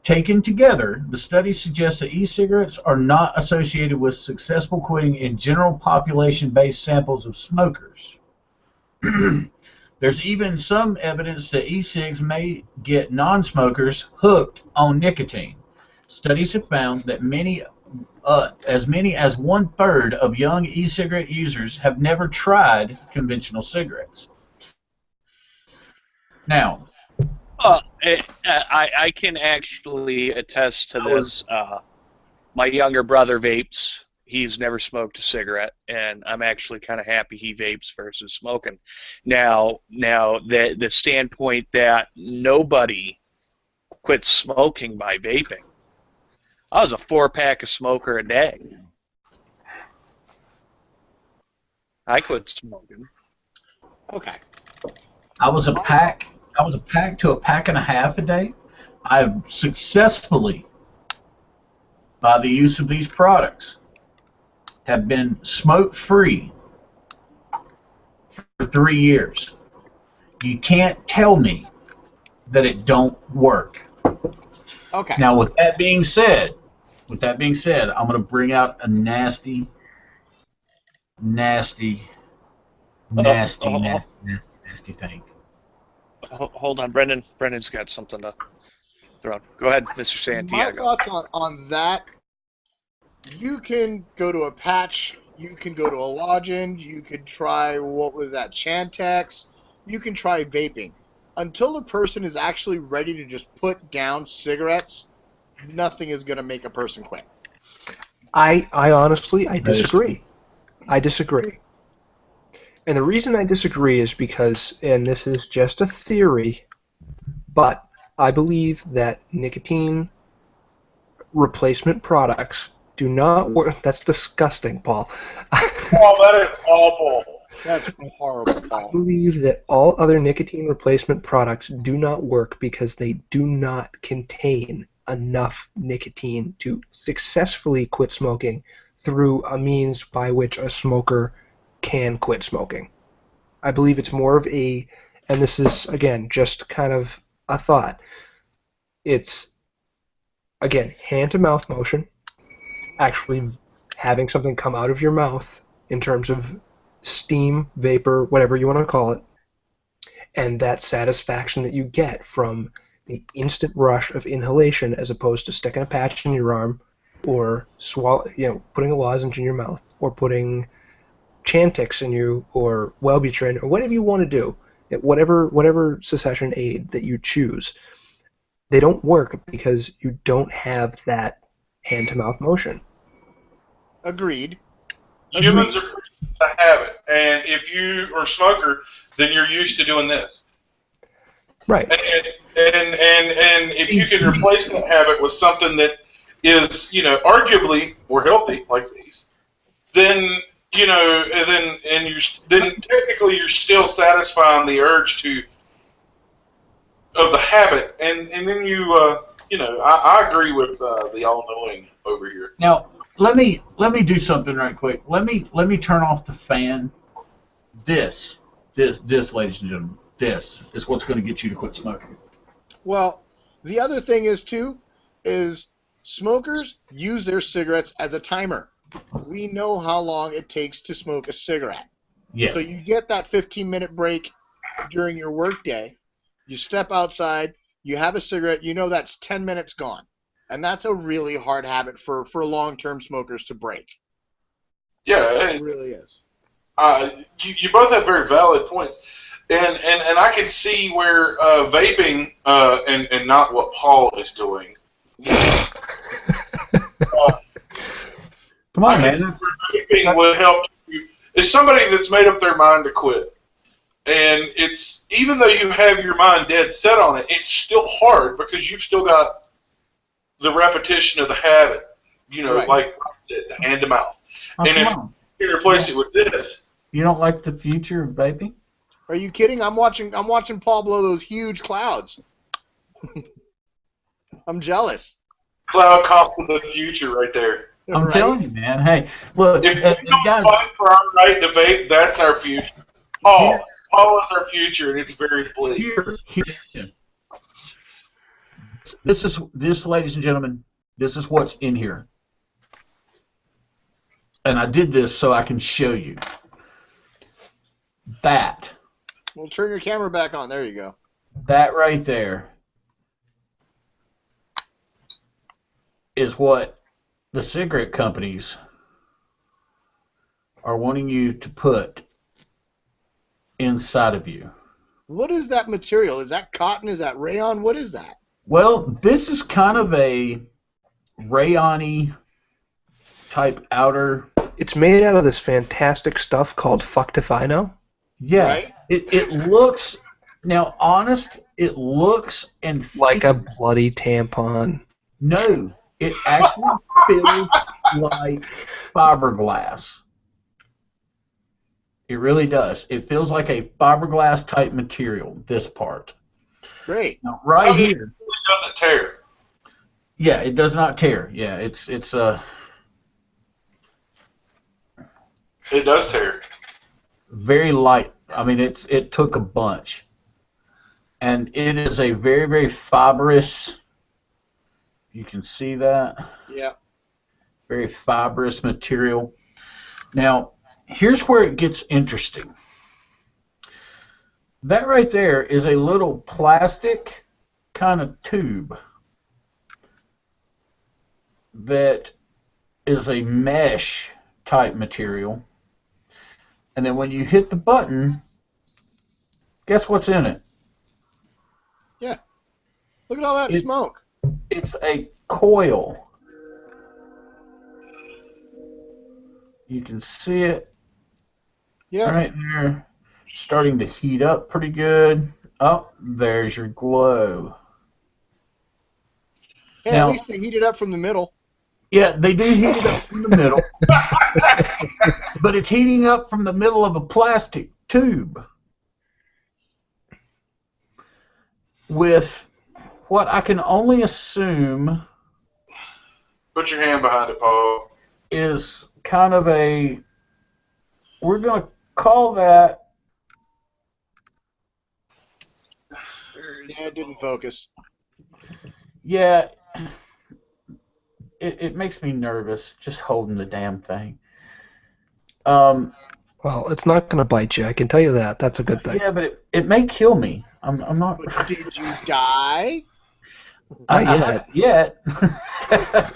Taken together, the studies suggest that e-cigarettes are not associated with successful quitting in general population-based samples of smokers. There's even some evidence that e-cigs may get non-smokers hooked on nicotine. Studies have found that as many as 1/3 of young e-cigarette users have never tried conventional cigarettes. Now, I can actually attest to this. My younger brother vapes. He's never smoked a cigarette, and I'm actually kind of happy he vapes versus smoking. Now the standpoint that nobody quits smoking by vaping. I was a 4-pack of smoker a day. I quit smoking. Okay. I was a pack to a pack and a half a day. I've successfully, by the use of these products, have been smoke-free for 3 years. You can't tell me that it don't work. Okay. Now, with that being said, I'm going to bring out a nasty thing. Hold on, Brendan. Brendan's got something to throw. Go ahead, Mr. My Santiago. thoughts on that, you can go to a patch, you can go to a login, you could try, what was that, Chantex, you can try vaping. Until the person is actually ready to just put down cigarettes, nothing is going to make a person quit. I honestly, I disagree. I disagree. And the reason I disagree is because, and this is just a theory, but I believe that nicotine replacement products do not work. That's disgusting, Paul. Oh, that is awful. That's horrible, I Paul. believe that all other nicotine replacement products do not work because they do not contain enough nicotine to successfully quit smoking through a means by which a smoker can quit smoking. I believe it's more of a, and this is, again, just kind of a thought, it's, again, hand-to-mouth motion, actually having something come out of your mouth in terms of steam, vapor, whatever you want to call it, and that satisfaction that you get from the instant rush of inhalation as opposed to sticking a patch in your arm or putting a lozenge in your mouth or putting Chantix in you or Wellbutrin or whatever you want to do, whatever cessation aid that you choose, they don't work because you don't have that hand-to-mouth motion. Agreed. Humans are creatures of habit, and if you are a smoker, then you're used to doing this. Right. And if you can replace that habit with something that is, arguably more healthy, like these, then then technically you're still satisfying the urge of the habit, and then I agree with the all-knowing over here. Now, let me do something right quick. Let me turn off the fan. This, ladies and gentlemen, this is what's going to get you to quit smoking. Well, the other thing is smokers use their cigarettes as a timer. We know how long it takes to smoke a cigarette. Yeah. So you get that 15-minute break during your workday. You step outside, you have a cigarette, you know that's 10 minutes gone. And that's a really hard habit for long-term smokers to break. Yeah, It really is. You both have very valid points, and I can see where vaping and not what Paul is doing. Come on, man. Vaping would help you. It's somebody that's made up their mind to quit, and it's even though you have your mind dead set on it, it's still hard because you've still got the repetition of the habit. Right. Like I said, the hand to mouth. Oh, and if you can replace it with this. You don't like the future of vaping? Are you kidding? I'm watching Paul blow those huge clouds. I'm jealous. Cloud cost of the future right there. I'm telling you, man. Hey, look, If we don't fight for our right to vape, that's our future. Paul is our future, and it's very bleak. Here. This, ladies and gentlemen, this is what's in here. And I did this so I can show you. That. Well, turn your camera back on. There you go. That right there is what the cigarette companies are wanting you to put inside of you. What is that material? Is that cotton? Is that rayon? What is that? Well, this is kind of a rayon-y type outer. It's made out of this fantastic stuff called Fuctifino. Yeah. Right? It looks, now honest, it looks and like a bloody tampon. No, it actually feels like fiberglass. It really does. It feels like a fiberglass type material, this part. Great. Now, right here. It doesn't tear. Yeah, it does not tear. Yeah, it's It does tear. very light. I mean, it took a bunch. And it is a very, very fibrous You can see that. Yeah. Very fibrous material. Now, here's where it gets interesting. That right there is a little plastic kind of tube that is a mesh type material. And then when you hit the button, guess what's in it? Yeah. Look at all that smoke. It's a coil. You can see it right there, starting to heat up pretty good. Oh, there's your glow. Hey, Now, at least they heat it up from the middle. Yeah, they do heat it up from the middle. But it's heating up from the middle of a plastic tube with what I can only assume Put your hand behind it, Paul. is kind of a, we're going to call that. Yeah, it didn't focus. Yeah, it makes me nervous just holding the damn thing. Well, it's not going to bite you. I can tell you that. That's a good thing. Yeah, but it may kill me. I'm not. But did you die? Not yet. Wait a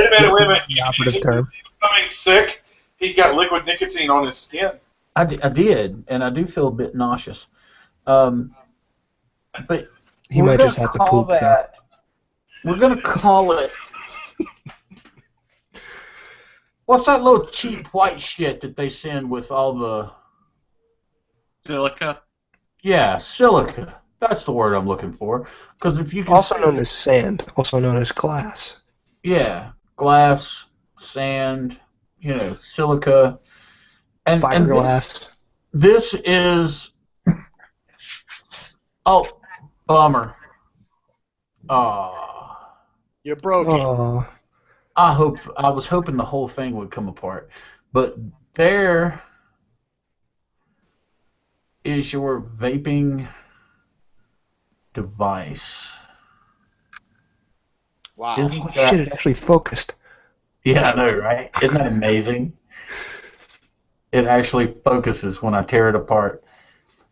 minute. The operative term. Becoming sick. He got liquid nicotine on his skin. I did, and I do feel a bit nauseous. But he might just have to poop that. We're going to call it. What's that little cheap white shit that they send with all the Silica? Yeah, silica. That's the word I'm looking for. Because if you can also known as sand, also known as glass. Yeah, glass, sand, silica, and fiberglass. This is bummer. You broke it. I was hoping the whole thing would come apart, but there is your vaping device. Wow. Holy shit, it actually focused. Yeah, I know, right? Isn't that amazing? It actually focuses when I tear it apart.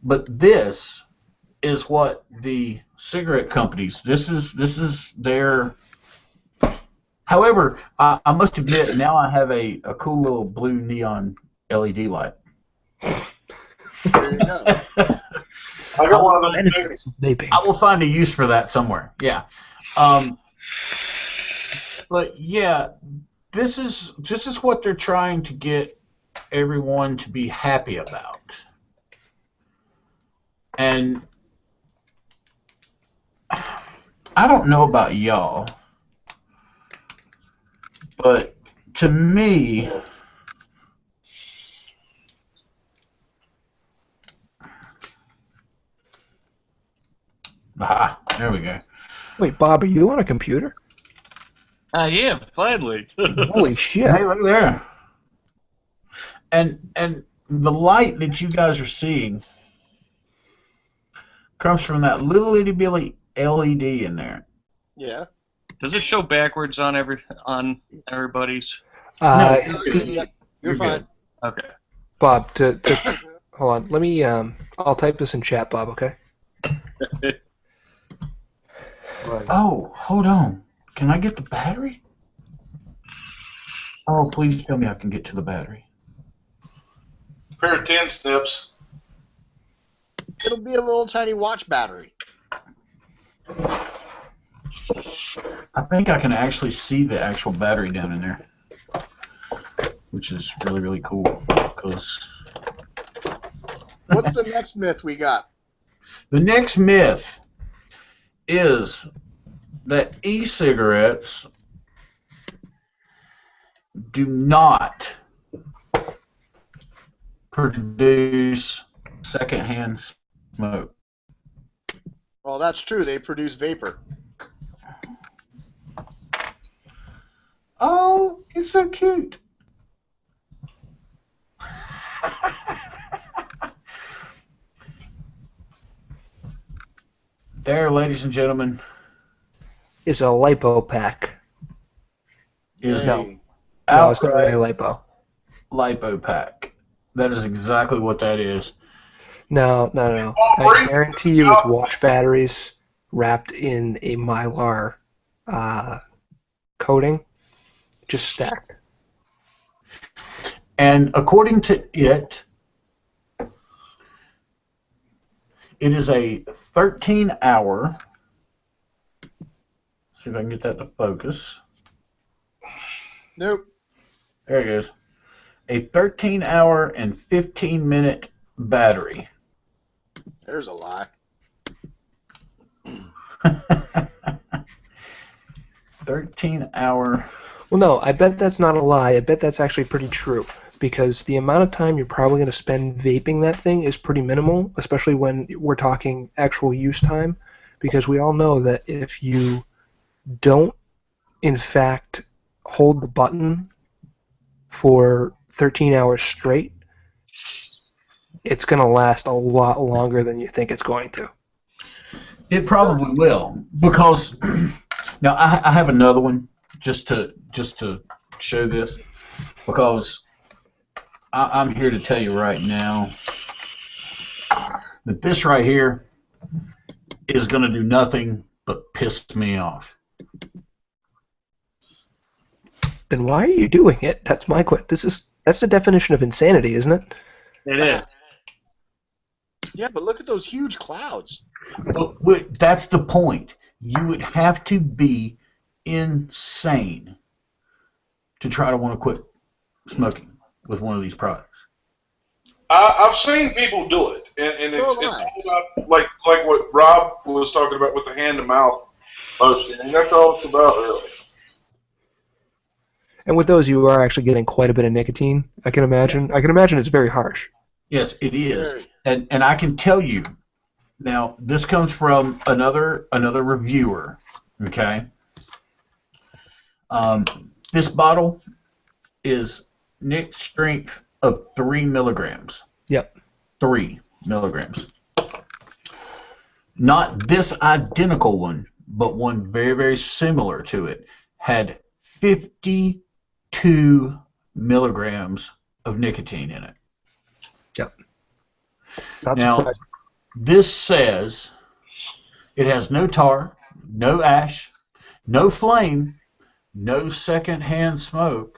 But this is what the cigarette companies, this is their... However, I must admit, now I have a cool little blue neon LED light. There you go. I got one of those too. I will find a use for that somewhere. Yeah. But yeah, this is what they're trying to get everyone to be happy about. And I don't know about y'all, but to me, there we go. Wait, Bob, are you on a computer? I am, gladly. Holy shit. Hey, look there. And the light that you guys are seeing comes from that little itty bitty LED in there. Yeah. Does it show backwards on everybody's? No, You're fine. Okay. Bob, to hold on. Let me. I'll type this in chat, Bob. Okay. Oh, hold on. Can I get the battery? Oh, please tell me I can get to the battery. Pair of 10 snips. It'll be a little tiny watch battery. I think I can actually see the actual battery down in there, which is really, really cool. Because What's the next myth we got? the next myth is that e-cigarettes do not produce secondhand smoke. Well, that's true. They produce vapor. Oh, it's so cute. There, ladies and gentlemen. is a lipo pack. Is Yay. No, it's not really outright lipo. lipo pack. That is exactly what that is. No. I guarantee you it's watch batteries wrapped in a Mylar coating, just stacked. And according to it, it is a 13-hour. See if I can get that to focus. Nope. There it goes. A 13-hour and 15-minute battery. There's a lie. 13-hour. Well, no, I bet that's not a lie. I bet that's actually pretty true because the amount of time you're probably going to spend vaping that thing is pretty minimal, especially when we're talking actual use time, because we all know that if you don't, in fact, hold the button for 13 hours straight, it's going to last a lot longer than you think it's going to. It probably will, because now I have another one just to show this, because I'm here to tell you right now that this right here is going to do nothing but piss me off. Then why are you doing it? That's my question. That's the definition of insanity, isn't it? It is. Yeah, but look at those huge clouds. Well, that's the point. You would have to be insane to try to want to quit smoking with one of these products. I've seen people do it, and it's all about, like what Rob was talking about with the hand-to-mouth motion, and that's all it's about, really. And with those, you are actually getting quite a bit of nicotine. I can imagine. Yes. I can imagine it's very harsh. Yes, it is, and I can tell you. Now, this comes from another reviewer. Okay. This bottle is nic strength of 3 milligrams. Yep. 3 milligrams. Not this identical one, but one very, very similar to it, had 52 milligrams of nicotine in it. Yep. Not Now, surprising. this says it has no tar, no ash, no flame, no secondhand smoke.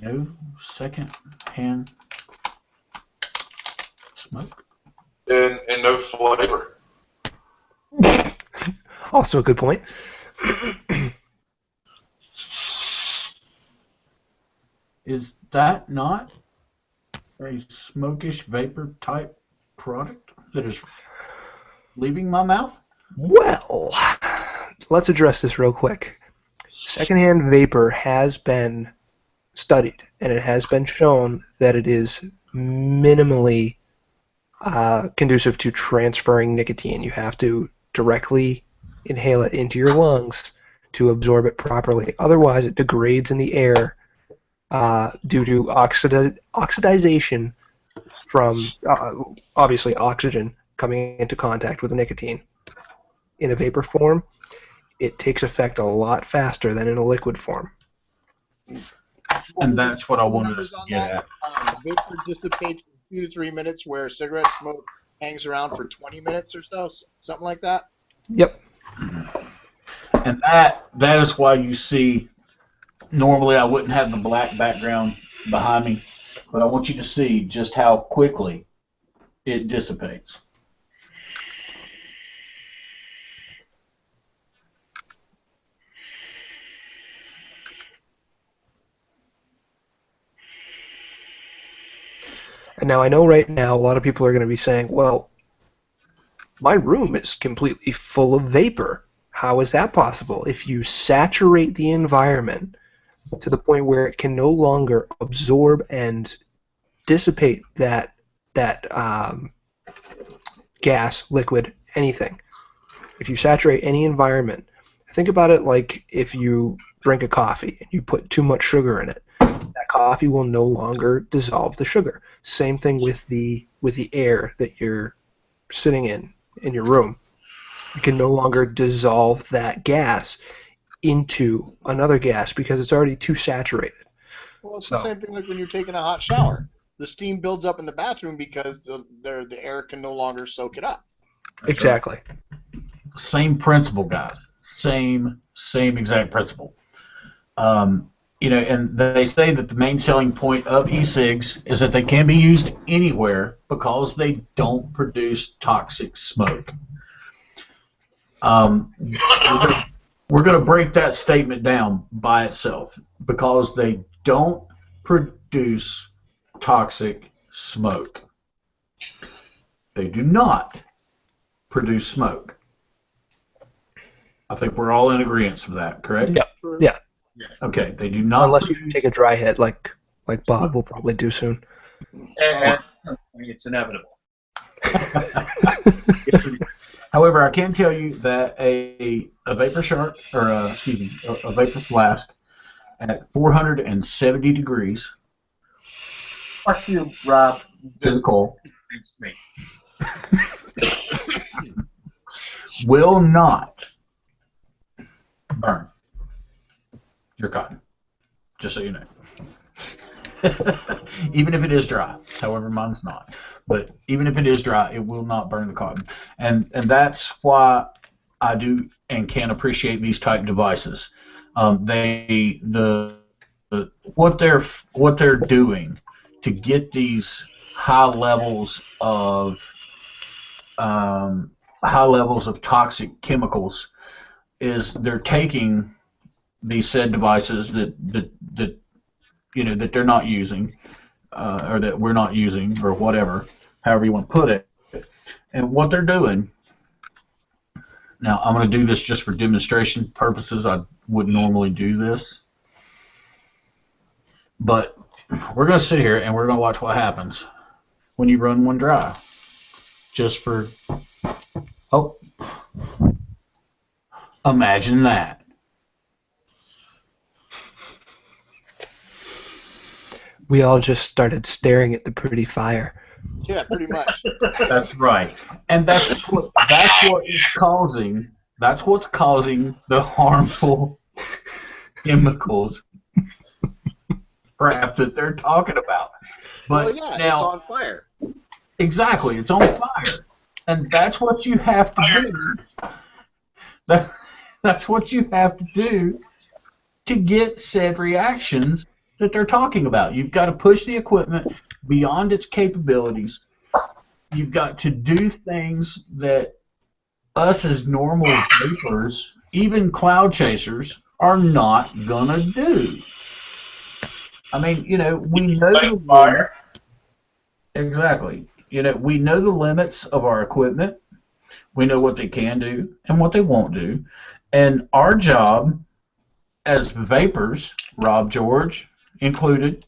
No second-hand smoke. And no flavor. Also a good point. Is that not a smokish vapor type product that is leaving my mouth? Well, let's address this real quick. Secondhand vapor has been studied, and it has been shown that it is minimally conducive to transferring nicotine. You have to directly inhale it into your lungs to absorb it properly. Otherwise, it degrades in the air due to oxidization from, obviously, oxygen coming into contact with the nicotine. In a vapor form, it takes effect a lot faster than in a liquid form. And that's what I wanted to get at. Vapor dissipates in 2 to 3 minutes, where cigarette smoke hangs around for 20 minutes or so, something like that. Yep. And that is why you see, normally I wouldn't have the black background behind me, but I want you to see just how quickly it dissipates. And now I know right now a lot of people are going to be saying, well, my room is completely full of vapor. How is that possible? If you saturate the environment to the point where it can no longer absorb and dissipate that gas, liquid, anything. If you saturate any environment, think about it like if you drink a coffee and you put too much sugar in it. That coffee will no longer dissolve the sugar. Same thing with the air that you're sitting in your room. It can no longer dissolve that gas into another gas because it's already too saturated. Well, it's the same thing like when you're taking a hot shower. The steam builds up in the bathroom because the air can no longer soak it up. That's exactly. Right. Same principle, guys. Same exact principle. And they say that the main selling point of e-cigs is that they can be used anywhere because they don't produce toxic smoke. We're going to break that statement down by itself because they don't produce toxic smoke. They do not produce smoke. I think we're all in agreement with that, correct? Yep. Yeah. Okay, they do not. Unless you take a dry hit like Bob will probably do soon. I mean, it's inevitable. However, I can tell you that a vapor shark, or a vapor flask at 470 degrees. Fuck you, Rob. Physical. Me. Will not burn your cotton. Just so you know. Even if it is dry. However, mine's not. But even if it is dry, it will not burn the cotton. And that's why I do and can appreciate these type devices. What they're doing to get these high levels of toxic chemicals is they're taking these said devices that they're not using, or that we're not using, or whatever, however you want to put it. And what they're doing, now I'm going to do this just for demonstration purposes. I wouldn't normally do this, but we're going to sit here and we're going to watch what happens when you run one dry. Just for, imagine that. We all just started staring at the pretty fire. Yeah, pretty much. That's right, and that's what is causing. That's what's causing the harmful chemicals crap that they're talking about. But well, yeah, now, it's on fire. Exactly, it's on fire, and that's what you have to do. That's what you have to do to get said reactions that they're talking about. You've got to push the equipment beyond its capabilities. You've got to do things that us as normal vapors, even cloud chasers, are not gonna do. I mean, we know the fire. Exactly. We know the limits of our equipment. We know what they can do and what they won't do. And our job as vapors, Rob George included,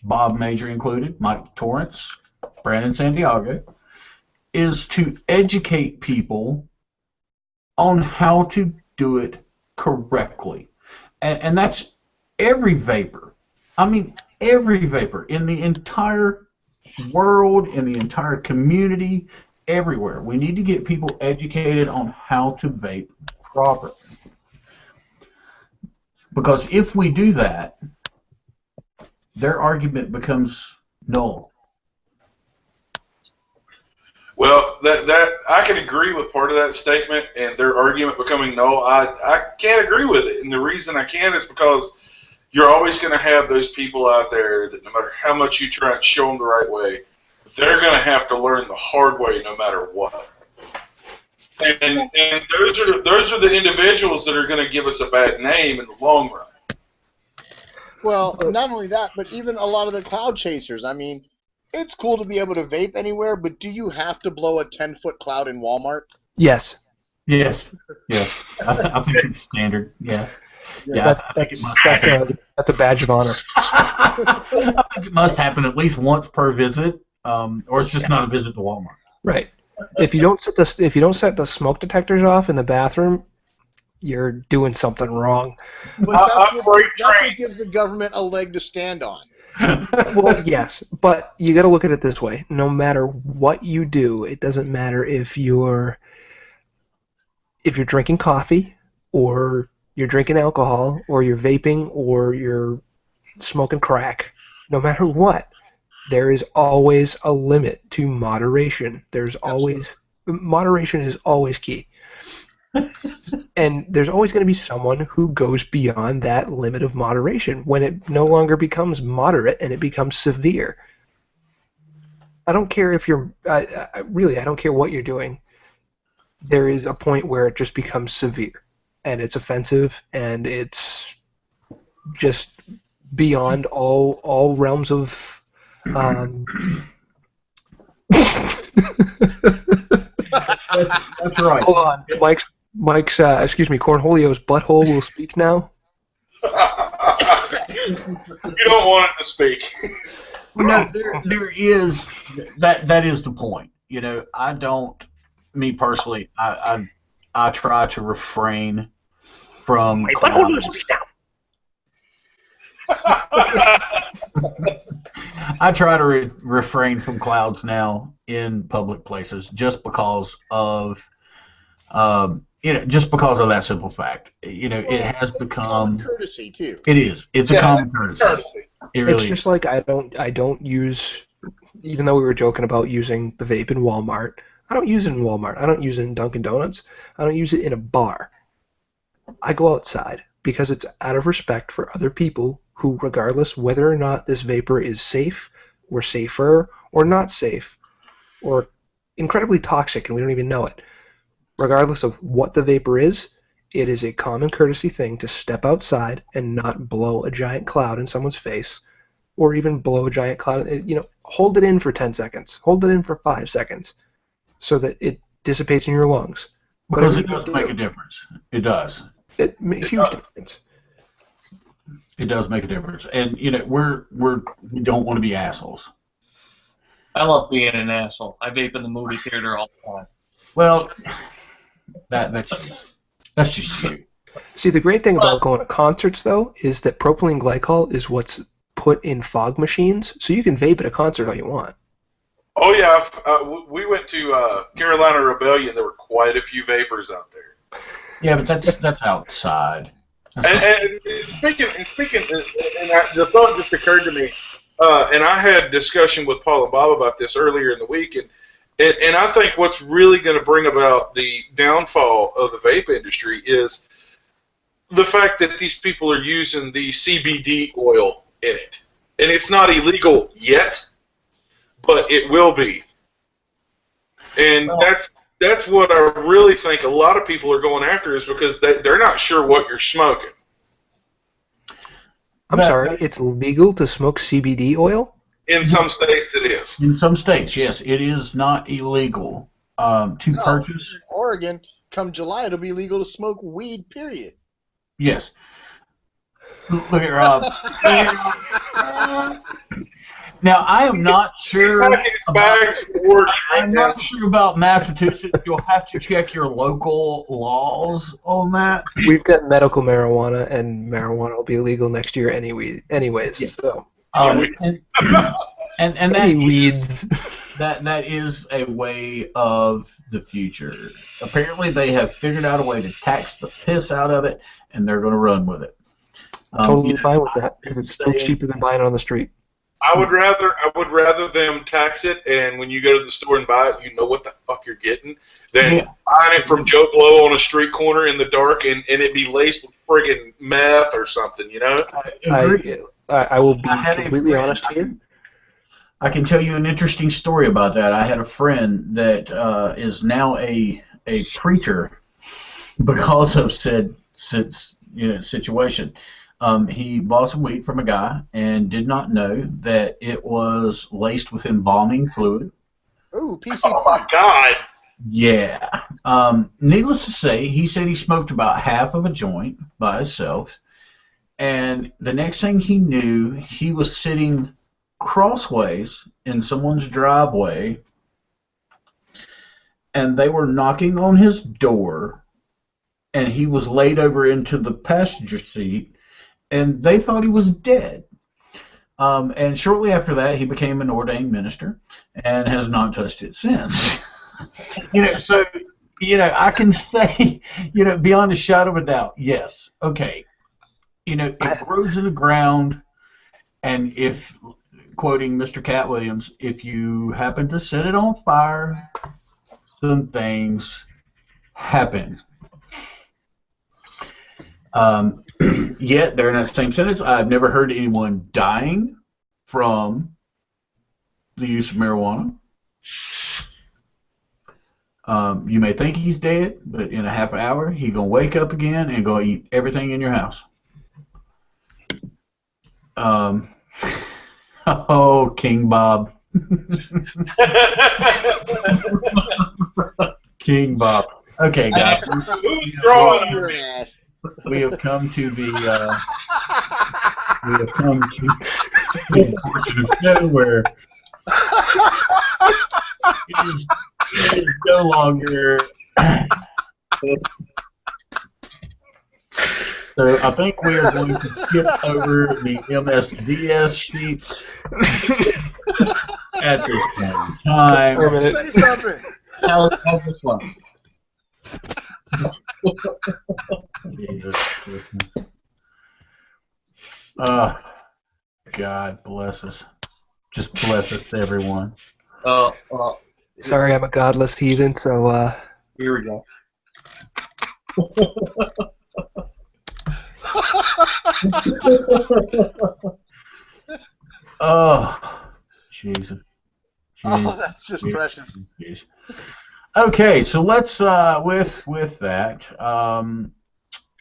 Bob Major included, Mike Torrance, Brandon Santiago, is to educate people on how to do it correctly. And that's every vapor. I mean, every vapor in the entire world, in the entire community, everywhere. We need to get people educated on how to vape properly. Because if we do that, their argument becomes null. Well, that I can agree with part of that statement, and their argument becoming null. I can't agree with it, and the reason I can't is because you're always going to have those people out there that no matter how much you try and show them the right way, they're going to have to learn the hard way no matter what. And those are the individuals that are going to give us a bad name in the long run. Well, not only that, but even a lot of the cloud chasers. I mean, it's cool to be able to vape anywhere, but do you have to blow a 10-foot cloud in Walmart? Yes. Yes. Yes. I think it's standard. Yeah. Yeah. That's a badge of honor. I think it must happen at least once per visit, or it's just not a visit to Walmart. Right. If you don't set the smoke detectors off in the bathroom, you're doing something wrong. But that's what gives the government a leg to stand on. Well, yes, but you got to look at it this way. No matter what you do, it doesn't matter if you're if you're drinking coffee, or you're drinking alcohol, or you're vaping, or you're smoking crack, no matter what, there is always a limit to moderation. Moderation is always key. And there's always going to be someone who goes beyond that limit of moderation when it no longer becomes moderate and it becomes severe. I don't care if you're I don't care what you're doing. There is a point where it just becomes severe, and it's offensive, and it's just beyond all realms of That's right. Hold on, Mike's Cornholio's butthole will speak now. You don't want it to speak. No, there is that is the point. You know, I don't. Me personally, I try to refrain from. I try to refrain from clouds now in public places just because of, just because of that simple fact. You know, it has become courtesy too. It is. It's a common courtesy. It really it's just like I don't use. Even though we were joking about using the vape in Walmart, I don't use it in Walmart. I don't use it in Dunkin' Donuts. I don't use it in a bar. I go outside because it's out of respect for other people who, regardless whether or not this vapor is safe or safer or not safe or incredibly toxic and we don't even know it, regardless of what the vapor is, it is a common courtesy thing to step outside and not blow a giant cloud in someone's face or even blow a giant cloud. Hold it in for 10 seconds. Hold it in for 5 seconds so that it dissipates in your lungs. Because it does make a difference. It does. It makes a huge difference. It does make a difference, and we don't want to be assholes. I love being an asshole. I vape in the movie theater all the time. Well, that's just you. See, the great thing about going to concerts, though, is that propylene glycol is what's put in fog machines, so you can vape at a concert all you want. Oh yeah, we went to Carolina Rebellion. There were quite a few vapors out there. Yeah, but that's outside. And speaking, the thought just occurred to me, and I had a discussion with Paul and Bob about this earlier in the week, and I think what's really going to bring about the downfall of the vape industry is the fact that these people are using the CBD oil in it, and it's not illegal yet, but it will be, and that's what I really think a lot of people are going after is because they're not sure what you're smoking. I'm sorry, it's legal to smoke CBD oil? In some states it is. In some states, yes. It is not illegal to purchase. In Oregon, come July, it'll be legal to smoke weed, period. Yes. Look at Rob. Now, I am not sure. I'm not sure about Massachusetts. You'll have to check your local laws on that. We've got medical marijuana, and marijuana will be illegal next year anyways. Yeah. So. And that weeds. That is a way of the future. Apparently, they have figured out a way to tax the piss out of it, and they're going to run with it. Totally fine with that because it's still cheaper than buying it on the street. I would rather them tax it, and when you go to the store and buy it, you know what the fuck you're getting, than buying it from Joe Blow on a street corner in the dark and it be laced with friggin' meth or something, you know? I will be completely honest here. I can tell you an interesting story about that. I had a friend that is now a preacher because of said situation. He bought some weed from a guy and did not know that it was laced with embalming fluid. Ooh, PCP. Oh my God! Yeah. Needless to say, he said he smoked about half of a joint by himself, and the next thing he knew, he was sitting crossways in someone's driveway, and they were knocking on his door, and he was laid over into the passenger seat, and they thought he was dead. And shortly after that, he became an ordained minister and has not touched it since. So I can say, beyond a shadow of a doubt, yes. Okay. It grows in the ground, and if, quoting Mr. Cat Williams, if you happen to set it on fire, some things happen. Yet, they're in that same sentence. I've never heard anyone dying from the use of marijuana. You may think he's dead, but in a half hour, he's going to wake up again and go eat everything in your house. Oh, King Bob. King Bob. Okay, guys. We have come to the unfortunate show where it is no longer. So I think we are going to skip over the MSDS sheets at this point in time. Say something. How's this one? Jesus Christmas. God bless us. Just bless us, everyone. Sorry, I'm a godless heathen, so Here we go. Oh, Jesus. Oh, that's just precious. Jeez. Okay, so let's with that.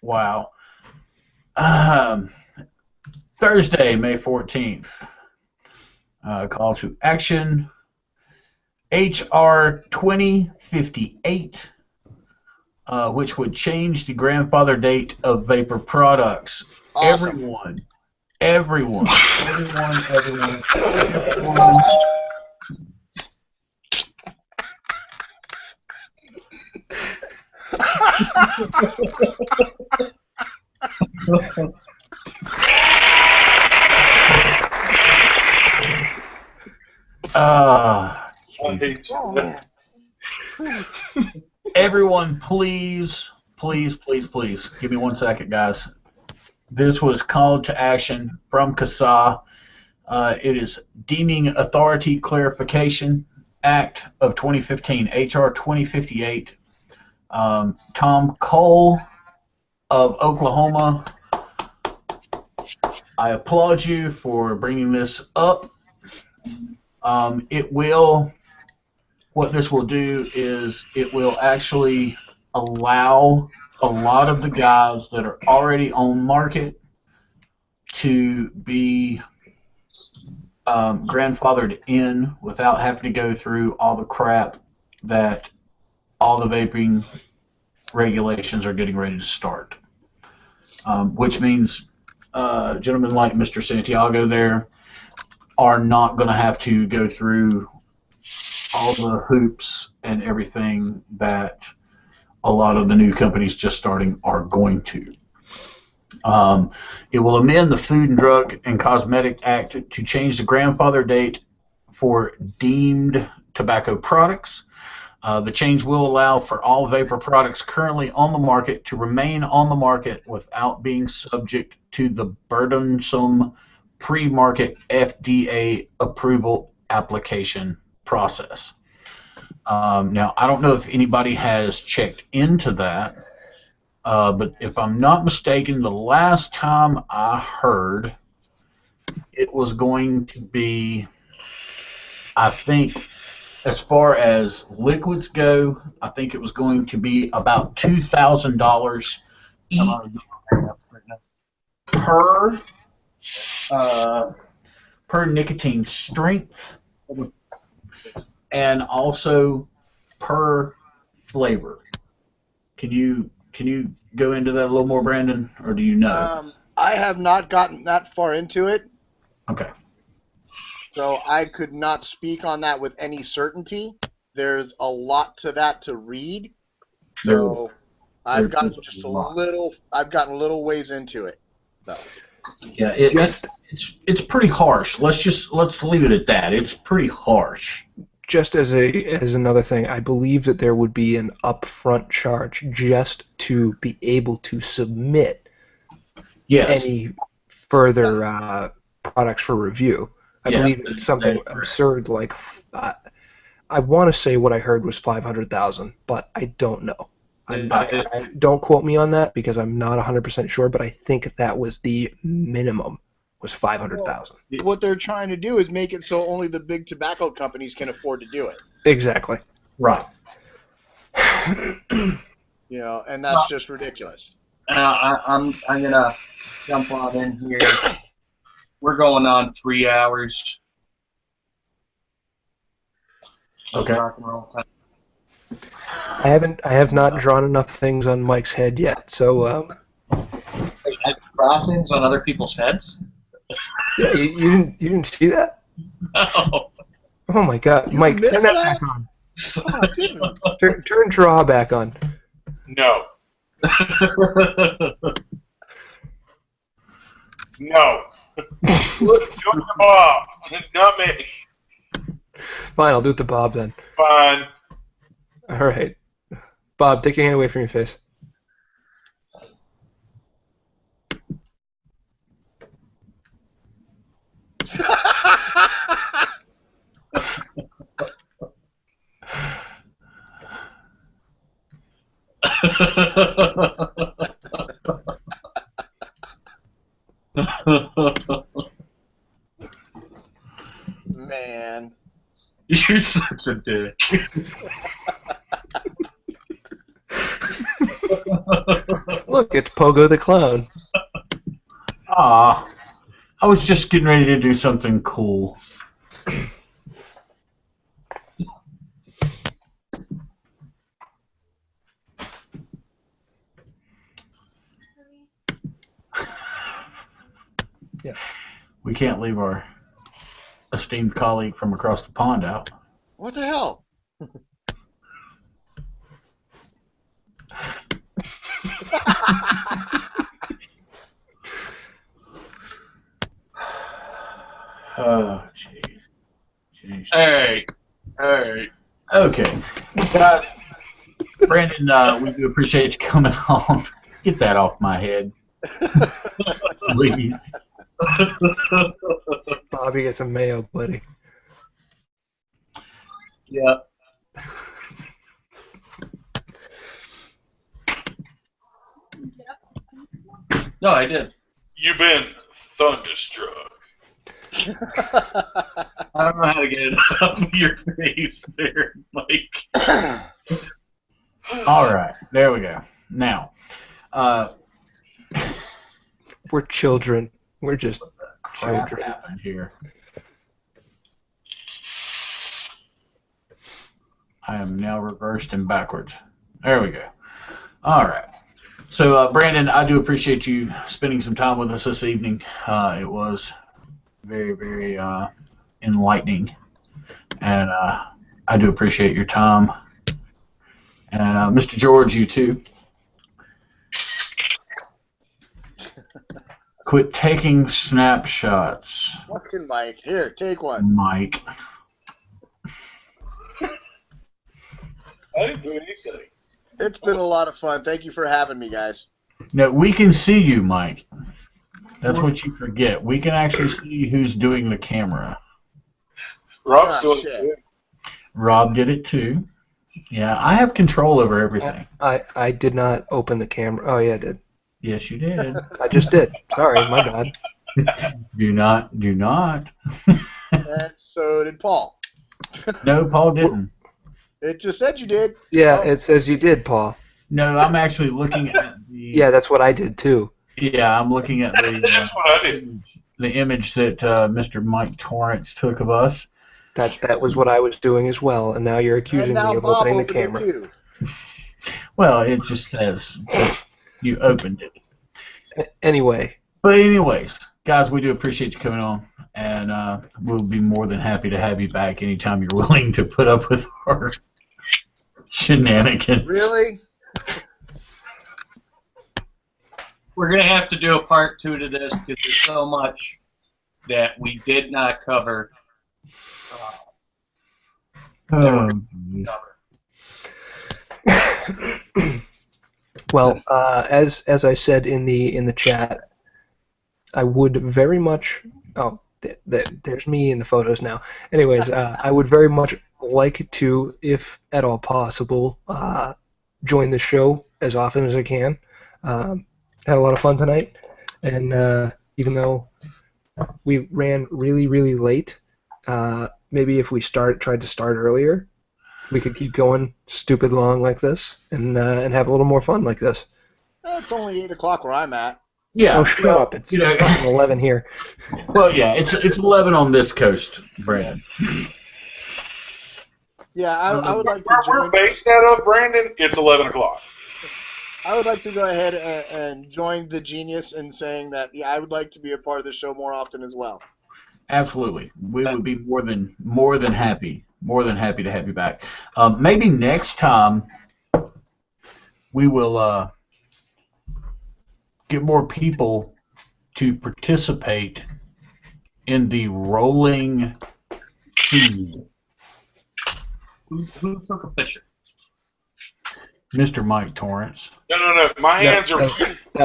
Wow. Thursday, May 14th. Call to action. HR 2058, which would change the grandfather date of vapor products. Awesome. Everyone. Everyone, please, give me 1 second, guys. This was called to action from CASA. It is Deeming Authority Clarification Act of 2015, HR 2058. Tom Cole of Oklahoma, I applaud you for bringing this up. What this will do is it will actually allow a lot of the guys that are already on market to be grandfathered in without having to go through all the crap that all the vaping regulations are getting ready to start. Which means gentlemen like Mr. Santiago there are not going to have to go through all the hoops and everything that a lot of the new companies just starting are going to. It will amend the Food and Drug and Cosmetic Act to change the grandfather date for deemed tobacco products. The change will allow for all vapor products currently on the market to remain on the market without being subject to the burdensome pre-market FDA approval application process. Now, I don't know if anybody has checked into that, but if I'm not mistaken, the last time I heard, it was going to be, I think, as far as liquids go, I think it was going to be about $2,000 each per nicotine strength, and also per flavor. Can you go into that a little more, Brandon, or do you know? I have not gotten that far into it. Okay. So I could not speak on that with any certainty. There's a lot to that to read. So I've gotten just a little. I've gotten a little ways into it, though. Yeah, it's pretty harsh. Let's leave it at that. It's pretty harsh. just as another thing, I believe that there would be an upfront charge just to be able to submit Yes. any further products for review. I Yes, believe it's something that is correct. absurd like I want to say what I heard was 500,000, but I don't know. I don't quote me on that because I'm not 100% sure, but I think that was the minimum was 500,000. What they're trying to do is make it so only the big tobacco companies can afford to do it. Exactly. Right. You know, and that's just ridiculous. I'm gonna jump on in here. We're going on 3 hours. Okay. Rock and roll time. I have not drawn enough things on Mike's head yet, so Wait, I draw things on other people's heads? yeah, you didn't see that? No. Oh my God, You Mike, missed turn that that? back on. Oh, I didn't. Turn draw back on. No. No. Do it to Bob, not me. Fine, I'll do it to Bob then. Fine. All right, Bob, take your hand away from your face. Man. You're such a dick. Look, it's Pogo the Clown. Ah, I was just getting ready to do something cool. Yeah. We can't leave our esteemed colleague from across the pond out. What the hell? Oh, jeez. Jeez. Hey. Hey. Okay. Guys, Brandon, we do appreciate you coming on. Get that off my head. Please. Bobby gets some mayo, buddy. Yeah. No, I did. You've been thunderstruck. I don't know how to get it off of your face there, Mike. All right. There we go. Now, We're children. We're just crap children. happened here. I am now reversed and backwards. There we go. All right. So, Brandon, I do appreciate you spending some time with us this evening. It was very, very enlightening, and I do appreciate your time. And Mr. George, you too. Quit taking snapshots, Fucking Mike. Here, take one. Mike. I didn't do anything. It's been a lot of fun. Thank you for having me, guys. No, we can see you, Mike. That's what you forget. We can actually see who's doing the camera. Rob's Ah, doing shit. good. Rob did it too. Yeah, I have control over everything. I did not open the camera. Oh yeah, I did. Yes, you did. I just did. Sorry, my bad. Do not. And so did Paul. No, Paul didn't. It just said you did. Yeah, Oh. it says you did, Paul. No, I'm actually looking at the. Yeah, that's what I did too. Yeah, I'm looking at That's what I did. the image that Mr. Mike Torrance took of us. That was what I was doing as well, and now you're accusing And now me of Bob opening the opened camera. it too. Well, it just says you opened it. Anyway, But anyways, guys, we do appreciate you coming on, and we'll be more than happy to have you back anytime you're willing to put up with our shenanigans. Really? We're going to have to do a part 2 to this because there's so much that we did not cover Oh, Well, as I said in the chat, I would very much. Oh, there's me in the photos now. Anyways, I would very much like to, if at all possible, join the show as often as I can. Had a lot of fun tonight, and even though we ran really, really late, maybe if we tried to start earlier, we could keep going stupid long like this and have a little more fun like this. It's only 8 o'clock where I'm at. yeah. Oh, shut up! It's fucking 11 here. Well, yeah, it's 11 on this coast, Brandon. Yeah, I would like to We're join. based out of Brandon. It's 11 o'clock. I would like to go ahead and join the genius in saying that, yeah, I would like to be a part of the show more often as well. Absolutely, we would be more than happy to have you back. Maybe next time we will get more people to participate in the rolling feed. Who took a picture? Mr. Mike Torrance. No. My hands are.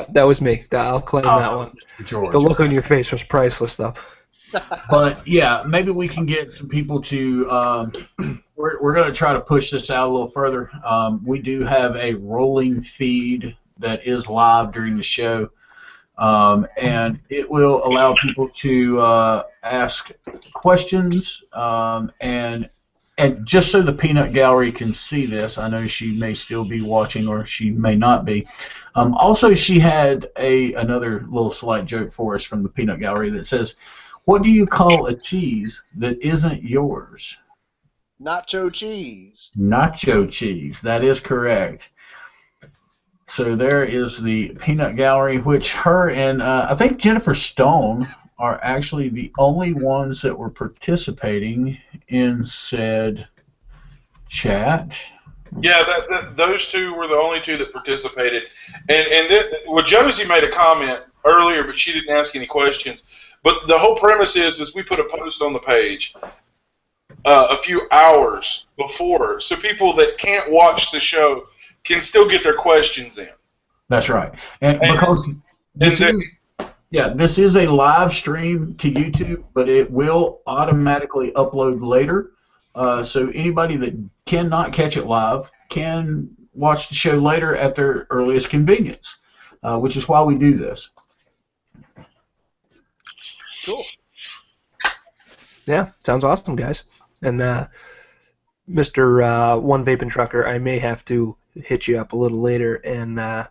That was me. I'll claim that one. George. The look on your face was priceless, though. But yeah, maybe we can get some people to. We're going to try to push this out a little further. We do have a rolling feed that is live during the show, and it will allow people to ask questions and just so the Peanut Gallery can see this, I know she may still be watching or she may not be. Also, she had another little slight joke for us from the Peanut Gallery that says, "What do you call a cheese that isn't yours?" Nacho cheese. Nacho cheese. That is correct. So there is the Peanut Gallery, which her and I think Jennifer Stone are actually the only ones that were participating in said chat. Yeah, those two were the only two that participated. Well, Josie made a comment earlier, but she didn't ask any questions. But the whole premise is we put a post on the page a few hours before, so people that can't watch the show can still get their questions in. That's right. And because this is a live stream to YouTube, but it will automatically upload later. So anybody that cannot catch it live can watch the show later at their earliest convenience, which is why we do this. Cool. Yeah, sounds awesome, guys. And Mr. 1vapingtruker, I may have to hit you up a little later and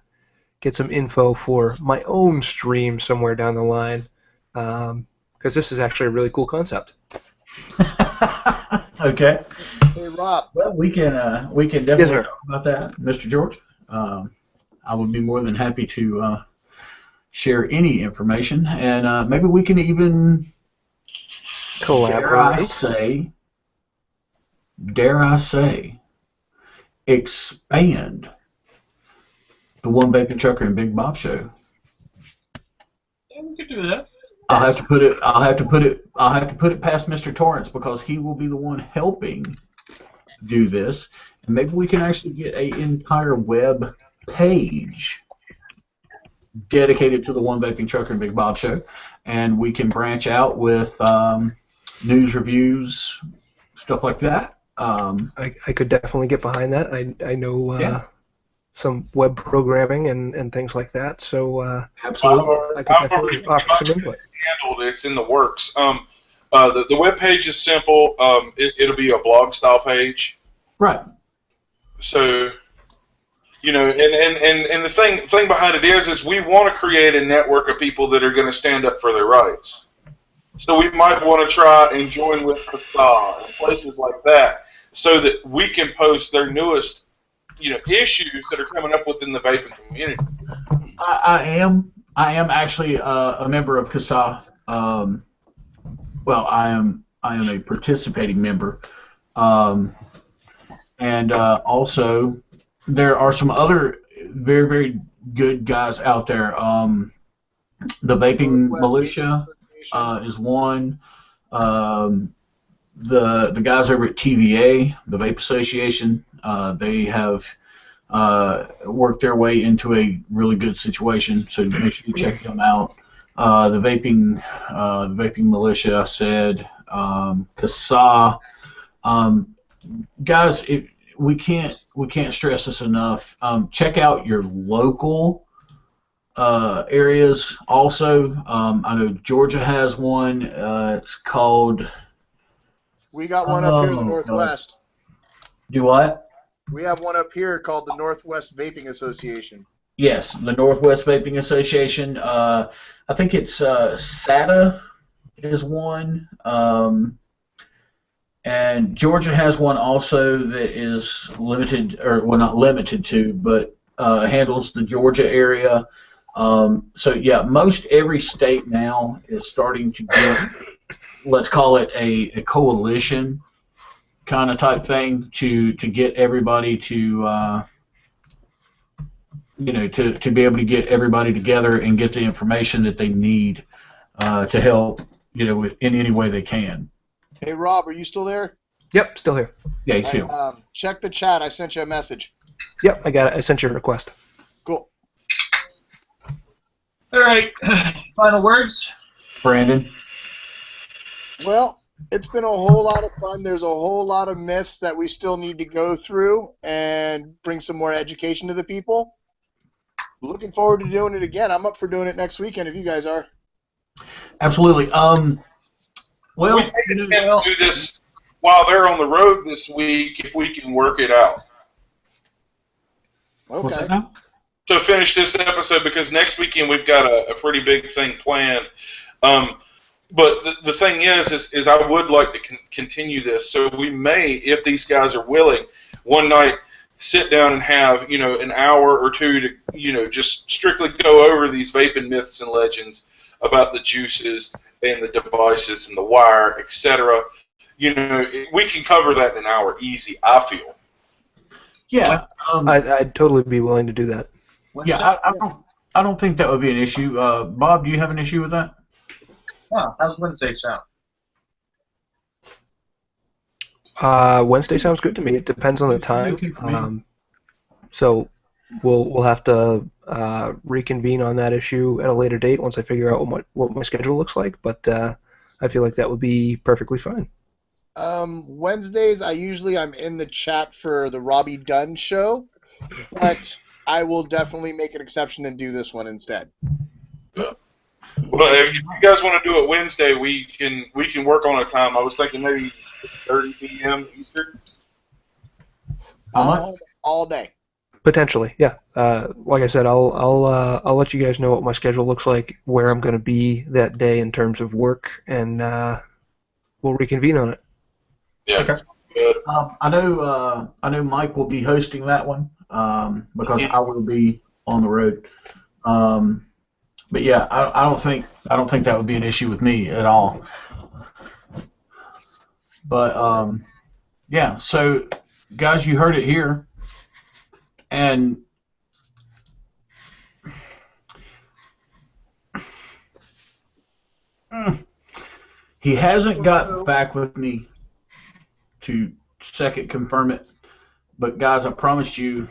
get some info for my own stream somewhere down the line, because this is actually a really cool concept. Okay. Hey, Rob. Well, we can definitely talk about that, Mr. George. I would be more than happy to share any information, and maybe we can even collaborate. Dare I say, expand the 1vapingtruker and Big Bob show. Yeah, we could do that. I'll have to put it past Mr. Torrance, because he will be the one helping do this, and maybe we can actually get an entire web page dedicated to the 1vapingtruker and Big Bob show, and we can branch out with news reviews, stuff like that. I could definitely get behind that. I know some web programming and things like that, so absolutely. I could definitely offer some input. Handled. It's in the works. The web page is simple. It'll be a blog style page. Right. So, and the thing behind it is we want to create a network of people that are going to stand up for their rights. So we might want to try and join with CASA and places like that, so that we can post their newest, issues that are coming up within the vaping community. I am actually a member of CASA. Well, I am a participating member, and also there are some other very, very good guys out there. The Vaping Militia is one. the guys over at TVA, the Vape Association, they have worked their way into a really good situation. So make sure you check them out. The vaping militia, I said, CASA. Guys, we can't stress this enough. Check out your local areas also. I know Georgia has one. It's called. We got one up here in the Northwest. Do what? We have one up here called the Northwest Vaping Association. Yes, the Northwest Vaping Association. I think it's SATA is one. And Georgia has one also that is limited, or well, not limited to, but handles the Georgia area. So yeah, most every state now is starting to get, let's call it a coalition kind of type thing to get everybody to to be able to get everybody together and get the information that they need to help with in any way they can. Hey Rob, are you still there? Yep, still here. Yeah, you too. Check the chat. I sent you a message. Yep, I got it. I sent you a request. Cool. All right. Final words? Brandon? Well, it's been a whole lot of fun. There's a whole lot of myths that we still need to go through and bring some more education to the people. Looking forward to doing it again. I'm up for doing it next weekend if you guys are. Absolutely. Well, we can do this while they're on the road this week if we can work it out. Okay. To finish this episode, because next weekend we've got a pretty big thing planned. But the thing is I would like to continue this. So we may, if these guys are willing, one night sit down and have an hour or two to just strictly go over these vaping myths and legends about the juices and the devices and the wire, etc. We can cover that in an hour easy, I feel. Yeah, I'd totally be willing to do that. Yeah, I don't think that would be an issue. Bob, do you have an issue with that? Oh, how's Wednesday sound? Wednesday sounds good to me. It depends on the time. So we'll have to reconvene on that issue at a later date once I figure out what my schedule looks like. But I feel like that would be perfectly fine. Wednesdays, I'm in the chat for the Robbie Dunn show, but I will definitely make an exception and do this one instead. Yeah. Well, if you guys want to do it Wednesday, we can work on a time. I was thinking maybe 6:30 p.m. Eastern. I'm home all day. Potentially, yeah. Like I said, I'll let you guys know what my schedule looks like, where I'm going to be that day in terms of work, and we'll reconvene on it. Yeah. Okay. Good. I know Mike will be hosting that one because I will be on the road. But yeah, I don't think that would be an issue with me at all. But yeah, so guys, you heard it here, and he hasn't got back with me to second confirm it. But guys, I promised you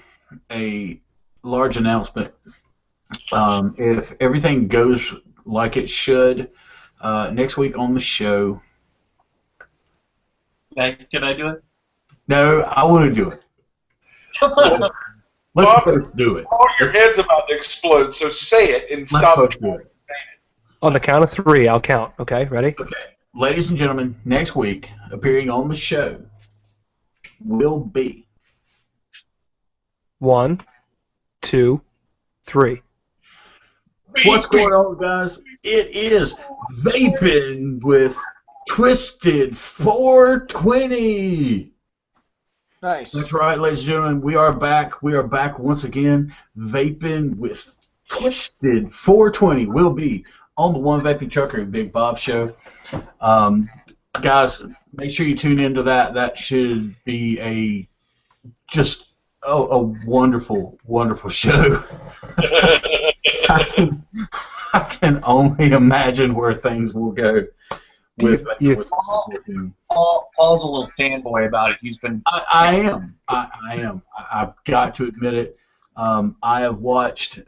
a large announcement. If everything goes like it should, next week on the show. Can I do it? No, I want to do it. Let's Bob, both do it. All your head's about to explode, so say it and Let's stop. both do it. On the count of 3, I'll count. Okay, ready? Okay. Ladies and gentlemen, next week, appearing on the show will be 1, 2, 3. What's going on, guys? It is Vaping with Twisted 420. Nice. That's right, ladies and gentlemen. We are back. We are back once again. Vaping with Twisted 420 will be on the One Vaping Trucker and Big Bob show. Guys, make sure you tune into that. That should be a wonderful, wonderful show. I can only imagine where things will go with do you, with Paul's a little fanboy about it. He's been. I am. I am. I've got to admit it. I have watched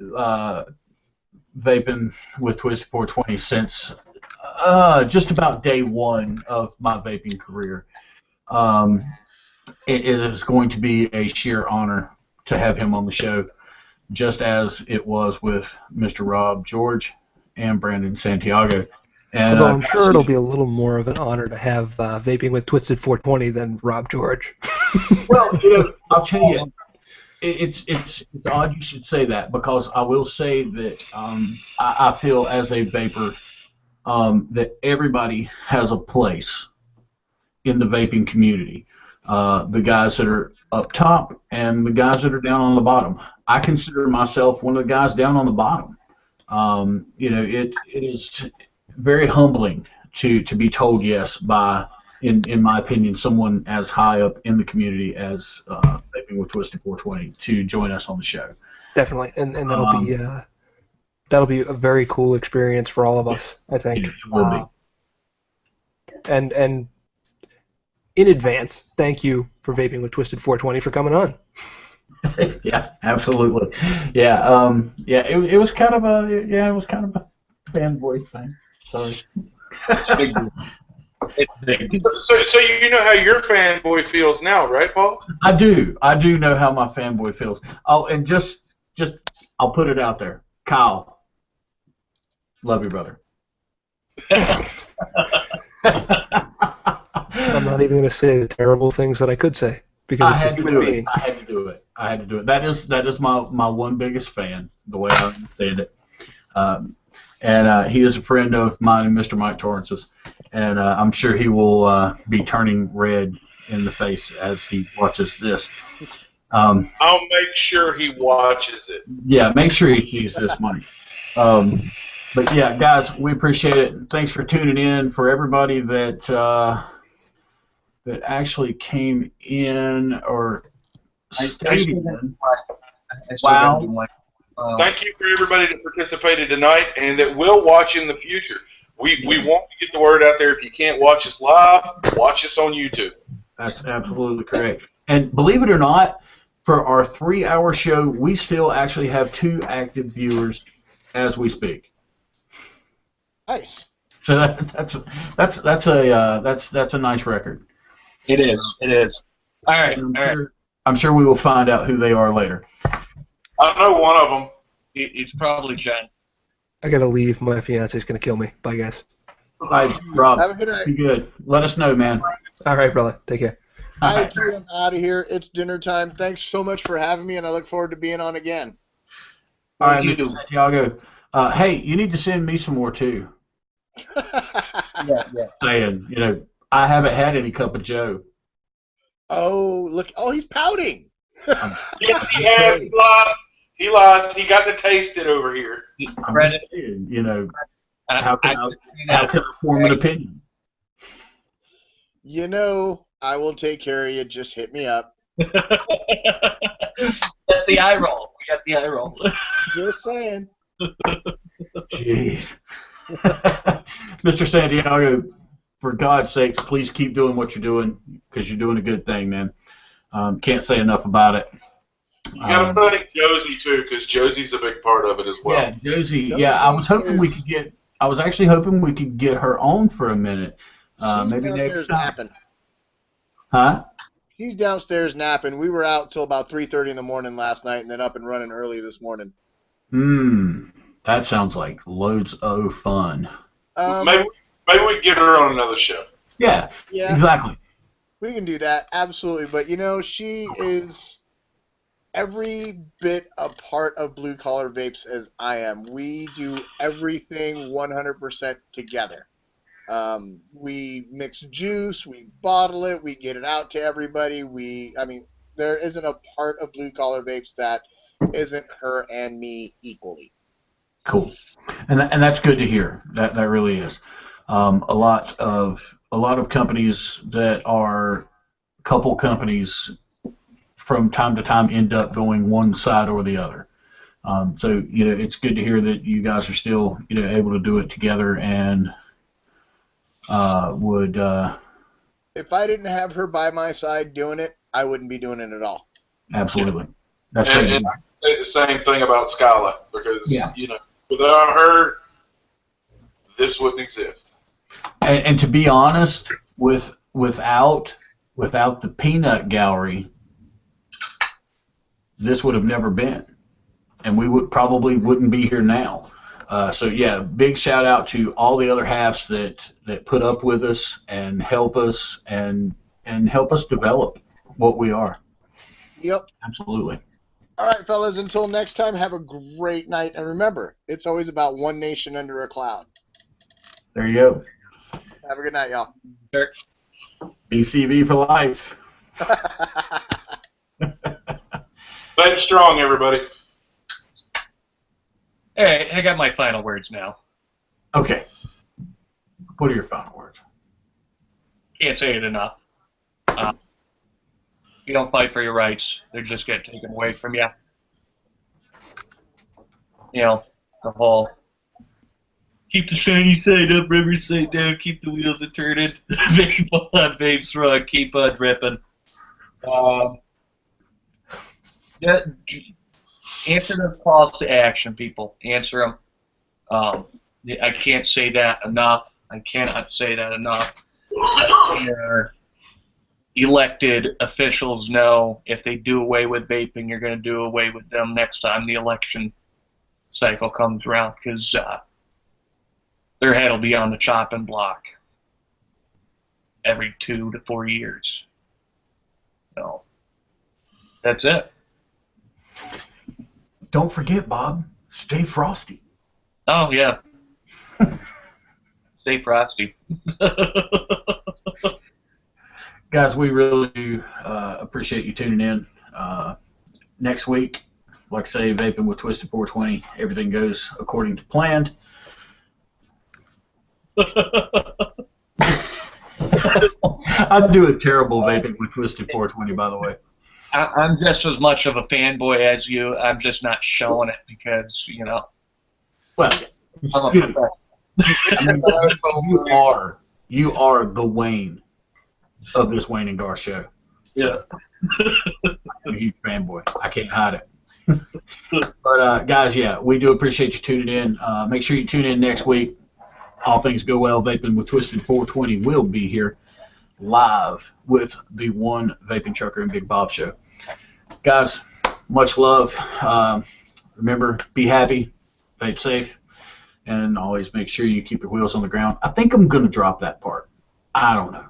vaping with Twisted 420 since just about day one of my vaping career. It is going to be a sheer honor to have him on the show, just as it was with Mr. Rob George and Brandon Santiago. And, although I'm sure it'll be a little more of an honor to have Vaping with Twisted 420 than Rob George. Well, I'll tell you, it's odd you should say that, because I will say that I feel as a vapor that everybody has a place in the vaping community. The guys that are up top and the guys that are down on the bottom. I consider myself one of the guys down on the bottom. It is very humbling to be told yes by, in my opinion, someone as high up in the community as Vaping with Twisted 420 to join us on the show. Definitely, and that'll be a very cool experience for all of us, I think. It will be. And in advance, thank you for Vaping with Twisted 420 for coming on. Yeah, absolutely. Yeah, it was kind of a fanboy thing. Sorry. It's a big deal. It's a big deal. So you know how your fanboy feels now, right, Paul? I do know how my fanboy feels. Oh, and just I'll put it out there. Kyle, love you, brother. I'm not even going to say the terrible things that I could say because it's a human being. I had to do it. That is my one biggest fan, the way I understand it. And he is a friend of mine and Mr. Mike Torrance's, and I'm sure he will be turning red in the face as he watches this. I'll make sure he watches it. Yeah, make sure he sees this, Mike. But yeah, guys, we appreciate it. Thanks for tuning in. For everybody that actually came in or stayed in. Wow. Thank you for everybody that participated tonight and that will watch in the future. We want to get the word out there. If you can't watch us live, watch us on YouTube. That's absolutely correct. And believe it or not, for our 3-hour show, we still actually have 2 active viewers as we speak. Nice. So that's a nice record. It is. It is. All right. I'm sure we will find out who they are later. I know one of them. It's probably Jen. I gotta leave. My fiance's gonna kill me. Bye, guys. Bye, Rob. Have a good night. Be good. Let us know, man. All right, brother. Take care. I'm out of here. It's dinner time. Thanks so much for having me, and I look forward to being on again. All right, Mr. Santiago. Hey, you need to send me some more too. Yeah. Saying, I haven't had any cup of Joe. Oh, look. Oh, he's pouting. Yes, he has. He lost. He lost. He got to taste it over here. I'm just saying, how can I form an opinion? I will take care of you. Just hit me up. That's the eye roll. We got the eye roll. Just saying. Jeez. Mr. Santiago, for God's sakes, please keep doing what you're doing because you're doing a good thing, man. Can't say enough about it. You gotta thank Josie too, because Josie's a big part of it as well. Yeah, Josie. Yeah, I was hoping we could get. I was actually hoping we could get her on for a minute. Maybe next time. Napping. Huh? He's downstairs napping. We were out till about 3:30 in the morning last night, and then up and running early this morning. That sounds like loads of fun. Maybe we can get her on another show. Yeah. Exactly. We can do that, absolutely. But she is every bit a part of Blue Collar Vapes as I am. We do everything 100% together. We mix juice, we bottle it, we get it out to everybody. There isn't a part of Blue Collar Vapes that isn't her and me equally. Cool, and that's good to hear. That really is. A lot of companies that are couple companies from time to time end up going one side or the other. So it's good to hear that you guys are still able to do it together and would. If I didn't have her by my side doing it, I wouldn't be doing it at all. Absolutely. That's and, great. and I say the same thing about Skyla because Yeah. without her, this wouldn't exist. And to be honest, without the peanut gallery, this would have never been, and we probably wouldn't be here now. So yeah, big shout out to all the other halves that put up with us and help us and help us develop what we are. Yep. Absolutely. All right, fellas, until next time, have a great night. And remember, it's always about one nation under a cloud. There you go. Have a good night, y'all. Sure. BCV for life. Vape strong, everybody. Hey, I got my final words now. Okay. What are your final words? Can't say it enough. You don't fight for your rights, they just get taken away from you. You know, the whole keep the shiny side up, rubber side down, keep the wheels a turning, vape on, vape strong, keep on dripping. Answer those calls to action, people. Answer them. I can't say that enough. I cannot say that enough. Your elected officials know if they do away with vaping, you're going to do away with them next time the election cycle comes around, because their head will be on the chopping block every 2 to 4 years. So that's it. Don't forget, Bob, stay frosty. Oh, yeah. Stay frosty. Guys, we really do appreciate you tuning in. Next week, like I say, Vaping with Twisted 420, everything goes according to plan. I'm doing terrible Vaping with Twisted 420, by the way. I'm just as much of a fanboy as you. I'm just not showing it because, you know, Well, I'm a professional. you are the Wayne of this Wayne and Gar show. Yeah. I'm a huge fanboy. I can't hide it. But guys, yeah, we do appreciate you tuning in. Make sure you tune in next week. All things go well. Vaping with Twisted 420 will be here live with the 1vapingtruker and Big Bob show. Guys, much love. Remember, be happy, vape safe, and always make sure you keep your wheels on the ground. I think I'm going to drop that part. I don't know.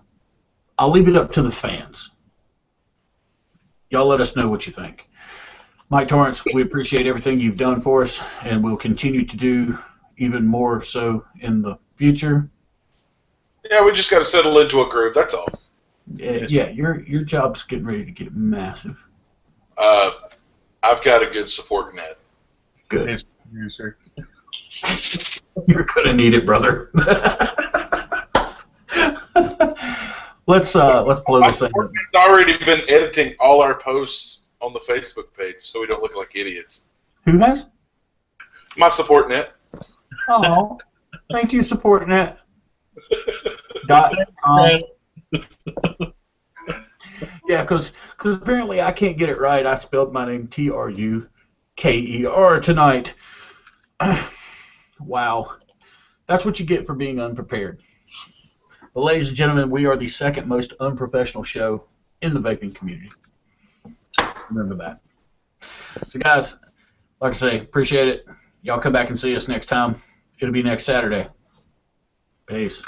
I'll leave it up to the fans. Y'all let us know what you think. Mike Torrance, we appreciate everything you've done for us, and we'll continue to do even more so in the future. Yeah, we just got to settle into a groove. That's all. Yeah, your job's getting ready to get massive. I've got a good support net. Good. You're gonna need it, brother. Let's blow My this thing support up. net's already been editing all our posts on the Facebook page, so we don't look like idiots. Who has? My support net. Oh, thank you, support.net. Yeah, because apparently I can't get it right. I spelled my name Truker tonight. Wow. That's what you get for being unprepared. Well, ladies and gentlemen, we are the second most unprofessional show in the vaping community. Remember that. So, guys, like I say, appreciate it. Y'all come back and see us next time. It'll be next Saturday. Peace.